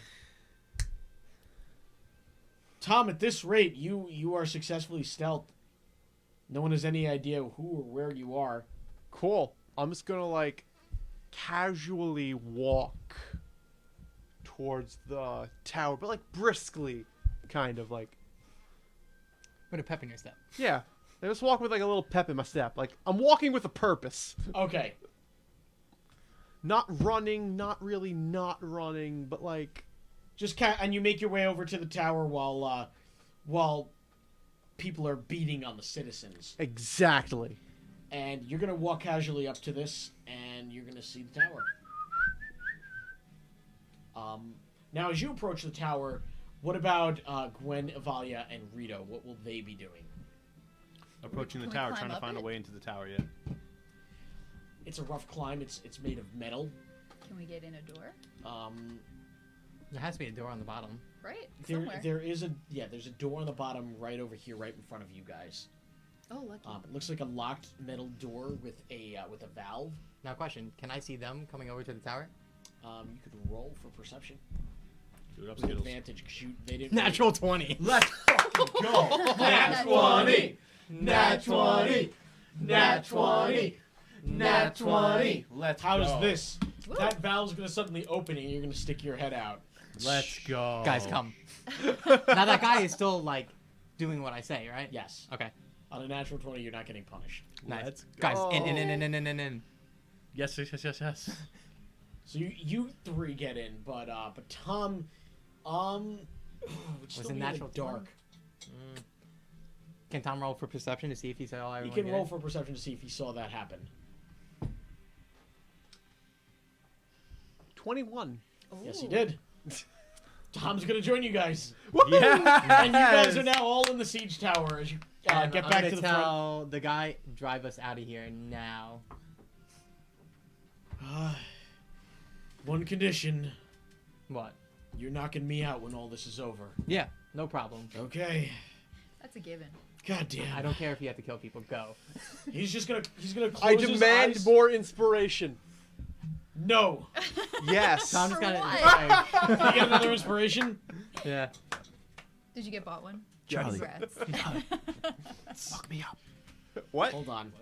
Speaker 1: Tom, at this rate, you are successfully stealthed. No one has any idea who or where you are.
Speaker 2: Cool. I'm just going to, like, casually walk towards the tower, but, like, briskly, kind of, like...
Speaker 5: With a pep in your step.
Speaker 2: Yeah. I just walk with, like, a little pep in my step. Like, I'm walking with a purpose.
Speaker 1: Okay.
Speaker 2: Not running, not really not running, but, like...
Speaker 1: And you make your way over to the tower while people are beating on the citizens.
Speaker 2: Exactly.
Speaker 1: And you're going to walk casually up to this, and you're going to see the tower. Now, as you approach the tower, what about Gwen, Avalia, and Rito? What will they be doing?
Speaker 7: Approaching the
Speaker 3: Can we
Speaker 7: tower,
Speaker 3: climb
Speaker 7: trying to
Speaker 3: up
Speaker 7: find a
Speaker 3: it?
Speaker 7: way into the tower, yeah.
Speaker 1: It's a rough climb. It's made of metal.
Speaker 3: Can we get in a door?
Speaker 5: There has to be a door on the bottom.
Speaker 3: Right? Somewhere.
Speaker 1: There's a door on the bottom right over here, right in front of you guys.
Speaker 3: Oh, lucky.
Speaker 1: It looks like a locked metal door with a valve.
Speaker 5: Now, question: can I see them coming over to the tower?
Speaker 1: You could roll for perception
Speaker 7: Do it up,
Speaker 1: with
Speaker 7: Skittles.
Speaker 1: advantage because they didn't.
Speaker 5: Natural 20.
Speaker 1: Let's fucking go.
Speaker 3: Nat
Speaker 1: 20. Nat 20. Nat 20. Nat 20.
Speaker 7: Let's
Speaker 1: How's
Speaker 7: go.
Speaker 1: this?
Speaker 3: Woo.
Speaker 1: That valve's gonna suddenly open and you're gonna stick your head out.
Speaker 7: Let's go.
Speaker 5: Guys, come. Now that guy is still like doing what I say, right?
Speaker 1: Yes.
Speaker 5: Okay.
Speaker 1: On a natural 20, you're not getting punished.
Speaker 5: Nice.
Speaker 7: Let's
Speaker 5: Guys,
Speaker 2: go.
Speaker 5: in.
Speaker 7: Yes, yes, yes, yes, yes.
Speaker 1: So you three get in, but Tom,
Speaker 5: Was it natural
Speaker 1: dark.
Speaker 5: Can Tom roll for perception to see if he saw everyone?
Speaker 1: You can
Speaker 5: get
Speaker 1: roll
Speaker 5: in?
Speaker 1: for perception to see if he saw that happen.
Speaker 2: 21.
Speaker 1: Yes, he did. Tom's gonna join you guys,
Speaker 7: Yeah.
Speaker 1: and you guys are now all in the siege tower as you
Speaker 5: And
Speaker 1: get
Speaker 5: I'm
Speaker 1: back
Speaker 5: gonna
Speaker 1: to the front.
Speaker 5: tell the guy, drive us out of here now.
Speaker 1: One condition:
Speaker 5: What?
Speaker 1: you're knocking me out when all this is over.
Speaker 5: Yeah, no problem.
Speaker 1: Okay.
Speaker 3: That's a given.
Speaker 1: God damn.
Speaker 5: I don't care if you have to kill people. Go.
Speaker 1: He's gonna close
Speaker 2: I
Speaker 1: his
Speaker 2: demand
Speaker 1: eyes.
Speaker 2: more inspiration.
Speaker 1: No.
Speaker 2: Yes.
Speaker 5: Tom's
Speaker 3: For
Speaker 5: got
Speaker 3: what?
Speaker 1: You get another inspiration?
Speaker 5: Yeah.
Speaker 3: Did you get bought one?
Speaker 2: Charlie.
Speaker 3: Congrats.
Speaker 2: Fuck me up. What?
Speaker 1: Hold on.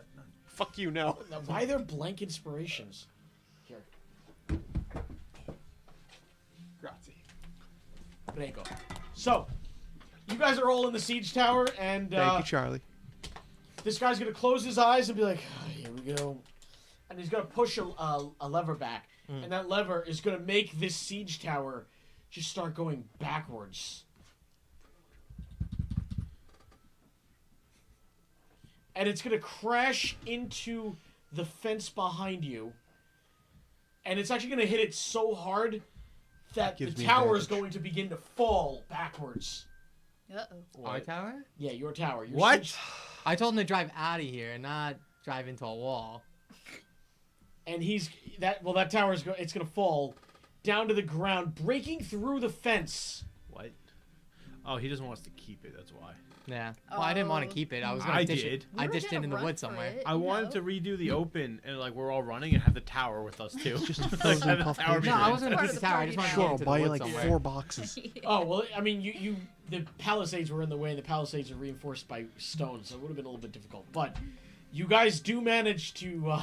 Speaker 2: Fuck you, no.
Speaker 1: Now, why are there blank inspirations? Here.
Speaker 2: Grazie.
Speaker 1: Prego. So, you guys are all in the siege tower, and
Speaker 2: Thank you, Charlie.
Speaker 1: this guy's gonna close his eyes and be like, oh, "Here we go," and he's gonna push a lever back, and that lever is gonna make this siege tower just start going backwards. And it's going to crash into the fence behind you. And it's actually going to hit it so hard that the
Speaker 2: Gives me
Speaker 1: tower is
Speaker 2: advantage.
Speaker 1: going to begin to fall backwards.
Speaker 3: Uh-oh.
Speaker 5: Our tower?
Speaker 1: Yeah, your tower. Your
Speaker 4: What?
Speaker 1: siege-
Speaker 5: I told him to drive out of here and not drive into a wall.
Speaker 1: And that tower is it's going to fall down to the ground, breaking through the fence.
Speaker 4: What? Oh, he doesn't want us to keep it. That's why.
Speaker 5: Yeah. Well, I didn't want to
Speaker 3: Oh.
Speaker 5: keep it. I was going
Speaker 4: I
Speaker 5: to dish
Speaker 4: did.
Speaker 5: it. I
Speaker 3: We were
Speaker 5: dished it
Speaker 3: gonna
Speaker 5: in the
Speaker 3: run
Speaker 5: woods
Speaker 3: for
Speaker 5: somewhere.
Speaker 3: it,
Speaker 4: I
Speaker 3: you
Speaker 4: wanted
Speaker 3: know?
Speaker 4: to redo the open and like we're all running and have the tower with us too.
Speaker 2: Just
Speaker 4: Like, have the
Speaker 2: puff
Speaker 4: tower
Speaker 2: paste.
Speaker 4: be
Speaker 5: No, I
Speaker 4: red.
Speaker 5: wasn't going to
Speaker 3: Part
Speaker 5: keep
Speaker 3: of
Speaker 5: the
Speaker 3: the
Speaker 5: tower. I
Speaker 3: party
Speaker 5: just wanted to
Speaker 3: now.
Speaker 2: Sure,
Speaker 5: get
Speaker 2: I'll
Speaker 5: into
Speaker 2: buy
Speaker 5: the
Speaker 2: you
Speaker 5: woods
Speaker 2: like
Speaker 5: somewhere.
Speaker 2: 4 boxes.
Speaker 1: Oh, well, I mean, the palisades were in the way, and the palisades are reinforced by stone, so it would have been a little bit difficult. But you guys do manage to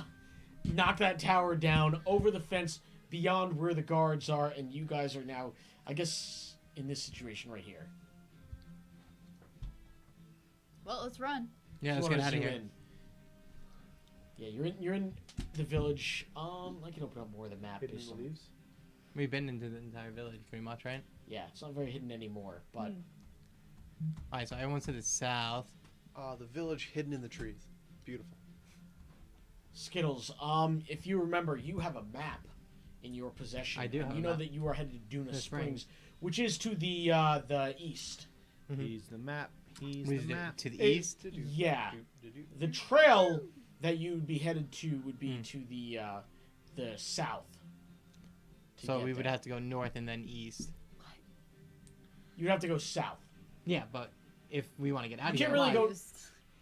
Speaker 1: knock that tower down over the fence beyond where the guards are, and you guys are now, I guess, in this situation right here.
Speaker 3: Well, let's run.
Speaker 5: Yeah, let's
Speaker 1: Just
Speaker 5: get
Speaker 1: wanna
Speaker 5: out of
Speaker 1: zoom
Speaker 5: here.
Speaker 1: in. Yeah, you're in the village. I can open up more of the map. There's some-
Speaker 5: We've been into the entire village pretty much, right?
Speaker 1: Yeah, it's not very hidden anymore, but
Speaker 5: Alright, so everyone's to the south.
Speaker 2: The village hidden in the trees. Beautiful.
Speaker 1: Skittles, if you remember, you have a map in your possession.
Speaker 5: I do
Speaker 1: and
Speaker 5: have
Speaker 1: you
Speaker 5: a
Speaker 1: know
Speaker 5: map.
Speaker 1: that you are headed to Duna
Speaker 5: The
Speaker 1: Springs,
Speaker 5: Springs.
Speaker 1: which is to the east.
Speaker 4: He's the map. He's
Speaker 5: Where's
Speaker 4: the
Speaker 5: it?
Speaker 4: map.
Speaker 5: To the
Speaker 1: It-
Speaker 5: east?
Speaker 1: Yeah. The trail that you would be headed to would be
Speaker 5: Hmm.
Speaker 1: to the south. to
Speaker 5: So
Speaker 1: get
Speaker 5: we would
Speaker 1: there.
Speaker 5: have to go north and then east.
Speaker 1: You'd have to go south.
Speaker 5: Yeah, but if we want to get out
Speaker 1: You
Speaker 5: of
Speaker 1: can't
Speaker 5: here,
Speaker 1: really go-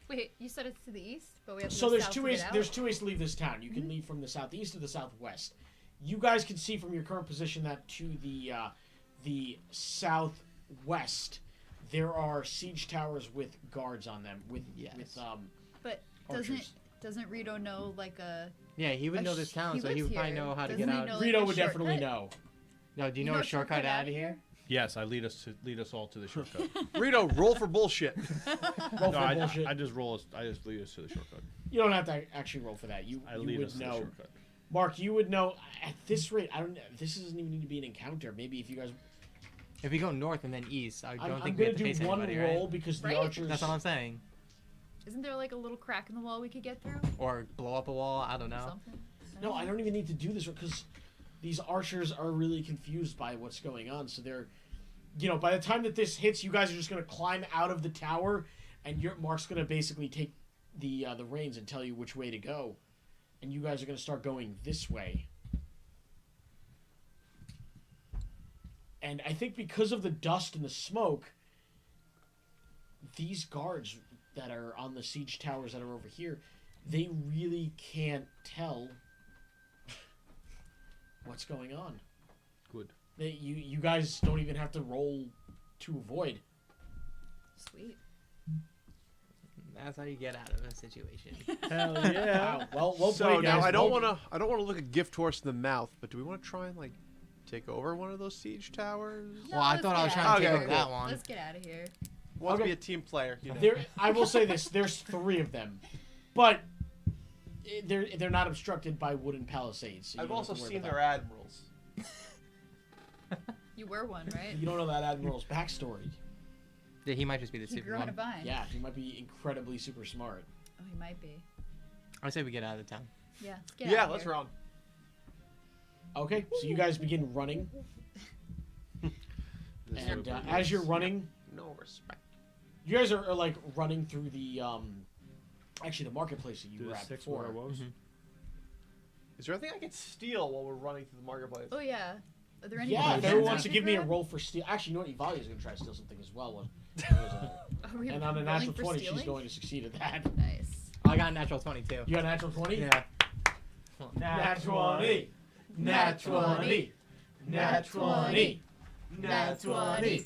Speaker 3: Wait, you said it's to the east, but we have to
Speaker 1: So
Speaker 3: go
Speaker 1: there's
Speaker 3: south
Speaker 1: two
Speaker 3: to
Speaker 1: ways.
Speaker 3: get out?
Speaker 1: There's 2 ways to leave this town. You can leave from the southeast or the southwest. You guys can see from your current position that to the southwest there are siege towers with guards on them with
Speaker 5: Yes.
Speaker 3: But
Speaker 1: archers.
Speaker 3: doesn't Rito know like a?
Speaker 5: yeah, he would
Speaker 3: a
Speaker 5: know this
Speaker 3: sh-
Speaker 5: town,
Speaker 3: he
Speaker 5: so he
Speaker 3: lives
Speaker 5: would probably
Speaker 3: here.
Speaker 5: know how to
Speaker 3: Doesn't
Speaker 5: get
Speaker 3: he
Speaker 5: out.
Speaker 3: know, like,
Speaker 1: Rito
Speaker 3: a
Speaker 1: would definitely
Speaker 3: shortcut?
Speaker 1: know.
Speaker 5: No, do you
Speaker 3: You
Speaker 5: know
Speaker 3: know
Speaker 5: a shortcut out of here?
Speaker 4: Yes, I lead us all to the shortcut.
Speaker 2: Rito, roll for bullshit.
Speaker 1: Roll
Speaker 4: no,
Speaker 1: for
Speaker 4: I
Speaker 1: bullshit.
Speaker 4: just roll us. I just lead us to the shortcut.
Speaker 1: You don't have to actually roll for that. You
Speaker 4: Lead
Speaker 1: would
Speaker 4: us to the
Speaker 1: know.
Speaker 4: shortcut.
Speaker 1: Mark, you would know at this rate. I don't. This doesn't even need to be an encounter. Maybe if you guys.
Speaker 5: If we go north and then east, I don't
Speaker 1: I'm
Speaker 5: think we
Speaker 1: gonna
Speaker 5: have to
Speaker 1: do
Speaker 5: face
Speaker 1: one
Speaker 5: anybody,
Speaker 1: roll
Speaker 5: right?
Speaker 1: because the
Speaker 3: Right?
Speaker 1: archers.
Speaker 5: That's all I'm saying.
Speaker 3: Isn't there like a little crack in the wall we could get through?
Speaker 5: Or blow up a wall. I don't
Speaker 3: Or
Speaker 5: know.
Speaker 3: something?
Speaker 1: No, I don't even need to do this because these archers are really confused by what's going on. So they're, by the time that this hits, you guys are just gonna climb out of the tower, and Mark's gonna basically take the reins and tell you which way to go, and you guys are gonna start going this way. And I think because of the dust and the smoke, these guards that are on the siege towers that are over here, they really can't tell what's going on.
Speaker 4: Good.
Speaker 1: You guys don't even have to roll to avoid.
Speaker 3: Sweet.
Speaker 5: That's how you get out of a situation.
Speaker 4: Hell
Speaker 1: Wow. Well
Speaker 2: So
Speaker 1: played,
Speaker 2: now
Speaker 1: guys.
Speaker 2: I don't
Speaker 1: Well-
Speaker 2: want to look a gift horse in the mouth, but do we want to try and like take over one of those siege towers?
Speaker 3: No,
Speaker 5: Well, I
Speaker 3: let's
Speaker 5: thought I was
Speaker 3: get
Speaker 5: trying
Speaker 3: out
Speaker 5: to
Speaker 3: of
Speaker 5: take
Speaker 2: Okay,
Speaker 5: over
Speaker 3: here.
Speaker 5: that one.
Speaker 3: Let's get out of here.
Speaker 2: Want to
Speaker 1: Okay.
Speaker 2: be a team player, you know.
Speaker 1: I will say this: there's 3 of them, but they're not obstructed by wooden palisades. So you
Speaker 2: I've
Speaker 1: don't have
Speaker 2: also
Speaker 1: to worry
Speaker 2: seen
Speaker 1: about
Speaker 2: their admirals.
Speaker 3: You were one,
Speaker 1: that.
Speaker 3: right?
Speaker 1: You don't know that admiral's backstory.
Speaker 5: Yeah, he might just be the
Speaker 3: He
Speaker 5: super
Speaker 3: grew on a
Speaker 5: one.
Speaker 3: vine.
Speaker 1: Yeah, he might be incredibly super smart.
Speaker 3: Oh, he might be.
Speaker 5: I say we get out of the town.
Speaker 3: Yeah. Let's get
Speaker 2: Yeah,
Speaker 3: out of
Speaker 2: let's
Speaker 3: here.
Speaker 2: run.
Speaker 1: Okay, so you guys begin running, and as you're running,
Speaker 2: No respect.
Speaker 1: you guys are like running through the actually the marketplace that you were at before.
Speaker 2: Is there anything I can steal while we're running through the marketplace?
Speaker 3: Oh yeah. Are there any?
Speaker 1: Yeah, if
Speaker 3: potions
Speaker 1: everyone
Speaker 3: we
Speaker 1: wants to
Speaker 3: can
Speaker 1: give me a
Speaker 3: grab?
Speaker 1: roll for steal. Actually, you know what? Evalia's going to try to steal something as well.
Speaker 3: Are we
Speaker 1: And on a
Speaker 3: rolling
Speaker 1: natural
Speaker 3: for
Speaker 1: 20, she's
Speaker 3: stealing?
Speaker 1: going to succeed at that.
Speaker 3: Nice.
Speaker 5: I got a natural 22.
Speaker 1: You got a natural 20?
Speaker 5: Yeah.
Speaker 1: Nat 20. Nat 20. Nat 20. Nat 20.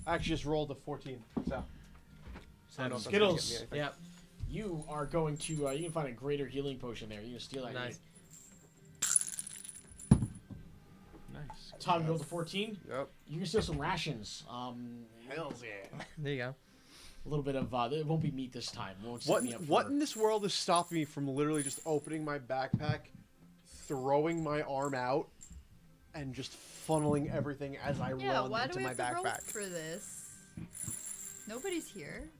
Speaker 2: I actually just rolled a 14. So. I don't know if that's gonna
Speaker 1: Skittles.
Speaker 2: get me anything.
Speaker 5: Yep.
Speaker 1: You are going to, you can find a greater healing potion there. You can steal that.
Speaker 5: Nice.
Speaker 4: Nice.
Speaker 1: Tom, you rolled a 14.
Speaker 2: Yep.
Speaker 1: You can steal some rations.
Speaker 2: Hells yeah.
Speaker 5: There you go.
Speaker 1: a little bit of it won't be meat this time. It won't set
Speaker 2: What
Speaker 1: me up
Speaker 2: what
Speaker 1: for-
Speaker 2: in this world is stopping me from literally just opening my backpack, throwing my arm out, and just funneling everything as I
Speaker 3: Yeah,
Speaker 2: run
Speaker 3: why
Speaker 2: into
Speaker 3: do we
Speaker 2: my
Speaker 3: have to roll
Speaker 2: backpack?
Speaker 3: for this? Nobody's here.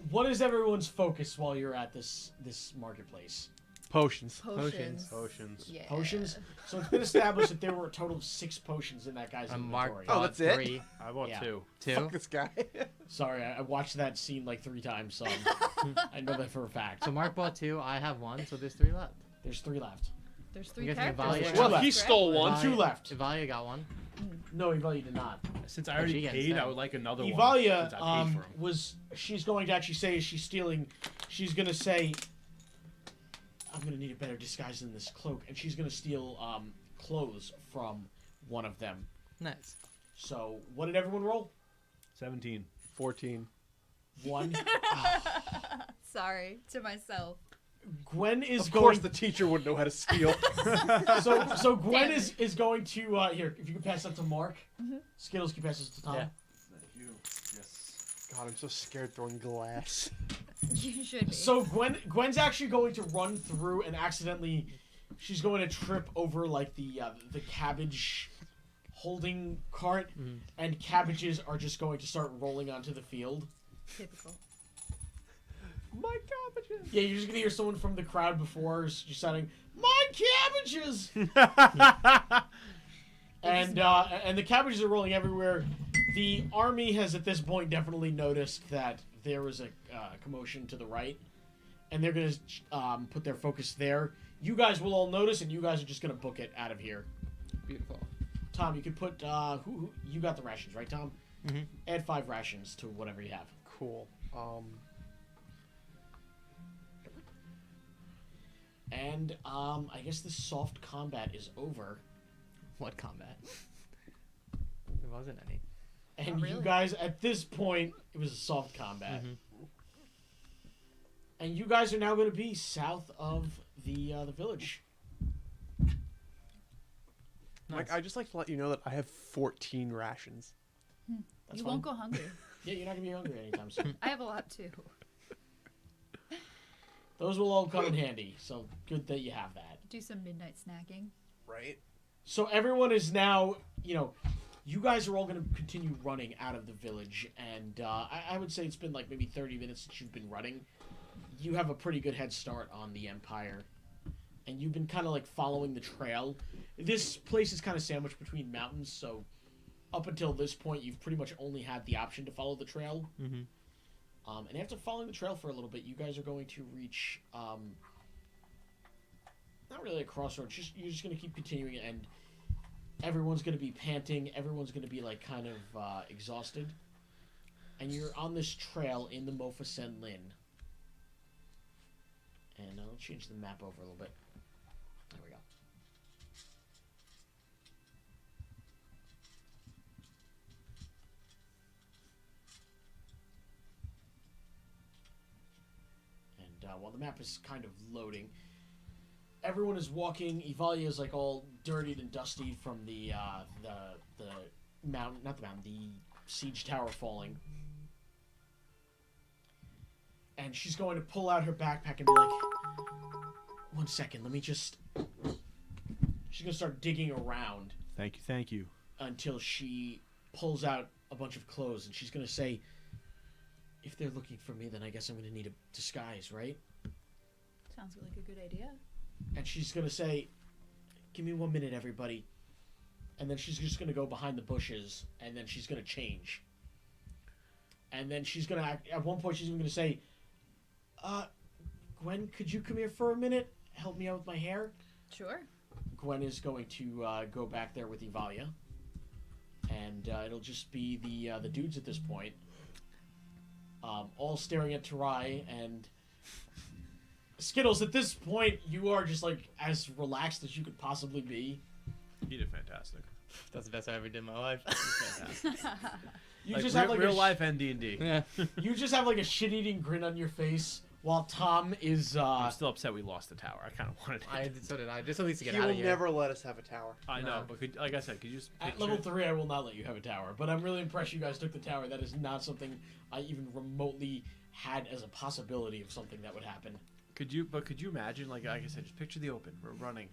Speaker 1: What is everyone's focus while you're at this marketplace?
Speaker 2: Potions.
Speaker 3: Potions.
Speaker 4: Potions.
Speaker 3: Yeah.
Speaker 1: Potions. So it's been established that there were a total of 6 potions in that guy's
Speaker 5: Mark
Speaker 1: inventory.
Speaker 2: Oh, that's it?
Speaker 5: 3,
Speaker 4: I bought
Speaker 1: Yeah.
Speaker 4: 2.
Speaker 5: 2.
Speaker 2: Fuck this guy.
Speaker 1: Sorry, I watched that scene like 3 times, so I know that for a fact.
Speaker 5: So Mark bought 2. I have 1. So there's 3 left.
Speaker 1: There's 3 left.
Speaker 3: There's
Speaker 5: I'm
Speaker 3: 3
Speaker 5: guessing
Speaker 3: characters.
Speaker 5: Evalia
Speaker 3: there.
Speaker 5: got
Speaker 2: Well, he
Speaker 3: Correct?
Speaker 2: stole one.
Speaker 1: 2 left.
Speaker 5: Evalia got 1.
Speaker 1: No, Evalia did not.
Speaker 4: Since I
Speaker 5: Oh,
Speaker 4: already
Speaker 5: she gets
Speaker 4: paid, I
Speaker 5: that.
Speaker 4: would like another one.
Speaker 1: Evalia
Speaker 4: Since I paid for 'em.
Speaker 1: she's going to actually say as she's stealing, she's going to say, I'm going to need a better disguise than this cloak, and she's going to steal clothes from one of them.
Speaker 5: Nice.
Speaker 1: So, what did everyone roll?
Speaker 4: 17.
Speaker 2: 14.
Speaker 1: 1.
Speaker 3: Sorry to myself.
Speaker 1: Gwen is
Speaker 2: Of
Speaker 1: going
Speaker 2: course, the teacher wouldn't know how to steal.
Speaker 1: so Gwen
Speaker 3: Damn
Speaker 1: is going to here, if you can pass that to Mark. Skittles, can you pass this to Tom?
Speaker 5: Yeah.
Speaker 7: Thank you. Yes.
Speaker 2: God, I'm so scared throwing glass.
Speaker 3: You should be.
Speaker 1: So Gwen's actually going to run through and accidentally, she's going to trip over like the cabbage holding cart, and cabbages are just going to start rolling onto the field.
Speaker 3: Typical.
Speaker 2: My cabbages.
Speaker 1: Yeah, you're just gonna hear someone from the crowd before just shouting, "My cabbages!" and the cabbages are rolling everywhere. The army has at this point definitely noticed that there was a commotion to the right, and they're gonna put their focus there. You guys will all notice, and you guys are just gonna book it out of here.
Speaker 5: Beautiful.
Speaker 1: Tom, you could put who you got the rations, right, Tom?
Speaker 5: Mhm.
Speaker 1: Add 5 rations to whatever you have.
Speaker 2: Cool.
Speaker 1: And I guess the soft combat is over.
Speaker 5: What combat? There wasn't any.
Speaker 1: And
Speaker 3: Not really.
Speaker 1: you guys, at this point, it was a soft combat.
Speaker 5: Mhm.
Speaker 1: And you guys are now going to be south of the village.
Speaker 2: Mike, I'd just like to let you know that I have 14 rations.
Speaker 1: That's
Speaker 3: You
Speaker 1: fine.
Speaker 3: won't go hungry.
Speaker 1: Yeah, you're not going to be hungry anytime soon.
Speaker 3: I have a lot too.
Speaker 1: Those will all come in handy, so good that you have that.
Speaker 3: Do some midnight snacking.
Speaker 2: Right?
Speaker 1: So everyone is now, you guys are all going to continue running out of the village, and I would say it's been like maybe 30 minutes since you've been running. You have a pretty good head start on the Empire, and you've been kind of like following the trail. This place is kind of sandwiched between mountains, so up until this point, you've pretty much only had the option to follow the trail.
Speaker 5: Mhm.
Speaker 1: And after following the trail for a little bit, you guys are going to reach, not really a crossroads, you're just going to keep continuing, and everyone's going to be panting, everyone's going to be, like, kind of exhausted. And you're on this trail in the Mofa Senlin. And I'll change the map over a little bit. There we go. And while the map is kind of loading, everyone is walking. Evalia is like all dirtied and dusty from the mountain, not the mountain, the siege tower falling. And she's going to pull out her backpack and be like, 1 second, let me just... She's going to start digging around
Speaker 4: Thank you.
Speaker 1: until she pulls out a bunch of clothes, and she's going to say, if they're looking for me, then I guess I'm going to need a disguise, right?
Speaker 3: Sounds like a good idea.
Speaker 1: And she's going to say, give me 1 minute, everybody. And then she's just going to go behind the bushes, and then she's going to change. And then she's going to act, at one point she's even going to say, Gwen, could you come here for a minute? Help me out with my hair?
Speaker 3: Sure.
Speaker 1: Gwen is going to go back there with Evalia. And it'll just be the dudes at this point. All staring at Tarai, and Skittles, at this point, you are just like as relaxed as you could possibly be.
Speaker 4: He did fantastic.
Speaker 5: That's the best I ever did in my life.
Speaker 4: Fantastic.
Speaker 1: You
Speaker 4: Like,
Speaker 1: just have like
Speaker 4: real
Speaker 1: a
Speaker 4: life and D&D.
Speaker 5: Yeah.
Speaker 1: you just have like a shit-eating grin on your face while Tom is
Speaker 4: I'm still upset we lost the tower. I kind of wanted it.
Speaker 5: So did I. Just at least to get
Speaker 2: He
Speaker 5: out
Speaker 2: will
Speaker 5: of here.
Speaker 2: never let us have a tower.
Speaker 4: I know,
Speaker 5: No.
Speaker 4: but like I said, could you just
Speaker 1: at
Speaker 4: picture
Speaker 1: level
Speaker 4: it?
Speaker 1: 3. I will not let you have a tower, but I'm really impressed you guys took the tower. That is not something I even remotely had as a possibility of something that would happen.
Speaker 4: Could you imagine, like I said, just picture the open. We're running,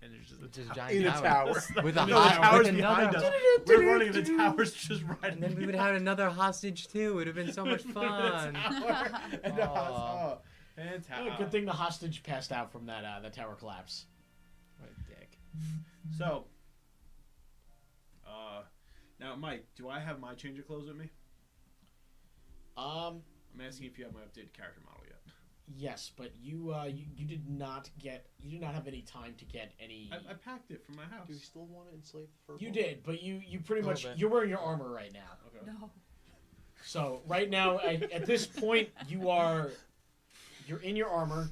Speaker 4: and there's just a
Speaker 5: Just a
Speaker 4: tower.
Speaker 5: giant
Speaker 2: In a
Speaker 5: tower.
Speaker 2: tower.
Speaker 5: With a
Speaker 4: No, the
Speaker 5: hot,
Speaker 4: tower's
Speaker 5: with
Speaker 4: behind
Speaker 5: another,
Speaker 4: us. We're running, and the tower's just right.
Speaker 5: and then we would have another hostage too. It would have been so much fun.
Speaker 2: And
Speaker 5: Aw.
Speaker 4: And
Speaker 1: Oh, good thing the hostage passed out from that tower collapse.
Speaker 5: What a dick.
Speaker 4: So, now, Mike, do I have my change of clothes with me? I'm asking if you have my updated character model yet.
Speaker 1: Yes, but you did not have any time to get any.
Speaker 4: I packed it from my house.
Speaker 2: Do we still want to enslave the fur?
Speaker 1: You did, but you pretty much
Speaker 5: bit.
Speaker 1: you're wearing your armor right now.
Speaker 4: Okay.
Speaker 3: No.
Speaker 1: So right now, at this point, you're in your armor.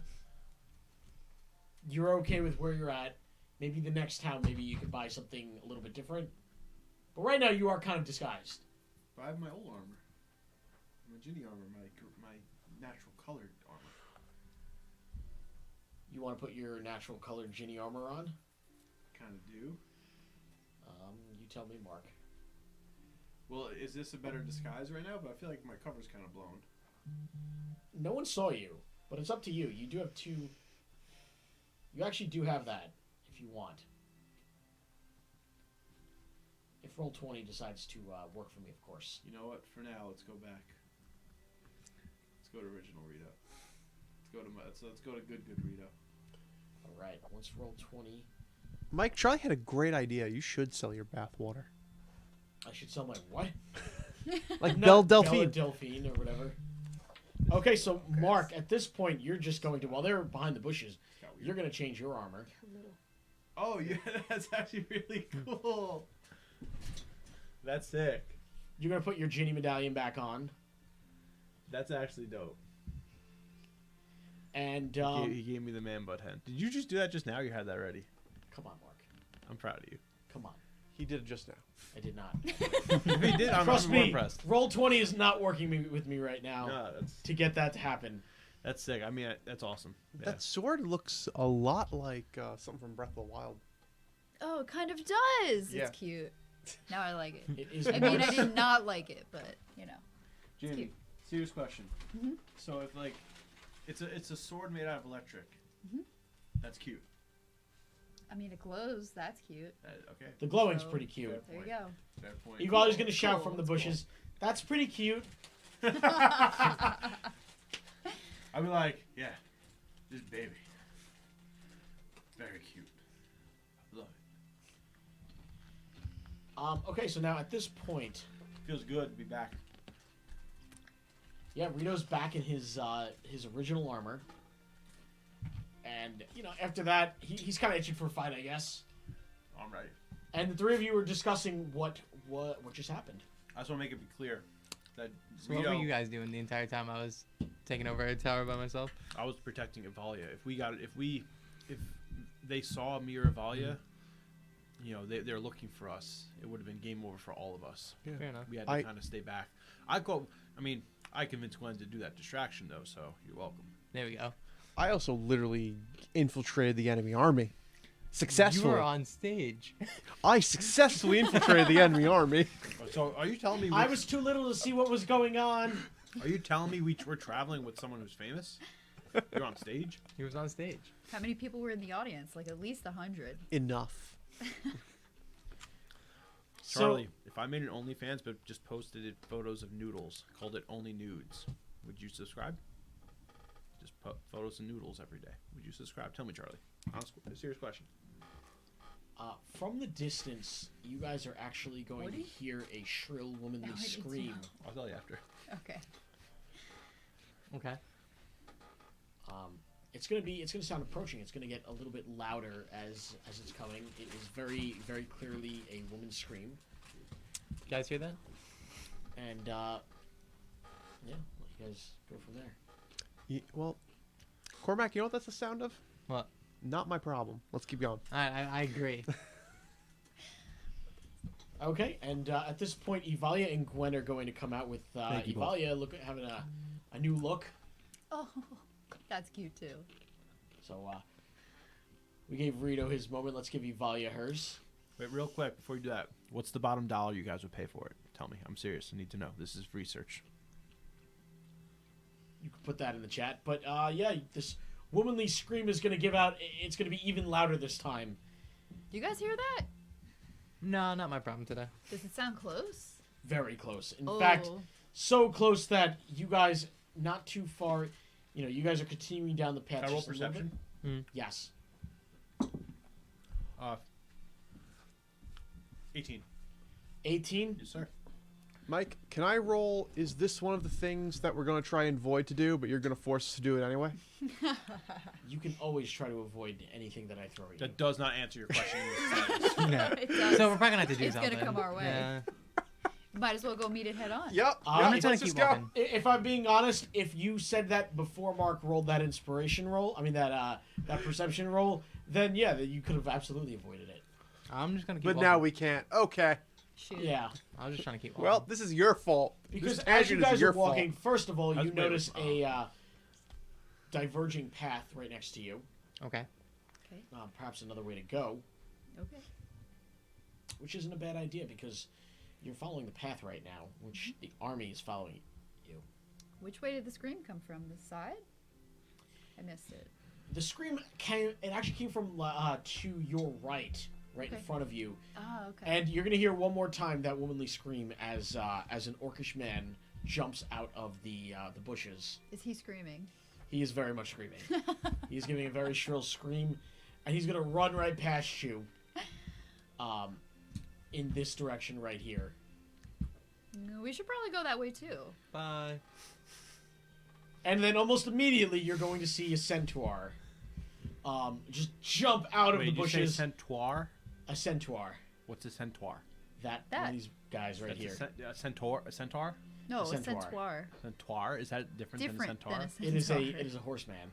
Speaker 1: You're okay with where you're at. Maybe the next town, maybe you could buy something a little bit different. But right now, you are kind of disguised.
Speaker 4: But I have my old armor. My Ginny armor, my natural colored armor.
Speaker 1: You want to put your natural colored Ginny armor on?
Speaker 4: Kind of do.
Speaker 1: You tell me, Mark.
Speaker 4: Well, is this a better disguise right now? But I feel like my cover's kind of blown.
Speaker 1: No one saw you, but it's up to you. You do have two. You actually do have that, if you want. If Roll20 decides to work for me, of course.
Speaker 4: You know what? For now, let's go back. Let's go to original Rito. Let's go to good Rito.
Speaker 1: All right. Once Roll20,
Speaker 2: Mike, Charlie had a great idea. You should sell your bathwater.
Speaker 1: I should sell my what?
Speaker 2: Like
Speaker 1: No,
Speaker 2: Belle Delphine.
Speaker 1: Delphine or whatever. Okay, so Mark, at this point, you're just going to, while they're behind the bushes,
Speaker 4: Got weird.
Speaker 1: you're going to change your armor.
Speaker 4: Oh yeah, that's actually really cool. That's sick.
Speaker 1: You're going to put your Ginny medallion back on.
Speaker 4: That's actually dope.
Speaker 1: And,
Speaker 4: He gave me the man butt hen. Did you just do that just now? Or you had that ready?
Speaker 1: come on, Mark.
Speaker 4: I'm proud of you.
Speaker 1: Come on.
Speaker 2: He did it just now.
Speaker 1: I did not.
Speaker 4: If he did, I'm
Speaker 1: Trust
Speaker 4: more
Speaker 1: me,
Speaker 4: impressed.
Speaker 1: Roll20 is not working with me right now
Speaker 4: No,
Speaker 1: to get that to happen.
Speaker 4: that's sick. I mean, that's awesome. Yeah.
Speaker 2: That sword looks a lot like something from Breath of the Wild.
Speaker 3: Oh, it kind of does.
Speaker 2: Yeah.
Speaker 3: It's cute. Now I like it.
Speaker 1: It is
Speaker 3: I mean, I
Speaker 1: Mark's-
Speaker 3: did not like it, but you know.
Speaker 4: Jamie,
Speaker 3: cute.
Speaker 4: serious question.
Speaker 3: Mhm.
Speaker 4: So if like, it's a sword made out of electric.
Speaker 3: Mhm.
Speaker 4: That's cute.
Speaker 3: I mean, it glows. That's cute.
Speaker 4: Okay.
Speaker 1: The glowing's
Speaker 3: So-
Speaker 1: pretty cute.
Speaker 3: There you go.
Speaker 4: Fair point.
Speaker 1: Evalia's going to
Speaker 3: Cool,
Speaker 1: shout
Speaker 3: cool,
Speaker 1: from the
Speaker 3: it's
Speaker 1: bushes, that's pretty cute.
Speaker 4: I'd be like, yeah, this baby, very cute. Love it.
Speaker 1: Okay, so now at this point,
Speaker 4: Feels good to be back.
Speaker 1: yeah, Rito's back in his original armor. And, you know, after that, he's kind of itching for a fight, I guess.
Speaker 4: I'm ready.
Speaker 1: And the three of you were discussing what just happened.
Speaker 4: I just want to make it be clear that
Speaker 5: So what were you guys doing the entire time I was taking over a tower by myself?
Speaker 4: I was protecting Evalia. If they saw me or Evalia, you know, they're looking for us. It would have been game over for all of us.
Speaker 5: Fair enough.
Speaker 4: We had to kind of stay back. I convinced Glenn to do that distraction though, so you're welcome.
Speaker 5: There we go.
Speaker 2: I also literally infiltrated the enemy army. Successfully.
Speaker 5: You were on stage.
Speaker 2: I successfully infiltrated the enemy army.
Speaker 4: So are you telling me
Speaker 1: I was too little to see what was going on.
Speaker 4: Are you telling me we're traveling with someone who's famous? You're on stage?
Speaker 5: He was on stage.
Speaker 3: How many people were in the audience? Like at least 100.
Speaker 2: Enough.
Speaker 4: Charlie, if I made an OnlyFans but just posted it photos of noodles, called it Only Nudes, would you subscribe? Just put photos of noodles every day. Would you subscribe? Tell me, Charlie. Honest, serious question.
Speaker 1: From the distance, you guys are actually going to
Speaker 3: Woody?
Speaker 1: hear a shrill womanly
Speaker 3: No, I need to
Speaker 1: scream.
Speaker 3: know.
Speaker 4: I'll tell you after.
Speaker 3: Okay.
Speaker 5: Okay.
Speaker 1: It's gonna sound approaching. It's gonna get a little bit louder as it's coming. It is very, very clearly a woman's scream.
Speaker 5: You guys hear that?
Speaker 1: And yeah, let you guys go from there.
Speaker 2: Well, Cormac, you know what that's the sound of?
Speaker 5: What?
Speaker 2: Not my problem. Let's keep going.
Speaker 5: I agree.
Speaker 1: Okay, and at this point, Evalia and Gwen are going to come out with
Speaker 2: Thank you both.
Speaker 1: Evalia having a new look.
Speaker 3: Oh. That's cute too.
Speaker 1: So, we gave Rito his moment. Let's give Evalia hers.
Speaker 4: Wait, real quick before you do that, what's the bottom dollar you guys would pay for it? Tell me. I'm serious. I need to know. This is research.
Speaker 1: You can put that in the chat. But, yeah, this womanly scream is going to give out. It's going to be even louder this time.
Speaker 3: Do you guys hear that?
Speaker 5: No, not my problem today.
Speaker 3: Does it sound close?
Speaker 1: Very close. In
Speaker 3: Oh.
Speaker 1: fact, so close that you guys, not too far, you guys are continuing down the path.
Speaker 4: Can I roll
Speaker 1: just a little
Speaker 4: perception?
Speaker 1: bit. Yes.
Speaker 4: 18.
Speaker 1: 18?
Speaker 4: Yes, sir.
Speaker 2: Mike, can I roll? Is this one of the things that we're going to try and avoid to do, but you're going to force us to do it anyway?
Speaker 1: You can always try to avoid anything that I throw at you.
Speaker 4: That does not answer your question.
Speaker 5: Yeah.
Speaker 3: It does.
Speaker 5: So we're probably gonna have to do
Speaker 3: It's gonna
Speaker 5: something.
Speaker 3: come our way.
Speaker 5: Yeah.
Speaker 3: Might as well go meet it head on.
Speaker 2: Yep.
Speaker 1: I'm
Speaker 5: I'm
Speaker 1: let's
Speaker 5: just gonna
Speaker 2: just
Speaker 5: keep
Speaker 2: go.
Speaker 5: walking.
Speaker 1: If I'm being honest, if you said that before Mark rolled that inspiration roll, that perception roll, then yeah, you could have absolutely avoided it.
Speaker 5: I'm just gonna keep
Speaker 2: But
Speaker 5: walking.
Speaker 2: now we can't. Okay.
Speaker 3: Shoot.
Speaker 1: Yeah,
Speaker 5: I was just trying to keep walking.
Speaker 2: Well, this is your fault.
Speaker 1: because
Speaker 2: this
Speaker 1: as you
Speaker 2: tangent is
Speaker 1: guys are
Speaker 2: your
Speaker 1: walking,
Speaker 2: fault.
Speaker 1: first of all,
Speaker 4: That's
Speaker 1: you
Speaker 4: way
Speaker 1: notice
Speaker 4: wrong.
Speaker 1: a diverging path right next to you.
Speaker 5: Okay.
Speaker 1: Perhaps another way to go,
Speaker 3: Okay.
Speaker 1: which isn't a bad idea because you're following the path right now, which the army is following you.
Speaker 3: Which way did the scream come from? The side? I missed it.
Speaker 1: The scream actually came from to your right in
Speaker 3: Okay.
Speaker 1: front of you.
Speaker 3: Ah, okay.
Speaker 1: And you're gonna hear one more time that womanly scream as an orcish man jumps out of the bushes.
Speaker 3: Is he screaming?
Speaker 1: He is very much screaming. He's giving a very shrill scream, and he's gonna run right past you. In this direction right here.
Speaker 3: We should probably go that way too.
Speaker 5: Bye.
Speaker 1: And then almost immediately you're going to see a centaur. Just jump out of
Speaker 4: Wait,
Speaker 1: the
Speaker 4: did you say
Speaker 1: bushes.
Speaker 4: centaur?
Speaker 1: A centaur.
Speaker 4: What's a centaur?
Speaker 1: One
Speaker 3: That.
Speaker 1: of these guys right
Speaker 4: That's
Speaker 1: here.
Speaker 4: a centaur? A centaur?
Speaker 3: No,
Speaker 1: A
Speaker 3: a
Speaker 1: centaur.
Speaker 3: centaur.
Speaker 4: Centaur? Is that different,
Speaker 3: Different
Speaker 4: than a centaur?
Speaker 3: than a
Speaker 1: It is
Speaker 3: centaur.
Speaker 1: it is a horseman.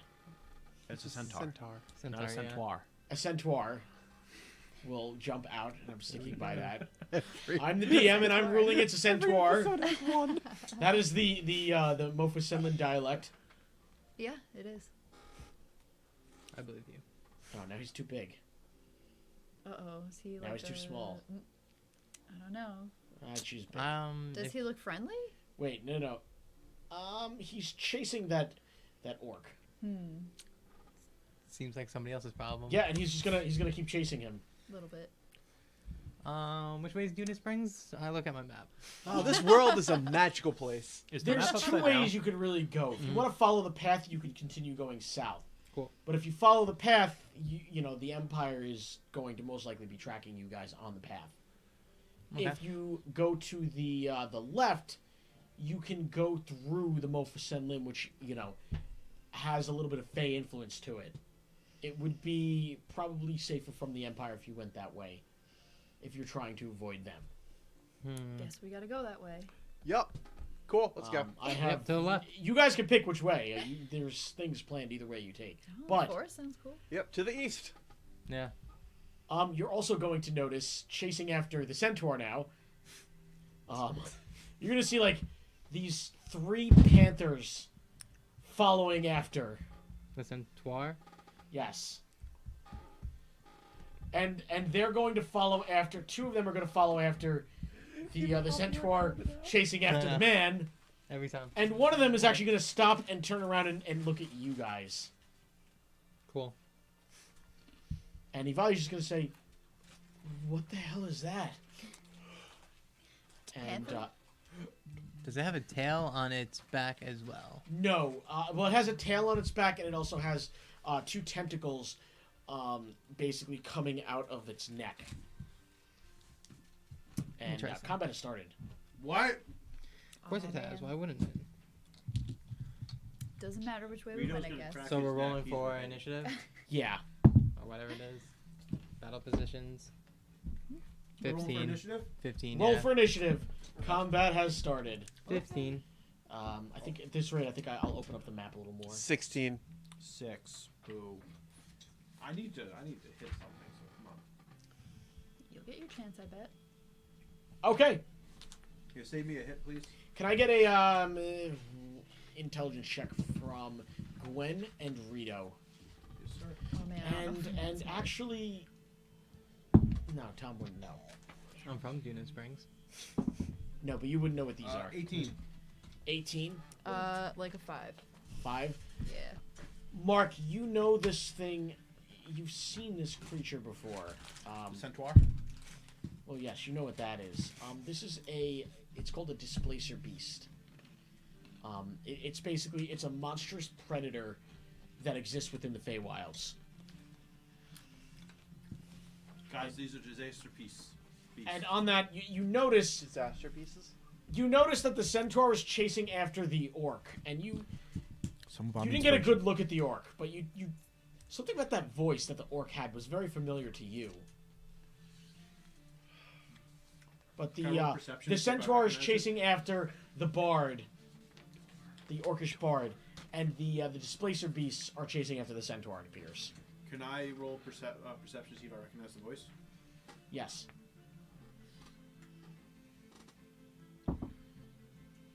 Speaker 4: It's a centaur.
Speaker 2: Centaur.
Speaker 4: Not a
Speaker 5: Centaur, yeah.
Speaker 4: centaur.
Speaker 1: A centaur will jump out, and I'm sticking by that.
Speaker 2: Every-
Speaker 1: I'm the DM, and I'm ruling it's a
Speaker 2: every
Speaker 1: centaur.
Speaker 2: episode has one.
Speaker 1: That is the Mofa Senlin dialect.
Speaker 3: Yeah, it is.
Speaker 5: I believe you.
Speaker 1: Oh, now he's too big.
Speaker 3: Uh-oh. Is he
Speaker 1: Now
Speaker 3: like
Speaker 1: he's too small.
Speaker 3: I don't know.
Speaker 1: She's big.
Speaker 3: Does
Speaker 5: If-
Speaker 3: he look friendly?
Speaker 1: Wait, no. He's chasing that orc.
Speaker 5: seems like somebody else's problem.
Speaker 1: Yeah, and he's gonna keep chasing him.
Speaker 3: A little bit.
Speaker 5: Which way is Dunas Springs? I look at my map.
Speaker 2: Oh, this world is a magical place.
Speaker 4: Is the
Speaker 1: There's
Speaker 4: map
Speaker 1: two
Speaker 4: upside
Speaker 1: ways
Speaker 4: down?
Speaker 1: you could really go. If you want to follow the path, you could continue going south.
Speaker 5: Cool.
Speaker 1: But if you follow the path, you know the Empire is going to most likely be tracking you guys on the path.
Speaker 5: Okay.
Speaker 1: If you go to the left, you can go through the Mofa Senlin, which has a little bit of Fey influence to it. It would be probably safer from the Empire if you went that way, if you're trying to avoid them.
Speaker 3: Guess we gotta go that way.
Speaker 2: Yup. Cool. Let's go.
Speaker 1: I have
Speaker 5: to the left.
Speaker 1: You guys can pick which way. There's things planned either way you take.
Speaker 3: Oh,
Speaker 1: But
Speaker 3: forest sounds cool.
Speaker 2: Yep. To the east.
Speaker 5: Yeah.
Speaker 1: you're also going to notice chasing after the centaur now. You're gonna see like these 3 panthers following after.
Speaker 5: The Centaur?
Speaker 1: Yes. And they're going to follow after. 2 of them are going to follow after the centaur chasing after the man.
Speaker 5: Every time.
Speaker 1: And one of them is actually going to stop and turn around and look at you guys.
Speaker 5: Cool.
Speaker 1: And Ivali's just going to say, "What the hell is that?" And
Speaker 3: Panther?
Speaker 5: Does it have a tail on its back as well?
Speaker 1: no, well, it has a tail on its back, and it also has 2 tentacles, basically coming out of its neck. And
Speaker 5: Interesting.
Speaker 1: combat has started.
Speaker 4: What?
Speaker 5: Of course
Speaker 3: Aw,
Speaker 5: it has.
Speaker 3: man.
Speaker 5: Why wouldn't it?
Speaker 3: Doesn't matter which way we
Speaker 7: Rito's
Speaker 3: went, I
Speaker 7: gonna
Speaker 3: guess.
Speaker 7: crack
Speaker 5: So
Speaker 7: his
Speaker 5: we're
Speaker 7: neck,
Speaker 5: rolling
Speaker 7: he's
Speaker 5: for
Speaker 7: dead.
Speaker 5: initiative?
Speaker 1: Yeah.
Speaker 5: Or whatever it is. Battle positions.
Speaker 7: Roll for
Speaker 5: 15.
Speaker 7: initiative?
Speaker 5: 15,
Speaker 1: Roll
Speaker 5: yeah.
Speaker 1: for initiative. Combat has started.
Speaker 5: 15.
Speaker 1: I think at this rate, I'll open up the map a little more.
Speaker 2: 16.
Speaker 4: 6. Boo. I need to hit something. So come on.
Speaker 3: You'll get your chance, I bet.
Speaker 1: Okay.
Speaker 4: Can you save me a hit, please?
Speaker 1: Can I get a intelligence check from Gwen and Rito.
Speaker 4: Yes, sir.
Speaker 3: Oh man. I don't know if
Speaker 1: And
Speaker 3: that's smart.
Speaker 1: actually, no, Tom wouldn't know.
Speaker 5: I'm from Dunan Springs.
Speaker 1: No, but you wouldn't know what these are.
Speaker 4: 18.
Speaker 1: 18,
Speaker 3: Like a 5.
Speaker 1: 5.
Speaker 3: Yeah.
Speaker 1: Mark, you know this thing. You've seen this creature before.
Speaker 4: Centaur.
Speaker 1: Well, yes, you know what that is. This is it's called a Displacer Beast. It's basically, it's a monstrous predator that exists within the Feywilds.
Speaker 7: Guys, these are Disaster Beasts.
Speaker 1: And on that, you notice
Speaker 2: Disaster pieces.
Speaker 1: that the Centaur is chasing after the orc, and you didn't get a good look at the orc, but you something about that voice that the orc had was very familiar to you. But
Speaker 7: Can I roll perception
Speaker 1: the
Speaker 7: to see if I
Speaker 1: Centaur is
Speaker 7: recognize it?
Speaker 1: chasing after the bard, the orcish bard, and the Displacer Beasts are chasing after the Centaur, it appears.
Speaker 7: Can I roll perception to see if I recognize the voice?
Speaker 1: Yes.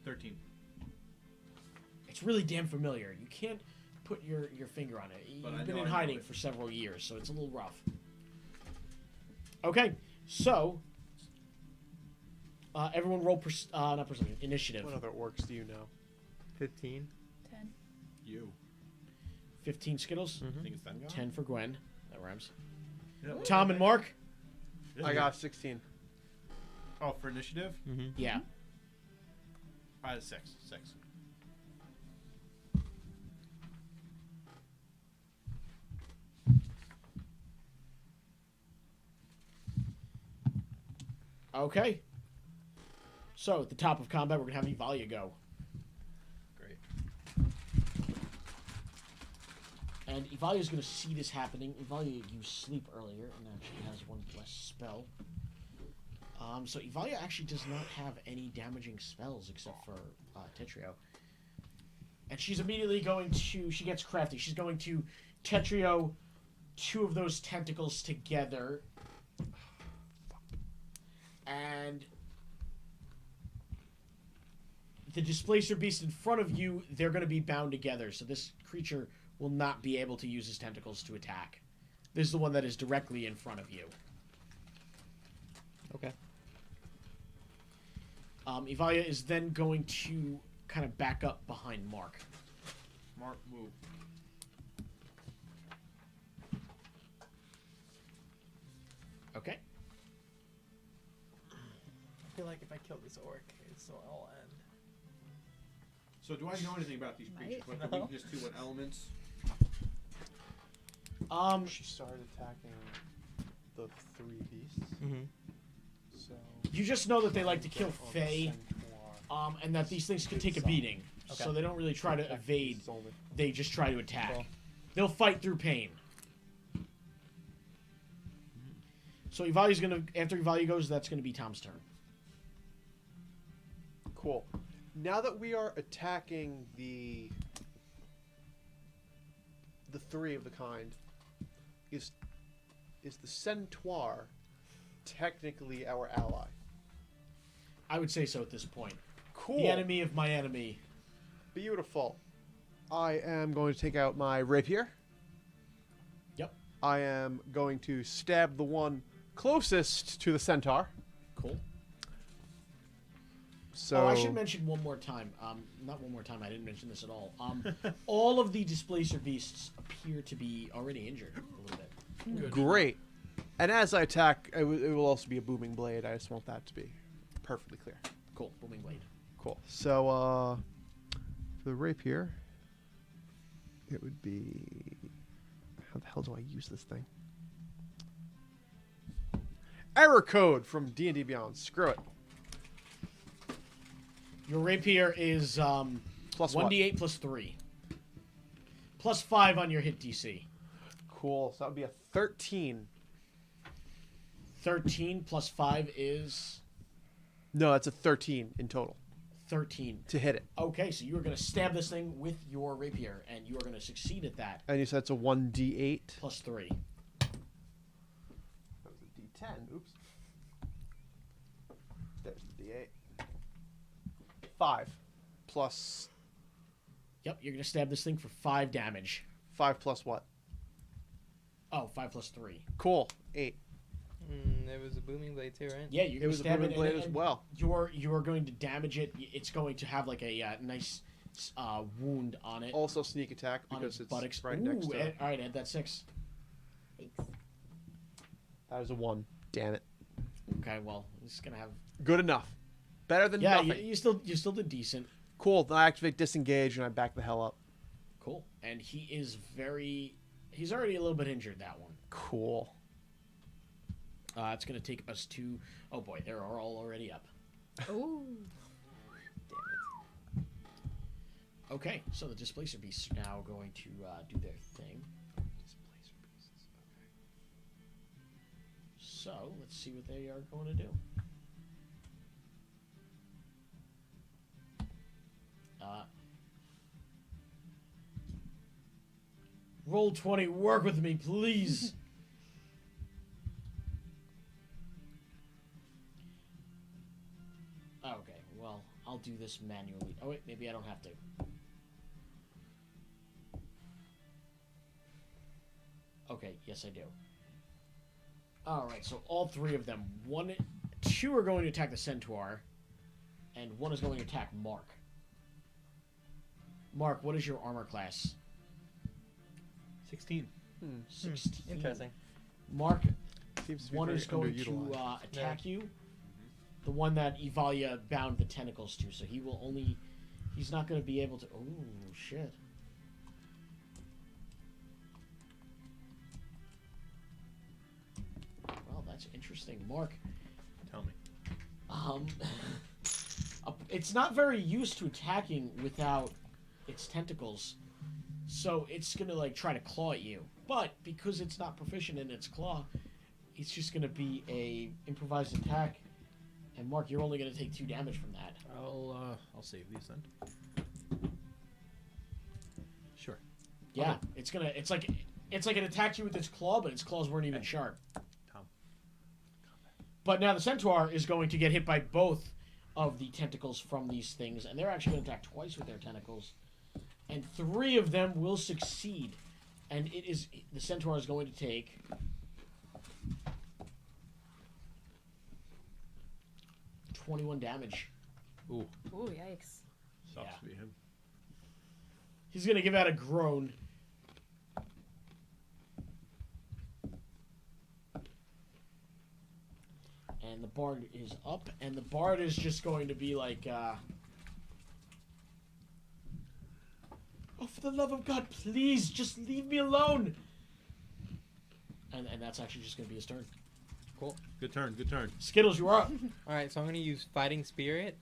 Speaker 7: 13.
Speaker 1: It's really damn familiar. You can't put your finger on it.
Speaker 7: But I
Speaker 1: You've been
Speaker 7: know
Speaker 1: in
Speaker 7: I know
Speaker 1: hiding
Speaker 7: it.
Speaker 1: for several years, so it's a little rough. Okay, so everyone roll not perception, initiative.
Speaker 2: What other orcs do you know?
Speaker 6: 15.
Speaker 3: 10.
Speaker 4: You.
Speaker 1: 15 Skittles,
Speaker 4: I think it's that guy.
Speaker 1: 10 for Gwen. That rhymes.
Speaker 7: Yeah.
Speaker 1: Tom and Mark?
Speaker 2: I got 16.
Speaker 7: Oh, for initiative?
Speaker 6: Mm-hmm.
Speaker 1: Yeah.
Speaker 7: I had 6. 6.
Speaker 1: Okay. So, at the top of combat, we're going to have Evalia go.
Speaker 4: Great.
Speaker 1: And Evalia's going to see this happening. Evalia used sleep earlier, and now she has one less spell. So Evalia actually does not have any damaging spells except for Tetrio. And she's immediately going to... She gets crafty. She's going to Tetrio 2 of those tentacles together. And... the Displacer Beast in front of you, they're going to be bound together. So this creature will not be able to use his tentacles to attack. This is the one that is directly in front of you.
Speaker 6: Okay.
Speaker 1: Evalia is then going to kind of back up behind Mark.
Speaker 7: Mark, move.
Speaker 1: Okay.
Speaker 6: I feel like if I kill this orc, it's all end.
Speaker 7: So do I know anything about these creatures? What the
Speaker 6: No.
Speaker 7: weakness to, what elements?
Speaker 2: She started attacking the 3 beasts.
Speaker 6: Mm-hmm.
Speaker 2: So.
Speaker 1: You just know that they like to kill
Speaker 2: on the
Speaker 1: Fae,
Speaker 2: Centaur.
Speaker 1: and that these things can take a beating.
Speaker 6: Okay.
Speaker 1: So they don't really try to
Speaker 2: Protect
Speaker 1: evade.
Speaker 2: beasts only.
Speaker 1: They just try to attack.
Speaker 6: Cool.
Speaker 1: They'll fight through pain. So Evalia's gonna, after Evalia goes, that's gonna be Tom's turn.
Speaker 2: Cool. Now that we are attacking the 3 of the kind, is the Centaur technically our ally?
Speaker 1: I would say so at this point.
Speaker 2: Cool.
Speaker 1: The enemy of my enemy.
Speaker 2: Beautiful. I am going to take out my rapier.
Speaker 1: Yep.
Speaker 2: I am going to stab the one closest to the Centaur.
Speaker 1: Cool.
Speaker 2: So
Speaker 1: Oh, I should mention one more time. Not one more time. I didn't mention this at all. All of the Displacer Beasts appear to be already injured a little bit.
Speaker 2: great. And as I attack, it will also be a booming blade. I just want that to be perfectly clear.
Speaker 1: Cool. Booming blade.
Speaker 2: Cool. So, for the rapier, it would be... How the hell do I use this thing? Error code from D&D Beyond. Screw it.
Speaker 1: Your rapier is
Speaker 2: Plus what?
Speaker 1: 1d8 plus 3. Plus 5 on your hit DC.
Speaker 2: Cool. So that would be a 13.
Speaker 1: 13 plus 5 is
Speaker 2: No, that's a 13 in total
Speaker 1: 13.
Speaker 2: to hit it.
Speaker 1: Okay, so you are going to stab this thing with your rapier, and you are going to succeed at that.
Speaker 2: And you said it's a 1d8.
Speaker 1: Plus 3.
Speaker 2: That was a d10. Oops. There's the d8. 5 plus
Speaker 1: Yep, you're gonna stab this thing for 5 damage.
Speaker 2: 5 plus what?
Speaker 1: Oh, 5 plus 3.
Speaker 2: Cool. 8.
Speaker 5: There was a booming blade too, right?
Speaker 1: Yeah, you're
Speaker 2: It
Speaker 1: gonna
Speaker 2: was a
Speaker 1: stab
Speaker 2: booming
Speaker 1: it,
Speaker 2: blade
Speaker 1: and
Speaker 2: as well.
Speaker 1: You're going to damage it. It's going to have like a nice wound on it.
Speaker 2: Also sneak attack
Speaker 1: on
Speaker 2: because
Speaker 1: its
Speaker 2: it's
Speaker 1: buttocks.
Speaker 2: right next to it.
Speaker 1: All right, add that 6.
Speaker 2: That was a 1. Damn it.
Speaker 1: Okay, well, it's gonna have.
Speaker 2: Good enough. Better than
Speaker 1: Yeah,
Speaker 2: nothing.
Speaker 1: you still did decent.
Speaker 2: Cool. Then I activate disengage and I back the hell up.
Speaker 1: Cool. And he's already a little bit injured, that one.
Speaker 2: Cool.
Speaker 1: It's going to take us to... Oh, boy, they're all already up.
Speaker 3: Ooh.
Speaker 5: Damn it.
Speaker 1: Okay, so the Displacer Beasts are now going to do their thing.
Speaker 2: Displacer beasts. Okay.
Speaker 1: So, let's see what they are going to do. Roll 20, work with me, please. Okay, well, I'll do this manually. Oh, wait, maybe I don't have to. Okay, yes, I do. Alright, so all 3 of them. 2 are going to attack the Centaur, and 1 is going to attack Mark. Mark, what is your armor class?
Speaker 7: 16.
Speaker 1: 16.
Speaker 5: Interesting.
Speaker 1: Mark,
Speaker 2: Seems to be
Speaker 1: 1
Speaker 2: very
Speaker 1: is going to
Speaker 2: underutilized.
Speaker 1: attack you. The one that Evalia bound the tentacles to, so he will only... He's not going to be able to... Oh, shit. Well, that's interesting. Mark,
Speaker 4: Tell me.
Speaker 1: it's not very used to attacking without its tentacles, so it's gonna like try to claw at you. But because it's not proficient in its claw, it's just gonna be a improvised attack. And Mark, you're only gonna take 2 damage from that.
Speaker 4: I'll save these then. Sure.
Speaker 1: Yeah, it's like it attacked you with its claw, but its claws weren't even sharp.
Speaker 4: Tom.
Speaker 1: But now the Centaur is going to get hit by both of the tentacles from these things, and they're actually going to attack twice with their tentacles. And 3 of them will succeed. And the Centaur is going to take 21 damage.
Speaker 4: Ooh,
Speaker 3: Ooh, yikes.
Speaker 4: sucks
Speaker 1: Yeah.
Speaker 4: to be him.
Speaker 1: He's going to give out a groan. And the bard is up, and the bard is just going to be like, oh, for the love of God, please, just leave me alone. And that's actually just going to be his turn.
Speaker 5: Cool.
Speaker 4: Good turn, good turn.
Speaker 1: Skittles, you are up.
Speaker 5: Alright, so I'm going to use Fighting Spirit.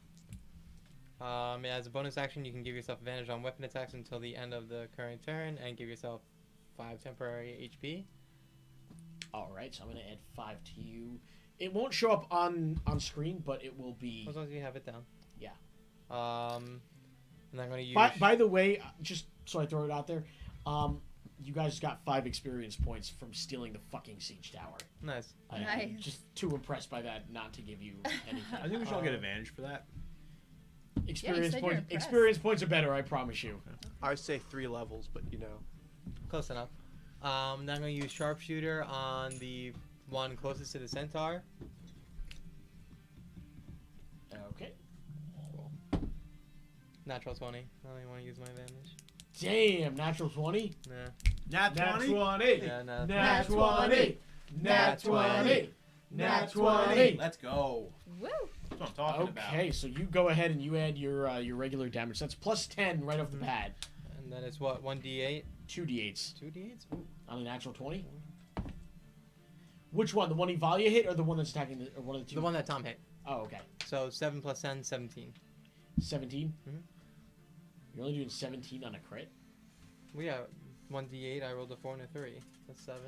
Speaker 5: As a bonus action, you can give yourself advantage on weapon attacks until the end of the current turn and give yourself 5 temporary HP.
Speaker 1: Alright, so I'm going to add 5 to you. It won't show up on screen, but it will be...
Speaker 5: As long as you have it down.
Speaker 1: Yeah.
Speaker 5: And I'm going to use...
Speaker 1: By the way, just so I throw it out there, you guys got 5 experience points from stealing the fucking siege tower.
Speaker 5: Nice.
Speaker 1: I'm
Speaker 3: Nice.
Speaker 1: just too impressed by that not to give you anything.
Speaker 4: I think we should all get advantage for that.
Speaker 1: Experience
Speaker 3: said you're
Speaker 1: points.
Speaker 3: impressed.
Speaker 1: Experience points are better, I promise you.
Speaker 2: I would say 3 levels, but you know.
Speaker 5: Close enough. Now I'm going to use Sharpshooter on the one closest to the Centaur.
Speaker 1: Okay.
Speaker 5: Natural 20. I only want to use my advantage.
Speaker 1: Damn, natural 20.
Speaker 5: Nah.
Speaker 4: Nat 20?
Speaker 1: 20.
Speaker 5: Yeah, no.
Speaker 1: Nat 20. Nat 20. Nat 20.
Speaker 4: Let's go.
Speaker 3: Woo!
Speaker 7: That's what I'm talking about.
Speaker 1: Okay, so you go ahead and you add your regular damage. That's plus 10 right off the bat.
Speaker 5: And then it's what? 1d8?
Speaker 1: 2d8s
Speaker 5: 2d8s?
Speaker 1: on a natural 20. Which one? The one Evalia hit or the one that's attacking or one of the two?
Speaker 5: The one that Tom hit.
Speaker 1: Oh, okay.
Speaker 5: So 7 plus 10, 17.
Speaker 1: 17?
Speaker 5: Mhm.
Speaker 1: You're only doing 17 on a crit?
Speaker 5: Well, yeah, 1d8, I rolled a 4 and a 3. That's 7.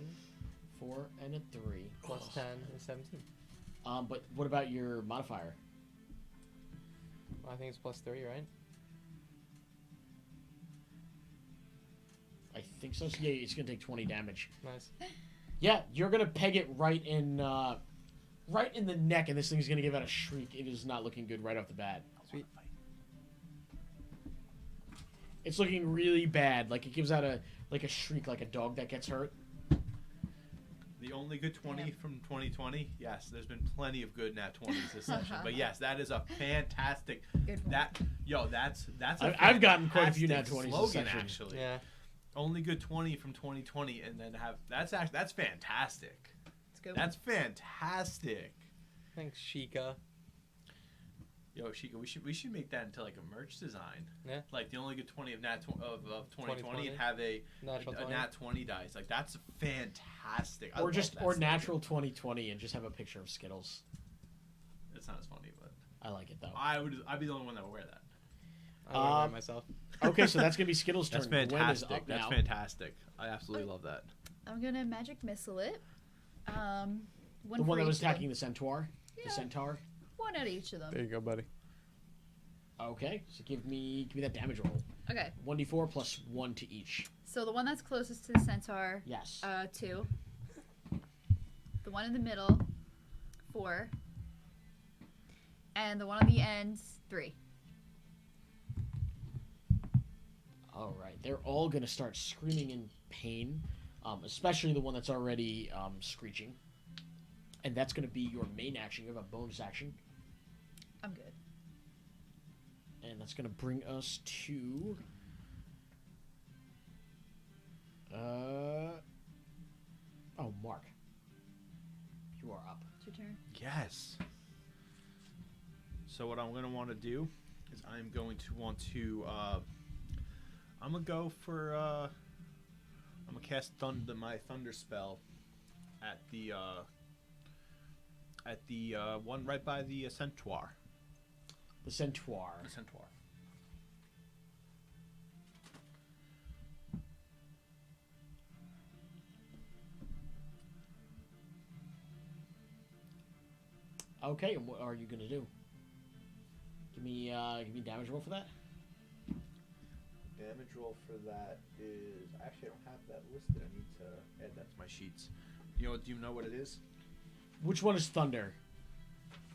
Speaker 1: 4 and a 3.
Speaker 5: Plus 10 is 17.
Speaker 1: But what about your modifier?
Speaker 5: I think it's plus 3, right?
Speaker 1: I think so. So yeah, it's gonna take 20 damage.
Speaker 5: Nice.
Speaker 1: Yeah, you're gonna peg it right in the neck, and this thing's gonna give out a shriek. It is not looking good right off the bat.
Speaker 5: Sweet.
Speaker 1: It's looking really bad. Like it gives out a shriek like a dog that gets hurt.
Speaker 4: The only good 20
Speaker 3: Yeah.
Speaker 4: from 2020. Yes, there's been plenty of good nat 20s this session, but yes, that is a fantastic.
Speaker 3: Good one.
Speaker 4: That's a
Speaker 1: I've gotten quite a few nat
Speaker 4: fantastic
Speaker 1: 20s this
Speaker 4: slogan
Speaker 1: session.
Speaker 4: actually.
Speaker 5: Yeah.
Speaker 4: Only good 20 from 2020, and then that's fantastic.
Speaker 3: It's a good.
Speaker 4: That's fantastic.
Speaker 5: Thanks, Sheikah.
Speaker 4: Yo, Shika, we should make that into like a merch design.
Speaker 5: Yeah.
Speaker 4: Like the only good 20 of of 2020
Speaker 5: 2020.
Speaker 4: and have a
Speaker 5: Natural 20.
Speaker 4: nat 20 dice. Like that's fantastic. I
Speaker 1: Or
Speaker 4: love
Speaker 1: just
Speaker 4: that
Speaker 1: or
Speaker 4: slogan.
Speaker 1: natural 2020 and just have a picture of Skittles.
Speaker 4: It's not as funny, but
Speaker 1: I like it though.
Speaker 4: I'd be the only one that would wear that.
Speaker 5: I wouldn't wear
Speaker 1: Um,
Speaker 5: myself.
Speaker 1: Okay, so that's gonna be Skittles' turn.
Speaker 4: That's
Speaker 1: Gwen is
Speaker 4: fantastic.
Speaker 1: up
Speaker 4: That's
Speaker 1: now.
Speaker 4: fantastic. I absolutely love that.
Speaker 3: I'm gonna magic missile it. One
Speaker 1: The
Speaker 3: for
Speaker 1: one that
Speaker 3: each
Speaker 1: was
Speaker 3: of them.
Speaker 1: attacking the Centaur.
Speaker 3: Yeah,
Speaker 1: The Centaur.
Speaker 3: one at each of them.
Speaker 6: There you go, buddy.
Speaker 1: Okay, so give me that damage roll.
Speaker 3: Okay,
Speaker 1: 1d4 plus 1 to each.
Speaker 3: so the one that's closest to the centaur,
Speaker 1: Yes.
Speaker 3: 2. The one in the middle, 4. And the one on the end, 3.
Speaker 1: All right, they're all gonna start screaming in pain, especially the one that's already screeching. And that's gonna be your main action. You have a bonus action,
Speaker 3: I'm good.
Speaker 1: and that's gonna bring us to. Oh, Mark, you are up.
Speaker 3: It's your turn.
Speaker 4: Yes. So what I'm going to want to do is I'm going to want to I'm going to go for I'm going to cast my thunder spell at the one right by the Centaur.
Speaker 1: The Centaur.
Speaker 4: The Centaur.
Speaker 1: Okay, and what are you gonna do? Give me damage roll for that.
Speaker 4: Damage roll for that is actually I don't have that listed. I need to add that to my sheets. Do you know what it is?
Speaker 1: Which one is Thunder?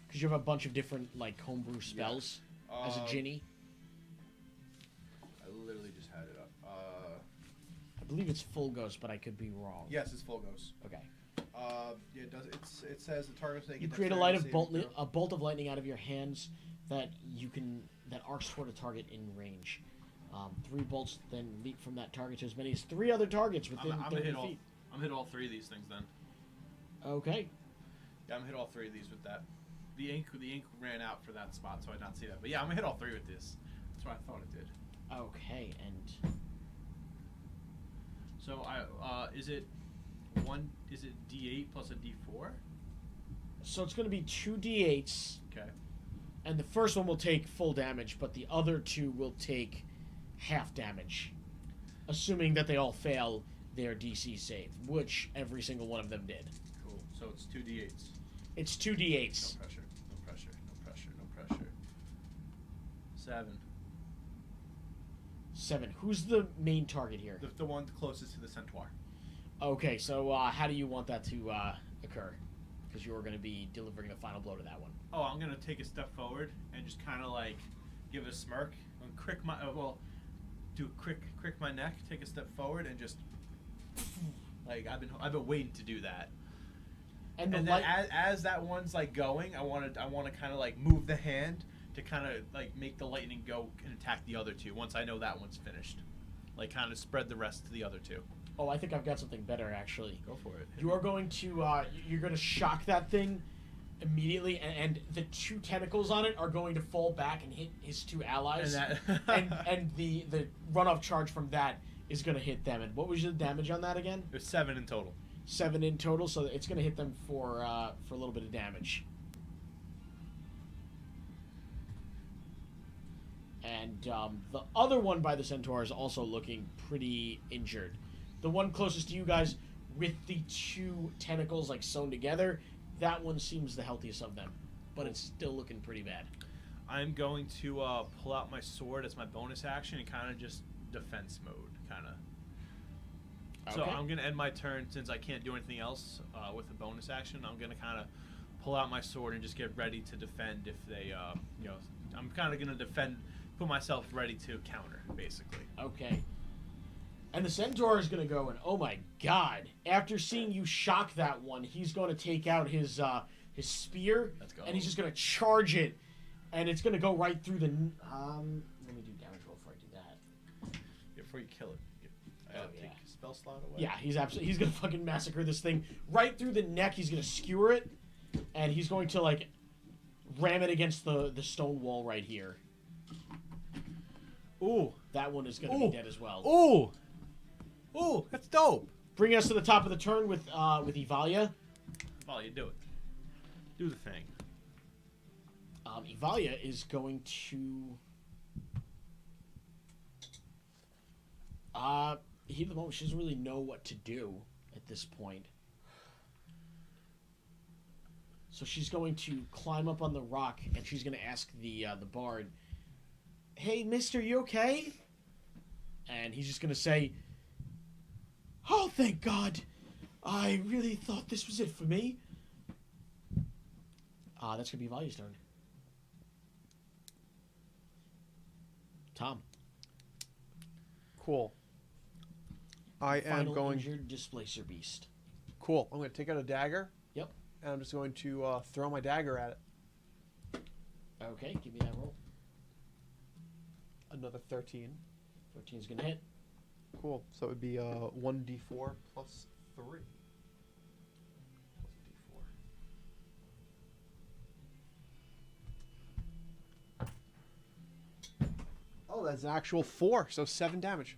Speaker 1: Because you have a bunch of different like homebrew spells as a Ginny.
Speaker 4: I literally just had it up.
Speaker 1: I believe it's Full Ghost, but I could be wrong.
Speaker 4: Yes, it's full ghost.
Speaker 1: Okay.
Speaker 4: Yeah, it does. It says the target's making.
Speaker 1: You create a bolt of lightning out of your hands that arcs toward a target in range. 3 bolts then leap from that target to as many as 3 other targets within
Speaker 4: I'm
Speaker 1: 30
Speaker 4: gonna
Speaker 1: feet.
Speaker 4: hit all 3 of these things then.
Speaker 1: Okay.
Speaker 4: Yeah, I'm gonna hit all 3 of these with that. The ink ran out for that spot, so I did not see that. But yeah, I'm gonna hit all 3 with this. That's what I thought it did.
Speaker 1: Okay, and
Speaker 4: So is it D8 plus a D4?
Speaker 1: so it's going to be 2 d8s,
Speaker 4: Okay.
Speaker 1: and the first one will take full damage, but the other 2 will take half damage, assuming that they all fail their DC save, which every single one of them did.
Speaker 4: Cool. So it's 2 D8s.
Speaker 1: It's 2 d8s.
Speaker 4: No pressure. No pressure. No pressure. No pressure. 7.
Speaker 1: 7. Who's the main target here?
Speaker 4: The one closest to the Centaur.
Speaker 1: Okay, so how do you want that to occur? Because you're going to be delivering the final blow to that one.
Speaker 4: Oh, I'm gonna take a step forward and just kind of like give it a smirk and crick my crick my neck, take a step forward and just like I've been waiting to do that.
Speaker 1: And the
Speaker 4: And then as that one's like going, I want to kind of like move the hand to kind of like make the lightning go and attack the other 2 once I know that one's finished. Like kind of spread the rest to the other 2.
Speaker 1: Oh, I think I've got something better, actually.
Speaker 4: Go for it.
Speaker 1: You are going to you're going to shock that thing immediately, and the 2 tentacles on it are going to fall back and hit his 2 allies,
Speaker 4: And
Speaker 1: and the runoff charge from that is going to hit them. And what was your damage on that again?
Speaker 4: There's 7 in total.
Speaker 1: 7 in total, so it's going to hit them for a little bit of damage. And the other one by the Centaur is also looking pretty injured. The one closest to you guys with the 2 tentacles like sewn together, that one seems the healthiest of them, but it's still looking pretty bad.
Speaker 4: I'm going to pull out my sword as my bonus action and kind of just defense mode, kind of. So
Speaker 1: Okay.
Speaker 4: I'm going to end my turn since I can't do anything else with a bonus action. I'm going to kind of pull out my sword and just get ready to defend if they, I'm kind of going to
Speaker 7: put myself ready to counter, basically.
Speaker 1: Okay. And the Centaur is going to go and, oh my god, after seeing you shock that one, he's going to take out his spear.
Speaker 7: Let's go.
Speaker 1: And he's just going to charge it. And it's going to go right through the... let me do damage roll before I do that.
Speaker 7: Before you kill it,
Speaker 1: Oh,
Speaker 7: take
Speaker 1: yeah.
Speaker 7: a spell slot away.
Speaker 1: Yeah, he's going to fucking massacre this thing right through the neck. He's going to skewer it. And he's going to, like, ram it against the stone wall right here.
Speaker 4: Ooh.
Speaker 1: That one is going to be dead as well.
Speaker 4: Ooh. Ooh, that's dope.
Speaker 1: Bringing us to the top of the turn with Evalia.
Speaker 7: Well, you do it.
Speaker 4: Do the thing.
Speaker 1: Evalia is going to... heat of the moment, she doesn't really know what to do at this point. So she's going to climb up on the rock, and she's going to ask the bard, "Hey, mister, you okay?" And he's just going to say, "Oh, thank God. I really thought this was it for me." That's going to be Evalia's turn. Tom.
Speaker 2: Cool. I am
Speaker 1: Final
Speaker 2: going...
Speaker 1: injured Displacer Beast.
Speaker 2: Cool. I'm going to take out a dagger.
Speaker 1: Yep.
Speaker 2: And I'm just going to throw my dagger at it.
Speaker 1: Okay, give me that roll.
Speaker 2: Another 13.
Speaker 1: 13's going to hit.
Speaker 2: Cool. So it would be 1d4 plus 3. Plus a d4. Oh, that's an actual 4, so 7 damage.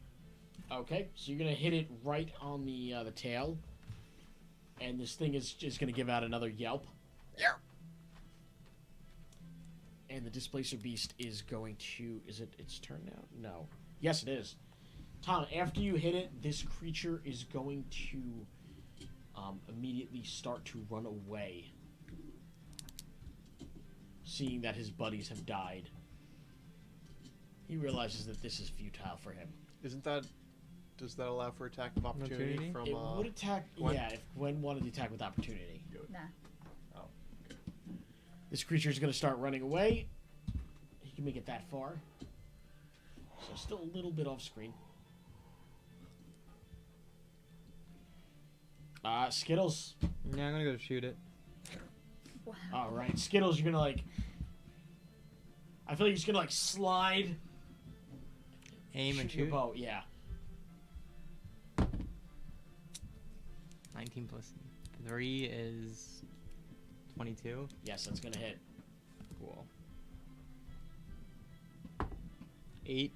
Speaker 1: Okay, so you're going to hit it right on the tail. And this thing is just going to give out another yelp.
Speaker 2: Yeah.
Speaker 1: And the Displacer Beast is going to... Is it its turn now? No. Yes, it is. Tom, after you hit it, this creature is going to immediately start to run away. Seeing that his buddies have died. He realizes that this is futile for him.
Speaker 2: Isn't that... Does that allow for attack of opportunity
Speaker 5: Opportunity?
Speaker 2: from...
Speaker 1: It would attack...
Speaker 2: Gwen?
Speaker 1: Yeah, if Gwen wanted to attack with opportunity.
Speaker 3: Nah.
Speaker 1: This creature is going to start running away. He can make it that far. So still a little bit off screen. Skittles.
Speaker 5: Yeah, I'm gonna go shoot it.
Speaker 3: Wow.
Speaker 1: All right, Skittles, you're gonna like. I feel like you're just gonna like slide.
Speaker 5: Aim and
Speaker 1: your
Speaker 5: shoot.
Speaker 1: bow. Yeah.
Speaker 5: 19 plus 3 is 22.
Speaker 1: Yes, that's gonna hit.
Speaker 5: Cool. 8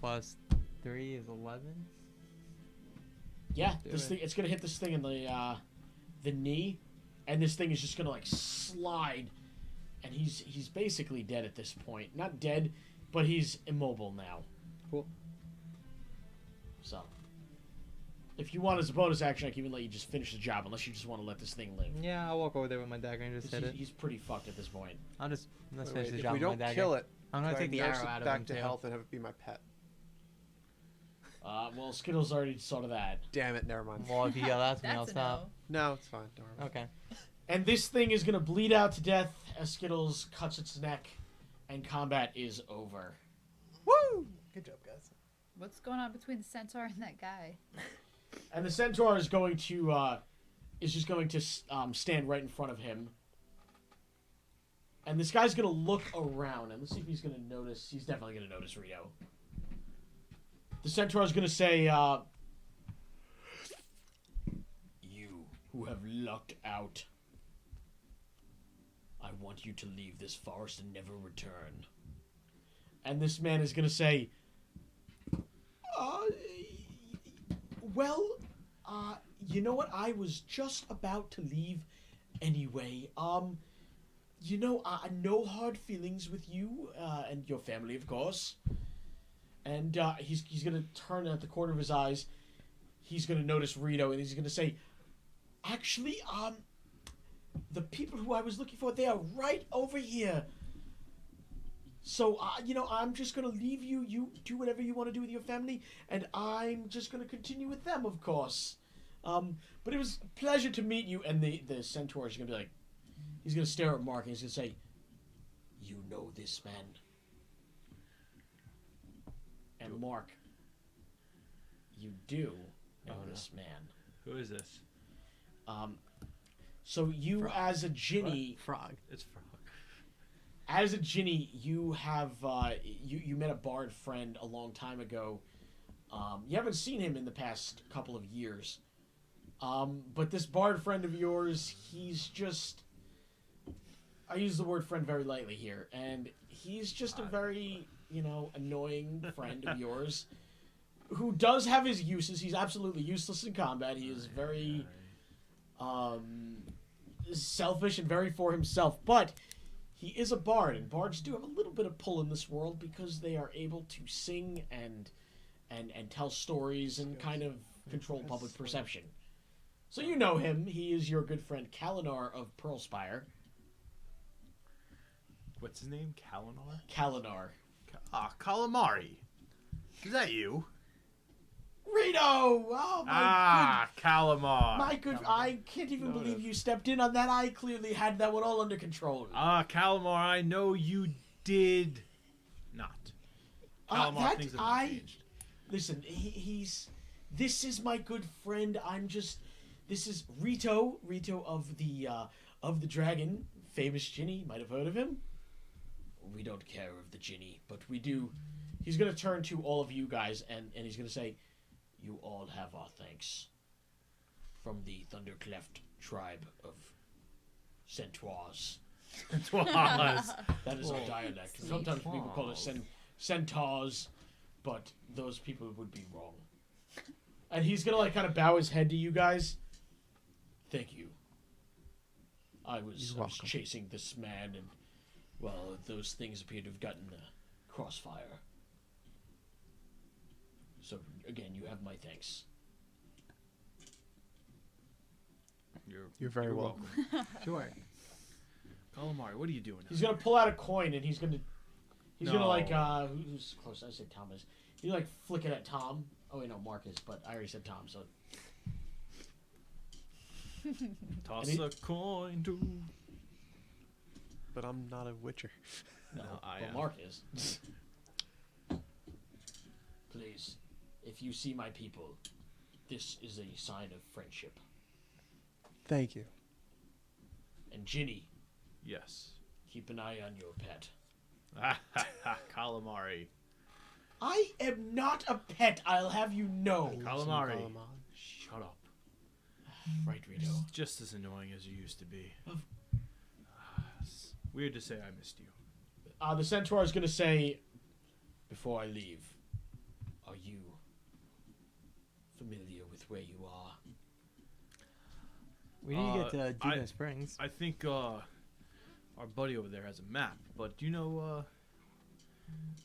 Speaker 5: plus 3 is 11.
Speaker 1: Yeah,
Speaker 5: Do
Speaker 1: this
Speaker 5: it.
Speaker 1: thing. It's gonna hit this thing in the knee, and this thing is just gonna like slide, and he's basically dead at this point. Not dead, but he's immobile now.
Speaker 5: Cool.
Speaker 1: So, if you want as a bonus action, I can even let you just finish the job, unless you just want to let this thing live.
Speaker 5: Yeah, I'll walk over there with my dagger and just hit it.
Speaker 1: He's pretty fucked at this point.
Speaker 5: Let's
Speaker 2: Wait,
Speaker 5: finish the
Speaker 2: if
Speaker 5: job
Speaker 2: we
Speaker 5: with my
Speaker 2: don't
Speaker 5: dagger.
Speaker 2: kill it,
Speaker 5: I'm gonna
Speaker 2: can I
Speaker 5: take the
Speaker 2: nurse
Speaker 5: arrow
Speaker 2: it
Speaker 5: out of
Speaker 2: back
Speaker 5: him
Speaker 2: to
Speaker 5: too.
Speaker 2: health and have it be my pet.
Speaker 1: Well, Skittles already sort of that.
Speaker 2: Damn it, never mind.
Speaker 5: Well, if you yell out to me, I'll
Speaker 3: That's a
Speaker 5: stop.
Speaker 3: no.
Speaker 2: No, it's fine. Don't worry.
Speaker 5: Okay.
Speaker 1: And this thing is gonna bleed out to death as Skittles cuts its neck, and combat is over.
Speaker 2: Woo!
Speaker 6: Good job, guys.
Speaker 3: What's going on between the Centaur and that guy?
Speaker 1: And the Centaur is going to, just going to stand right in front of him. And this guy's gonna look around, and let's see if he's gonna notice. He's definitely gonna notice Rito. The Centaur is gonna say, "You who have lucked out, I want you to leave this forest and never return." And this man is gonna say, you know what? I was just about to leave anyway. No hard feelings with you and your family, of course." And he's gonna turn at the corner of his eyes. He's gonna notice Rito, and he's gonna say, "Actually, the people who I was looking for, they are right over here. So, I'm just gonna leave you. You do whatever you want to do with your family, and I'm just gonna continue with them, of course. But it was a pleasure to meet you." And the Centaur is gonna be like, he's gonna stare at Mark, and he's gonna say, "You know this man?" And Mark, you do know this man.
Speaker 7: Who is this?
Speaker 1: So you, as a Ginny,
Speaker 5: Frog.
Speaker 7: It's Frog.
Speaker 1: as a Ginny, you have you met a bard friend a long time ago. You haven't seen him in the past couple of years, but this bard friend of yours, he's just. I use the word friend very lightly here, and he's just a very, annoying friend of yours who does have his uses. He's absolutely useless in combat. He is very selfish and very for himself, but he is a bard, and bards do have a little bit of pull in this world because they are able to sing and tell stories and kind of control public perception. So you know him. He is your good friend Kalinar of Pearlspire.
Speaker 4: What's his name? Kalinar?
Speaker 1: Kalinar.
Speaker 4: Calamari. Is that you?
Speaker 1: Rito! Oh my
Speaker 4: Calamar.
Speaker 1: My good, I can't even believe you stepped in on that. I clearly had that one all under control.
Speaker 4: Calamar, I know you did not. Calamar, things have not changed.
Speaker 1: Listen, this is my good friend. This is Rito of the Dragon, famous Ginny. Might have heard of him. We don't care of the Ginny, but we do. He's gonna turn to all of you guys and he's gonna say, "You all have our thanks from the Thundercleft tribe of Centaurs." That is our dialect. Sometimes people call it Centaurs, but those people would be wrong. And he's gonna kind of bow his head to you guys. Thank you. I was chasing this man, and those things appear to have gotten the crossfire. So again, you have my thanks.
Speaker 2: You're very welcome.
Speaker 5: Sure.
Speaker 4: Calamari, what are you doing?
Speaker 1: He's gonna pull out a coin, and he's gonna who's close? I said Thomas. You flick it at Tom. Oh wait, no, Marcus. But I already said Tom, so.
Speaker 7: Toss a coin to.
Speaker 2: But I'm not a witcher.
Speaker 1: No,
Speaker 7: I am.
Speaker 1: Mark is. Please, if you see my people, this is a sign of friendship.
Speaker 2: Thank you.
Speaker 1: And Ginny,
Speaker 4: Yes.
Speaker 1: keep an eye on your pet.
Speaker 4: Calamari.
Speaker 1: I am not a pet, I'll have you know.
Speaker 4: Calamari. Shut up.
Speaker 1: Right, Rito.
Speaker 4: It's just as annoying as you used to be. It's weird to say I missed you.
Speaker 1: The Centaur is going to say, before I leave, are you familiar with where you are?
Speaker 5: We need to get to Juno Springs.
Speaker 4: I think our buddy over there has a map, but do you know,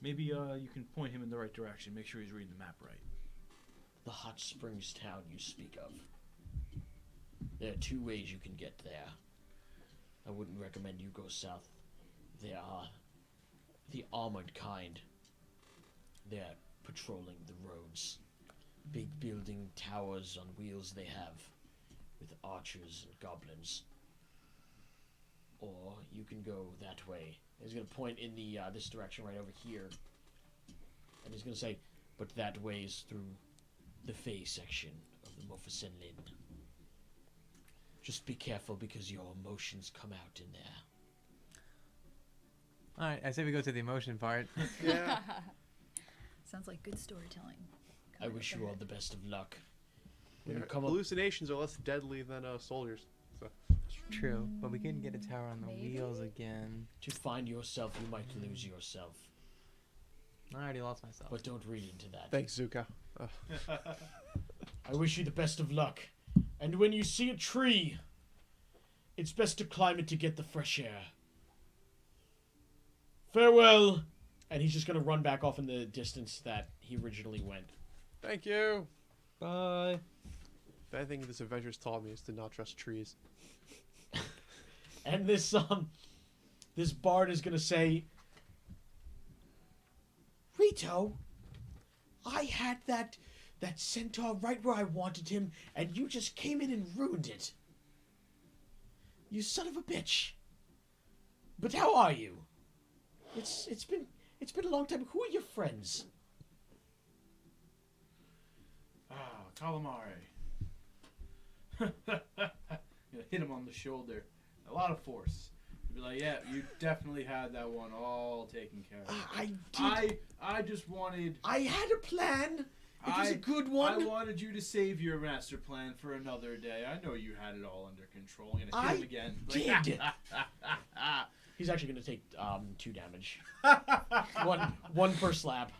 Speaker 4: maybe you can point him in the right direction. Make sure he's reading the map right.
Speaker 1: The Hot Springs town you speak of. There are two ways you can get there. I wouldn't recommend you go south. There are the armored kind. They're patrolling the roads. Big building towers on wheels they have, with archers and goblins. Or you can go that way. He's going to point in the this direction right over here. And he's going to say, but that way is through the Fey section of the Mofa Senlin. Just be careful because your emotions come out in there.
Speaker 5: Alright, I say we go to the emotion part.
Speaker 2: Yeah.
Speaker 3: Sounds like good storytelling.
Speaker 1: I wish you all the best of luck. When
Speaker 2: Yeah,
Speaker 1: you come up,
Speaker 2: hallucinations are less deadly than soldiers. So.
Speaker 5: True, but we couldn't get a tower on the
Speaker 3: Maybe.
Speaker 5: wheels again.
Speaker 1: to find yourself, you might lose yourself.
Speaker 5: I already lost myself.
Speaker 1: But don't read into that.
Speaker 2: Thanks, Zuko.
Speaker 1: I wish you the best of luck. And when you see a tree, it's best to climb it to get the fresh air. Farewell! And he's just going to run back off in the distance that he originally went.
Speaker 2: Thank you.
Speaker 5: Bye.
Speaker 2: If anything this adventure's taught me is to not trust trees.
Speaker 1: And this bard is going to say, Rito, I had that centaur right where I wanted him, and you just came in and ruined it. You son of a bitch. But how are you? It's been a long time. Who are your friends?
Speaker 4: Calamari. Hit him on the shoulder. A lot of force. You'd be like, yeah, you definitely had that one all taken care of.
Speaker 1: I did.
Speaker 4: I just wanted...
Speaker 1: I had a plan. It was a good one.
Speaker 4: I wanted you to save your master plan for another day. I know you had it all under control. I'm gonna hit him again.
Speaker 1: Did. He's actually gonna take 2 damage. one per slap.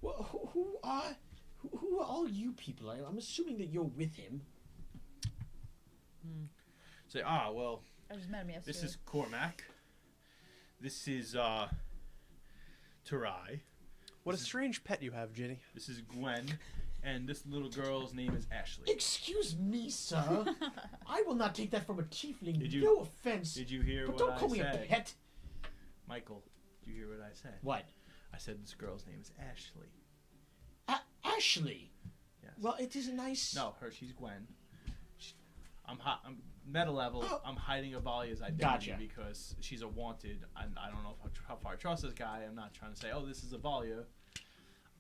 Speaker 1: Well, who are all you people? I'm assuming that you're with him.
Speaker 4: Say, well,
Speaker 3: I just met him yesterday.
Speaker 4: this is Cormac. This is Tarai.
Speaker 2: What a strange pet you have, Ginny.
Speaker 4: This is Gwen, and this little girl's name is Ashley.
Speaker 1: Excuse me, sir. I will not take that from a tiefling.
Speaker 4: Did you-
Speaker 1: No offense.
Speaker 4: Did you hear
Speaker 1: But
Speaker 4: what
Speaker 1: don't
Speaker 4: I
Speaker 1: call me
Speaker 4: said?
Speaker 1: a pet.
Speaker 4: Michael, did you hear what I said?
Speaker 1: What?
Speaker 4: I said this girl's name is Ashley.
Speaker 1: Ashley.
Speaker 4: Yes.
Speaker 1: Well, it is a nice.
Speaker 4: No, she's Gwen. I'm meta level.
Speaker 1: Oh.
Speaker 4: I'm hiding Avalia's identity
Speaker 1: Gotcha.
Speaker 4: because she's a wanted. I don't know how far I trust this guy. I'm not trying to say, oh, this is Avalia.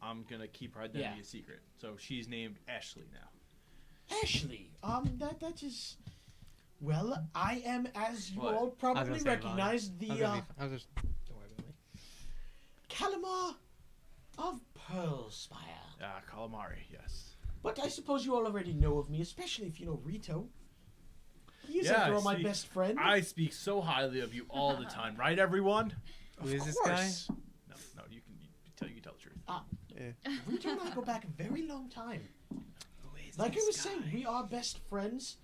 Speaker 4: I'm gonna keep her identity a secret. So she's named Ashley now.
Speaker 1: Ashley. That is. Well, I am, as you
Speaker 4: What?
Speaker 1: all
Speaker 5: I was
Speaker 1: probably
Speaker 5: gonna say
Speaker 1: recognize, the
Speaker 5: I was just. Don't worry about me.
Speaker 1: Calamar of Pearlspire.
Speaker 4: Calamari, yes.
Speaker 1: But I suppose you all already know of me, especially if you know Rito. He is,
Speaker 4: Yeah,
Speaker 1: after all,
Speaker 4: I
Speaker 1: my
Speaker 4: see.
Speaker 1: best friend.
Speaker 4: I speak so highly of you all the time, right, everyone?
Speaker 5: Who is this guy?
Speaker 4: No, you can tell the truth.
Speaker 1: Rito and I go back a very long time. Like I was saying, we are best friends.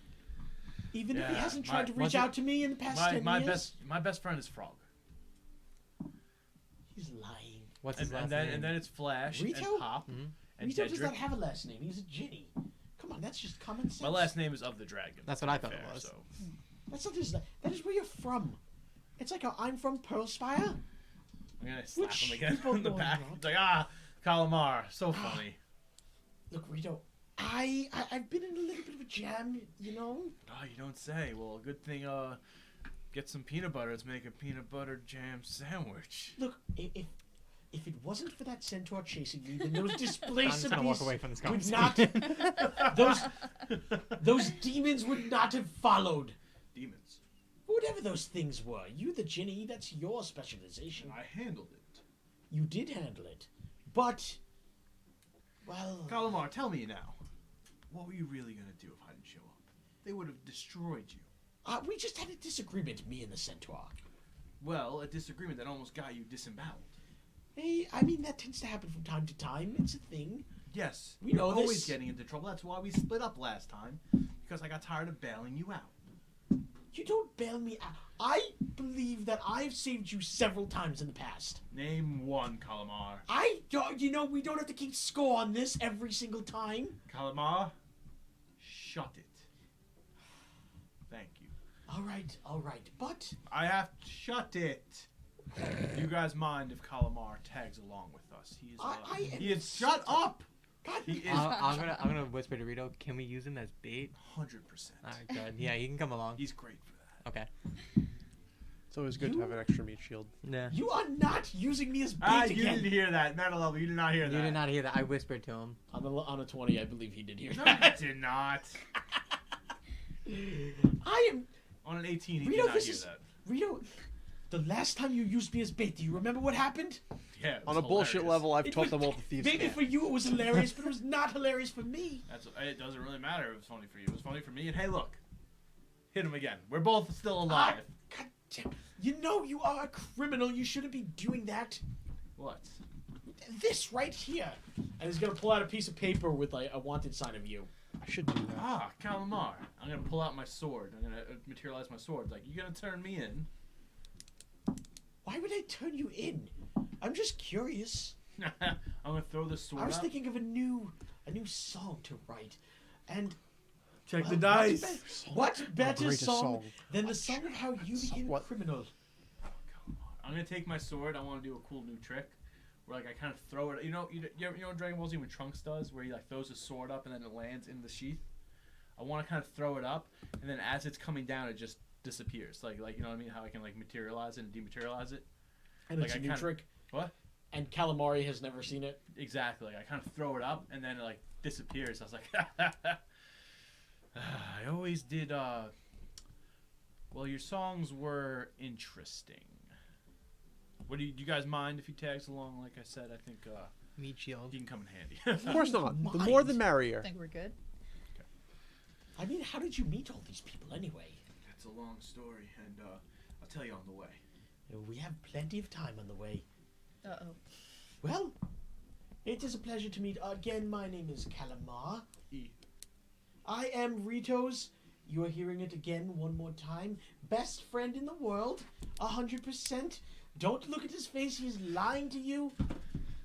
Speaker 1: Even if he
Speaker 4: Yeah,
Speaker 1: hasn't tried to
Speaker 5: was
Speaker 1: reach
Speaker 5: it-
Speaker 1: out to me in the past 10 years.
Speaker 4: My best friend is Frog.
Speaker 1: He's lying.
Speaker 5: What's his
Speaker 4: And
Speaker 5: last
Speaker 4: then
Speaker 5: name?
Speaker 4: and then it's Flash
Speaker 1: Rito?
Speaker 4: and Pop
Speaker 5: Mhm.
Speaker 4: and
Speaker 1: Rito does not
Speaker 4: Dedrick.
Speaker 1: have a last name. He's a Ginny. Come on, that's just common sense.
Speaker 4: My last name is of the Dragon.
Speaker 5: That's what I
Speaker 4: to be
Speaker 5: thought it
Speaker 4: fair,
Speaker 5: was.
Speaker 4: So.
Speaker 1: That's not his. That is where you're from. It's like I'm from Pearlspire.
Speaker 4: I'm gonna slap
Speaker 1: Which
Speaker 4: him again
Speaker 1: people
Speaker 4: in the
Speaker 1: don't
Speaker 4: back.
Speaker 1: know.
Speaker 4: It's like, Calamar, so funny.
Speaker 1: Look, Rito, I've been in a little bit of a jam, you know.
Speaker 4: Oh, you don't say. Well, a good thing, get some peanut butter. Let's make a peanut butter jam sandwich.
Speaker 1: Look, if it wasn't for that centaur chasing me, then those
Speaker 5: I'm
Speaker 1: Displacer
Speaker 5: just gonna walk
Speaker 1: Beasts
Speaker 5: away from this
Speaker 1: would
Speaker 5: conversation.
Speaker 1: not. Those demons would not have followed.
Speaker 4: Demons.
Speaker 1: Whatever those things were, you the Ginny, that's your specialization.
Speaker 4: I handled it.
Speaker 1: You did handle it, but well,
Speaker 4: Calamar, tell me now. What were you really gonna do if I didn't show up? They would have destroyed you.
Speaker 1: we just had a disagreement, me and the centaur.
Speaker 4: Well, a disagreement that almost got you disemboweled.
Speaker 1: Hey, I mean that tends to happen from time to time. It's a thing.
Speaker 4: Yes,
Speaker 1: We
Speaker 4: you're
Speaker 1: know
Speaker 4: always
Speaker 1: this.
Speaker 4: getting into trouble. That's why we split up last time, because I got tired of bailing you out.
Speaker 1: You don't bail me out. I believe that I've saved you several times in the past.
Speaker 4: Name one, Calamar.
Speaker 1: I don't. You know, we don't have to keep score on this every single time.
Speaker 4: Calamar, shut it. Thank you.
Speaker 1: All right. But
Speaker 4: I have shut it. Do you guys mind if Calamar tags along with us? He is. He is. Shut up.
Speaker 1: God,
Speaker 4: He is.
Speaker 5: I'm gonna whisper to Rito. Can we use him as bait?
Speaker 4: 100%.
Speaker 5: Alright, good. Yeah, he can come along.
Speaker 4: He's great for that.
Speaker 5: Okay.
Speaker 2: It's always good to have an extra meat shield.
Speaker 5: Yeah.
Speaker 1: you are not using me as bait
Speaker 4: You
Speaker 1: again.
Speaker 4: didn't hear that. Meta level. You did not hear that.
Speaker 5: You did not hear that. I whispered to him.
Speaker 1: On a 20, I believe he did hear
Speaker 4: No,
Speaker 1: that.
Speaker 4: he did not.
Speaker 1: I am
Speaker 4: On an 18, he
Speaker 1: Rito.
Speaker 4: did not
Speaker 1: This
Speaker 4: hear
Speaker 1: is
Speaker 4: that.
Speaker 1: Rito. The last time you used me as bait, do you remember what happened?
Speaker 4: Yeah. it
Speaker 2: On
Speaker 4: was
Speaker 2: a bullshit
Speaker 4: hilarious.
Speaker 2: level, I've
Speaker 1: It
Speaker 2: taught
Speaker 1: was-
Speaker 2: them all the thieves.
Speaker 1: Maybe for you it was hilarious, but it was not hilarious for me.
Speaker 4: It doesn't really matter if it's funny for you. It was funny for me. And hey, look, hit him again. We're both still alive.
Speaker 1: God damn. You know you are a criminal. You shouldn't be doing that.
Speaker 4: What?
Speaker 1: This right here. And he's gonna pull out a piece of paper with like a wanted sign of you.
Speaker 2: I should do that.
Speaker 4: Calamar. I'm gonna pull out my sword. I'm gonna materialize my sword. Like, you gonna turn me in?
Speaker 1: Why would I turn you in? I'm just curious.
Speaker 4: I'm gonna throw the sword
Speaker 1: I was
Speaker 4: up.
Speaker 1: thinking of a new song to write, and
Speaker 4: Check
Speaker 1: well,
Speaker 4: the dice.
Speaker 1: What better
Speaker 2: greatest
Speaker 1: song
Speaker 2: song.
Speaker 1: than the song of how you became a
Speaker 2: What?
Speaker 1: criminal?
Speaker 4: I'm gonna take my sword. I want to do a cool new trick, where like I kind of throw it. You know what Dragon Ball Z when Trunks does, where he like throws his sword up and then it lands in the sheath. I want to kind of throw it up, and then as it's coming down, it just disappears. Like you know what I mean? How I can like materialize it and dematerialize it.
Speaker 1: And
Speaker 4: Like,
Speaker 1: it's a
Speaker 4: I
Speaker 1: new
Speaker 4: kinda-
Speaker 1: trick.
Speaker 4: What?
Speaker 1: And calamari has never seen it.
Speaker 7: Exactly. I kind of throw it up and then it like disappears. I was like, I always did. Well, your songs were interesting. What do you guys mind if he tags along? Like I said, I think
Speaker 5: Meat shield.
Speaker 7: he can come in handy.
Speaker 2: Of course not. The
Speaker 1: Mind.
Speaker 2: more the
Speaker 3: I
Speaker 2: merrier.
Speaker 3: think we're good.
Speaker 1: I mean, how did you meet all these people anyway?
Speaker 7: That's a long story, and I'll tell you on the way.
Speaker 1: We have plenty of time on the way.
Speaker 3: Uh-oh.
Speaker 1: Well, it is a pleasure to meet again. My name is Calamar. I am Rito's. You are hearing it again one more time. Best friend in the world. 100%. Don't look at his face. He is lying to you.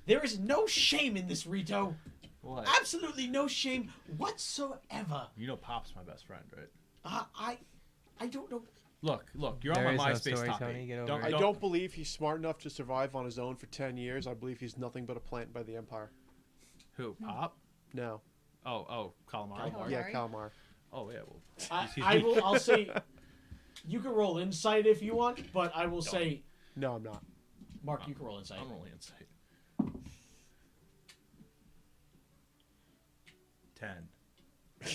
Speaker 1: There is no shame in this, Rito.
Speaker 7: What?
Speaker 1: Absolutely no shame whatsoever.
Speaker 7: You know Pop's my best friend, right?
Speaker 1: I don't know.
Speaker 7: Look, you're
Speaker 5: There
Speaker 7: on
Speaker 5: is
Speaker 7: my
Speaker 5: no
Speaker 7: MySpace
Speaker 5: story,
Speaker 7: topic.
Speaker 5: Tony. Get over
Speaker 2: I
Speaker 5: it.
Speaker 2: don't believe he's smart enough to survive on his own for 10 years. I believe he's nothing but a plant by the Empire.
Speaker 7: Who? Pop?
Speaker 2: No.
Speaker 7: Oh, Calamari.
Speaker 1: Calamari.
Speaker 2: Yeah, Calamar.
Speaker 7: Oh yeah, well.
Speaker 1: I'll say, you can roll insight if you want, but I will say,
Speaker 2: No, I'm not.
Speaker 1: Mark, you can roll insight.
Speaker 7: I'm rolling insight. 10.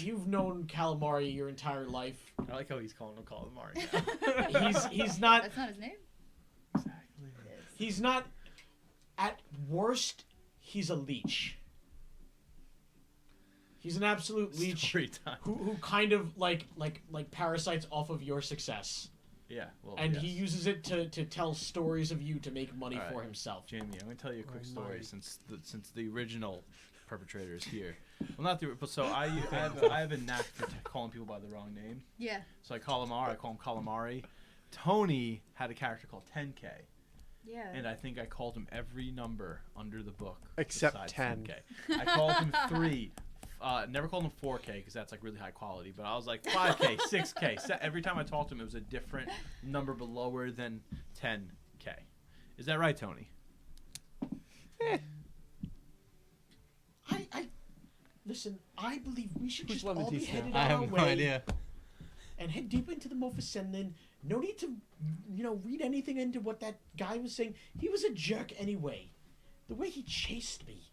Speaker 1: You've known Calamari your entire life.
Speaker 7: I like how he's calling him Calamari.
Speaker 1: He's not.
Speaker 3: That's not his name?
Speaker 1: He's not. At worst, he's a leech. He's an absolute leech
Speaker 7: Story time.
Speaker 1: who kind of like parasites off of your success,
Speaker 7: Yeah. Well.
Speaker 1: and
Speaker 7: yes.
Speaker 1: he uses it to tell stories of you to make money
Speaker 7: All right.
Speaker 1: for himself.
Speaker 7: Jamie, I'm gonna tell you a quick story
Speaker 1: Almighty.
Speaker 7: since the original perpetrator is here. Well, not the but so I have a knack for calling people by the wrong name.
Speaker 3: Yeah.
Speaker 7: So I call him Calamari. Tony had a character called 10K,
Speaker 3: Yeah.
Speaker 7: and I think I called him every number under the book
Speaker 2: Except
Speaker 7: besides
Speaker 2: 10.
Speaker 7: 10K. I called him 3. Never called him 4K because that's like really high quality. But I was like 5K, 6K. Every time I talked to him, it was a different number, but lower than 10K. Is that right, Tony?
Speaker 1: I listen. I believe we should
Speaker 2: Who's
Speaker 1: just all be
Speaker 2: Lemon Teeth
Speaker 1: headed
Speaker 2: now?
Speaker 5: I
Speaker 1: on
Speaker 5: have
Speaker 1: our
Speaker 5: no
Speaker 1: way
Speaker 5: idea.
Speaker 1: and head deep into the Mofa Senlin. No need to, read anything into what that guy was saying. He was a jerk anyway. The way he chased me,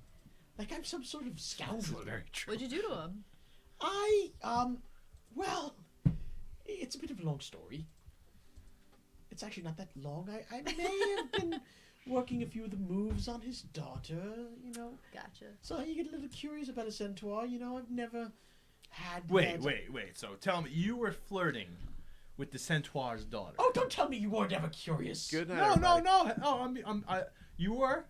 Speaker 1: like I'm some sort of
Speaker 7: This is
Speaker 1: scoundrel.
Speaker 7: very true.
Speaker 3: What'd you do to him?
Speaker 1: Well, it's a bit of a long story. It's actually not that long. I may have been working a few of the moves on his daughter,
Speaker 3: Gotcha.
Speaker 1: So you get a little curious about a centaur, I've never had...
Speaker 7: Wait. So tell me, you were flirting with the Centaur's daughter.
Speaker 1: Oh, don't tell me you weren't ever curious.
Speaker 2: Good night.
Speaker 7: No.
Speaker 2: everybody.
Speaker 7: Oh, you were?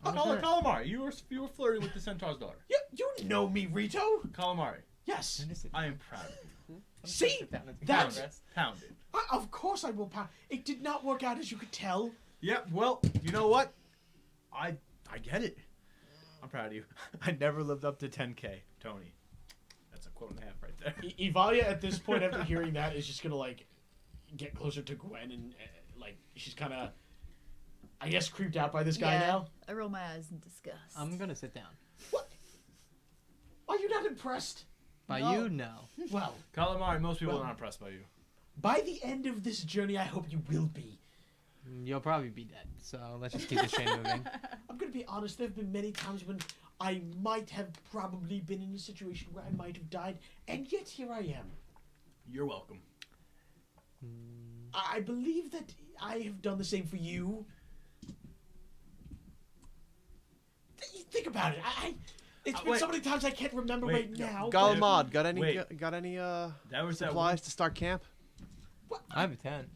Speaker 7: Calamari, you were flirting with the Centaur's daughter.
Speaker 1: You know me, Rito.
Speaker 7: Calamari,
Speaker 1: Yes.
Speaker 7: I am proud of you.
Speaker 1: See?
Speaker 5: Sit down and take
Speaker 1: That's-
Speaker 5: a rest.
Speaker 7: Pound it.
Speaker 1: Of course I will pound. It did not work out, as you could tell.
Speaker 7: Yep. Well, you know what? I get it. I'm proud of you. I never lived up to 10K, Tony. That's a quote and a half right there.
Speaker 1: Ivalia, at this point, after hearing that, is just gonna get closer to Gwen and she's kind of, I guess, creeped out by this guy
Speaker 3: Yeah.
Speaker 1: now.
Speaker 3: I roll my eyes in disgust.
Speaker 5: I'm gonna sit down.
Speaker 1: What? Are you not impressed?
Speaker 5: By
Speaker 3: No.
Speaker 5: you, no.
Speaker 1: Well,
Speaker 7: Calamari, most people
Speaker 1: Well-
Speaker 7: are not impressed by you.
Speaker 1: by the end of this journey, I hope you will be.
Speaker 5: You'll probably be dead. So let's just keep this train moving.
Speaker 1: I'm gonna be honest. There have been many times when I might have probably been in a situation where I might have died, and yet here I am.
Speaker 7: You're welcome.
Speaker 1: I believe that I have done the same for you. Think about it. It's been
Speaker 7: wait.
Speaker 1: so many times I can't remember
Speaker 7: Wait,
Speaker 1: right
Speaker 7: no.
Speaker 1: now.
Speaker 2: Galamad, got any
Speaker 7: Wait. That was that one.
Speaker 2: supplies to start camp?
Speaker 5: I have a 10.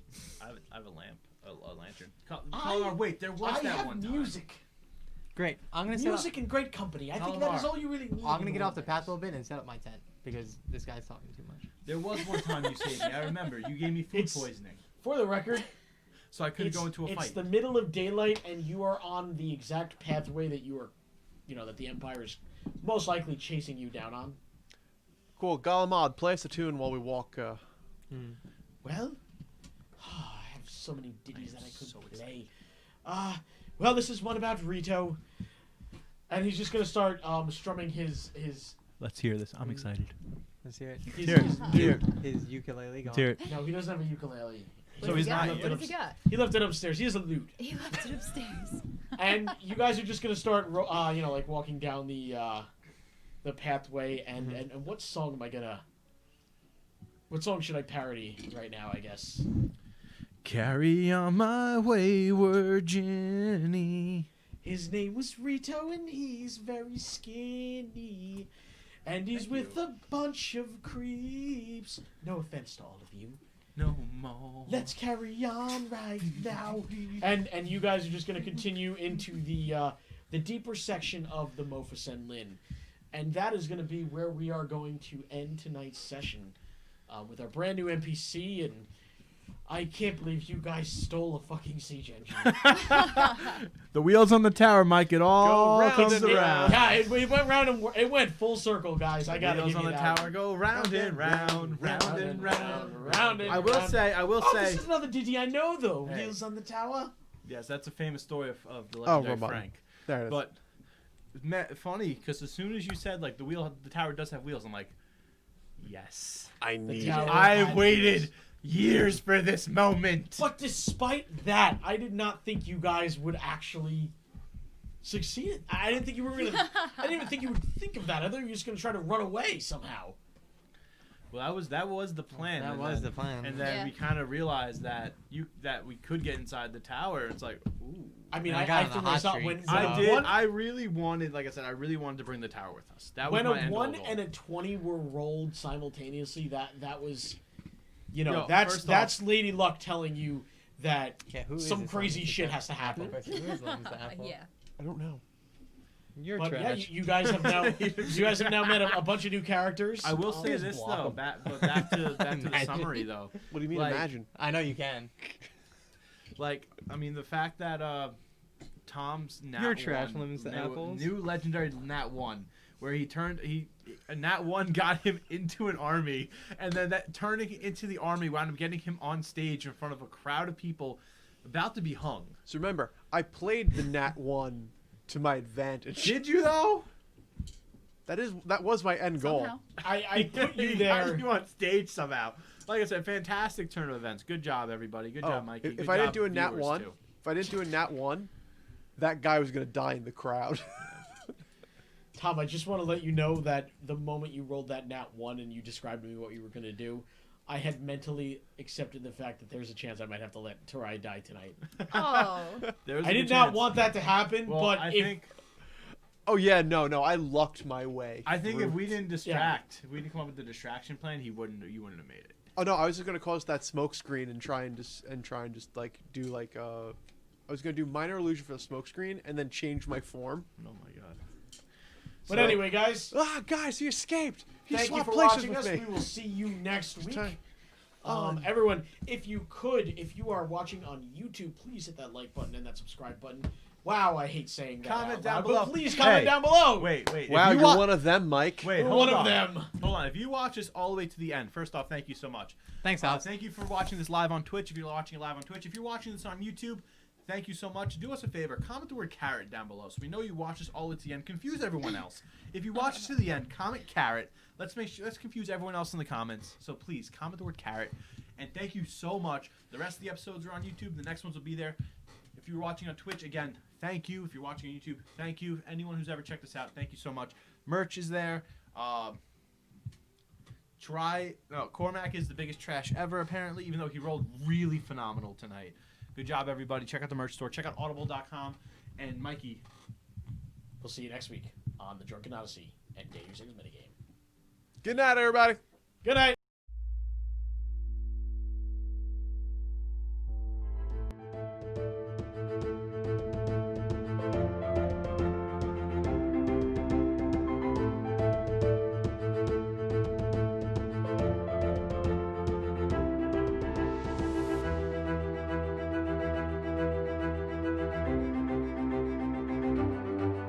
Speaker 7: I have a lamp, a lantern.
Speaker 1: I-
Speaker 7: Calamari, wait, there was
Speaker 1: I
Speaker 7: that
Speaker 1: have
Speaker 7: one time.
Speaker 1: music.
Speaker 5: Great. I'm gonna set up.
Speaker 1: Music and great company. I think that is all you really need.
Speaker 5: I'm
Speaker 1: in
Speaker 5: gonna get
Speaker 1: the
Speaker 5: off the
Speaker 1: world.
Speaker 5: path a little bit and set up my tent because this guy's talking too much.
Speaker 7: There was one time you saved me. I remember. You gave me food
Speaker 1: It's-
Speaker 7: poisoning,
Speaker 1: For the record,
Speaker 7: so I couldn't go into a
Speaker 1: it's
Speaker 7: fight.
Speaker 1: the middle of daylight, and you are on the exact pathway that you are, that the Empire is most likely chasing you down on.
Speaker 2: Cool. Galamad, play us a tune while we walk.
Speaker 1: Well, I have so many ditties that I could
Speaker 7: so
Speaker 1: play. Well, this is one about Rito, and he's just gonna start strumming his
Speaker 7: Let's hear this. I'm excited.
Speaker 5: Let's hear it.
Speaker 1: his,
Speaker 7: Here.
Speaker 1: his
Speaker 7: Here.
Speaker 5: His ukulele going.
Speaker 7: it.
Speaker 1: No, he doesn't have a ukulele.
Speaker 7: So he's not
Speaker 3: What
Speaker 7: here.
Speaker 3: does he got?
Speaker 1: He left it upstairs. He has a lute.
Speaker 3: He left it upstairs.
Speaker 1: And you guys are just gonna start, like walking down the pathway. And what song am I gonna? What song should I parody right now? I guess.
Speaker 7: Carry on my wayward Jenny.
Speaker 1: His name was Rito, and he's very skinny, and he's with a bunch of creeps. No offense to all of you.
Speaker 7: No more.
Speaker 1: Let's carry on right now. And you guys are just going to continue into the deeper section of the Mofa Senlin. And that is going to be where we are going to end tonight's session with our brand new NPC. And I can't believe you guys stole a fucking siege engine.
Speaker 7: The wheels on the tower, Mike. It all
Speaker 2: round
Speaker 7: comes
Speaker 2: and
Speaker 7: around.
Speaker 1: Yeah, it went round and it went full circle, guys. I got to
Speaker 7: Wheels
Speaker 1: give
Speaker 7: on
Speaker 1: you
Speaker 7: the
Speaker 1: that.
Speaker 7: tower go round and round, round and round.
Speaker 1: round and
Speaker 7: I will
Speaker 1: round.
Speaker 7: say.
Speaker 1: Oh, this is another ditty I know, though.
Speaker 7: Hey.
Speaker 1: Wheels on the tower.
Speaker 7: Yes, that's a famous story of the
Speaker 2: Oh,
Speaker 7: legendary
Speaker 2: Ramon.
Speaker 7: Frank.
Speaker 2: There it is.
Speaker 7: But funny, because as soon as you said like the tower does have wheels, I'm like, yes.
Speaker 2: I need
Speaker 1: tower-
Speaker 2: it.
Speaker 7: I
Speaker 1: had
Speaker 7: waited
Speaker 1: wheels.
Speaker 7: years for this moment.
Speaker 1: But despite that, I did not think you guys would actually succeed. I didn't think you were gonna. I didn't even think you would think of that. I thought you were just gonna try to run away somehow.
Speaker 7: Well, that was the plan.
Speaker 5: That
Speaker 7: and
Speaker 5: was
Speaker 7: then-
Speaker 5: the plan.
Speaker 7: And then
Speaker 3: Yeah.
Speaker 7: we kind of realized that we could get inside the tower. It's like, ooh.
Speaker 1: I mean,
Speaker 5: I
Speaker 1: I
Speaker 5: got on
Speaker 1: think
Speaker 5: the
Speaker 1: I
Speaker 5: hot
Speaker 1: saw
Speaker 5: streak,
Speaker 1: when
Speaker 5: so-
Speaker 7: I did.
Speaker 1: One,
Speaker 7: I really wanted, like I said, I really wanted to bring the tower with us. That was
Speaker 1: when
Speaker 7: my
Speaker 1: a
Speaker 7: end
Speaker 1: 1
Speaker 7: goal.
Speaker 1: and a 20 were rolled simultaneously, that was,
Speaker 7: Yo,
Speaker 1: that's
Speaker 7: first
Speaker 1: that's Lady Luck telling you that
Speaker 5: Yeah, who is
Speaker 1: some
Speaker 5: this
Speaker 1: crazy
Speaker 5: one?
Speaker 1: shit has to happen.
Speaker 5: Who is the apple?
Speaker 3: Yeah.
Speaker 2: I don't know.
Speaker 5: You're
Speaker 1: But yeah,
Speaker 5: trash.
Speaker 1: you guys have now met a bunch of new characters.
Speaker 7: I will say
Speaker 1: Just
Speaker 7: this
Speaker 1: block
Speaker 7: though,
Speaker 1: 'em.
Speaker 7: back to the
Speaker 5: Imagine.
Speaker 7: summary though.
Speaker 2: What do you mean
Speaker 7: Like-
Speaker 2: imagine?
Speaker 5: I know you can.
Speaker 7: Like, I mean, the fact that Tom's Nat
Speaker 5: You're trash,
Speaker 7: 1,
Speaker 5: lemons to
Speaker 7: new,
Speaker 5: apples.
Speaker 7: new legendary Nat 1, where Nat 1 got him into an army, and then that turning into the army wound up getting him on stage in front of a crowd of people about to be hung.
Speaker 2: So remember, I played the Nat 1 to my advantage.
Speaker 7: Did you though?
Speaker 2: That was my end goal.
Speaker 3: Somehow.
Speaker 1: I put you
Speaker 7: He
Speaker 1: there.
Speaker 7: got you on stage somehow. Like I said, fantastic turn of events. Good job, everybody. Good job, Mikey.
Speaker 2: If
Speaker 7: Good
Speaker 2: I didn't
Speaker 7: job,
Speaker 2: do a Nat
Speaker 7: viewers,
Speaker 2: 1,
Speaker 7: too.
Speaker 2: if I didn't do a Nat 1, that guy was gonna die in the crowd.
Speaker 1: Tom, I just want to let you know that the moment you rolled that Nat 1 and you described to me what you were going to do, I had mentally accepted the fact that there's a chance I might have to let Tarai die tonight.
Speaker 3: Oh.
Speaker 7: There was a
Speaker 1: I
Speaker 7: good
Speaker 1: did not
Speaker 7: chance.
Speaker 1: want that to happen,
Speaker 7: Well,
Speaker 1: but
Speaker 7: I
Speaker 1: if
Speaker 7: think
Speaker 2: Oh yeah, no, I lucked my way.
Speaker 7: if
Speaker 2: through.
Speaker 7: we didn't distract, if we didn't come up with the distraction plan, you wouldn't have made it.
Speaker 2: Oh no, I was just gonna close that smoke screen and try and just like do like I was gonna do minor illusion for the smoke screen and then change my form.
Speaker 7: Oh my god.
Speaker 1: But
Speaker 7: So-
Speaker 1: anyway, guys,
Speaker 2: Ah, guys, he escaped. He
Speaker 1: thank you
Speaker 2: swapped
Speaker 1: for
Speaker 2: places
Speaker 1: watching
Speaker 2: with
Speaker 1: us.
Speaker 2: me.
Speaker 1: We will see you next week.
Speaker 2: Time.
Speaker 1: Everyone, if you are watching on YouTube, please hit that like button and that subscribe button. Wow, I hate saying that.
Speaker 7: Comment
Speaker 1: out
Speaker 7: down
Speaker 1: loud,
Speaker 7: below.
Speaker 1: But please comment
Speaker 7: Hey,
Speaker 1: down below.
Speaker 7: Wait.
Speaker 2: Wow,
Speaker 7: if you
Speaker 2: you're
Speaker 7: wa-
Speaker 2: one of them, Mike.
Speaker 7: Wait,
Speaker 1: We're
Speaker 7: hold
Speaker 1: one
Speaker 7: on.
Speaker 1: of them.
Speaker 7: Hold on. If you watch this all the way to the end, first off, thank you so much.
Speaker 5: Thanks, Alex.
Speaker 7: Thank you for watching this live on Twitch. If you're watching it live on Twitch, if you're watching this on YouTube, thank you so much. Do us a favor, comment the word carrot down below so we know you watch this all the way to the end. Confuse everyone else. If you watch this to the end, comment carrot. Let's confuse everyone else in the comments. So please comment the word carrot. And thank you so much. The rest of the episodes are on YouTube. The next ones will be there. If you're watching on Twitch, again, thank you. If you're watching on YouTube, thank you. Anyone who's ever checked us out, thank you so much. Merch is there. Cormac is the biggest trash ever, apparently, even though he rolled really phenomenal tonight. Good job, everybody. Check out the merch store. Check out audible.com. And Mikey,
Speaker 1: We'll see you next week on the Drunken Odyssey and Deus Ex Metagame.
Speaker 2: Good night, everybody.
Speaker 1: Good night.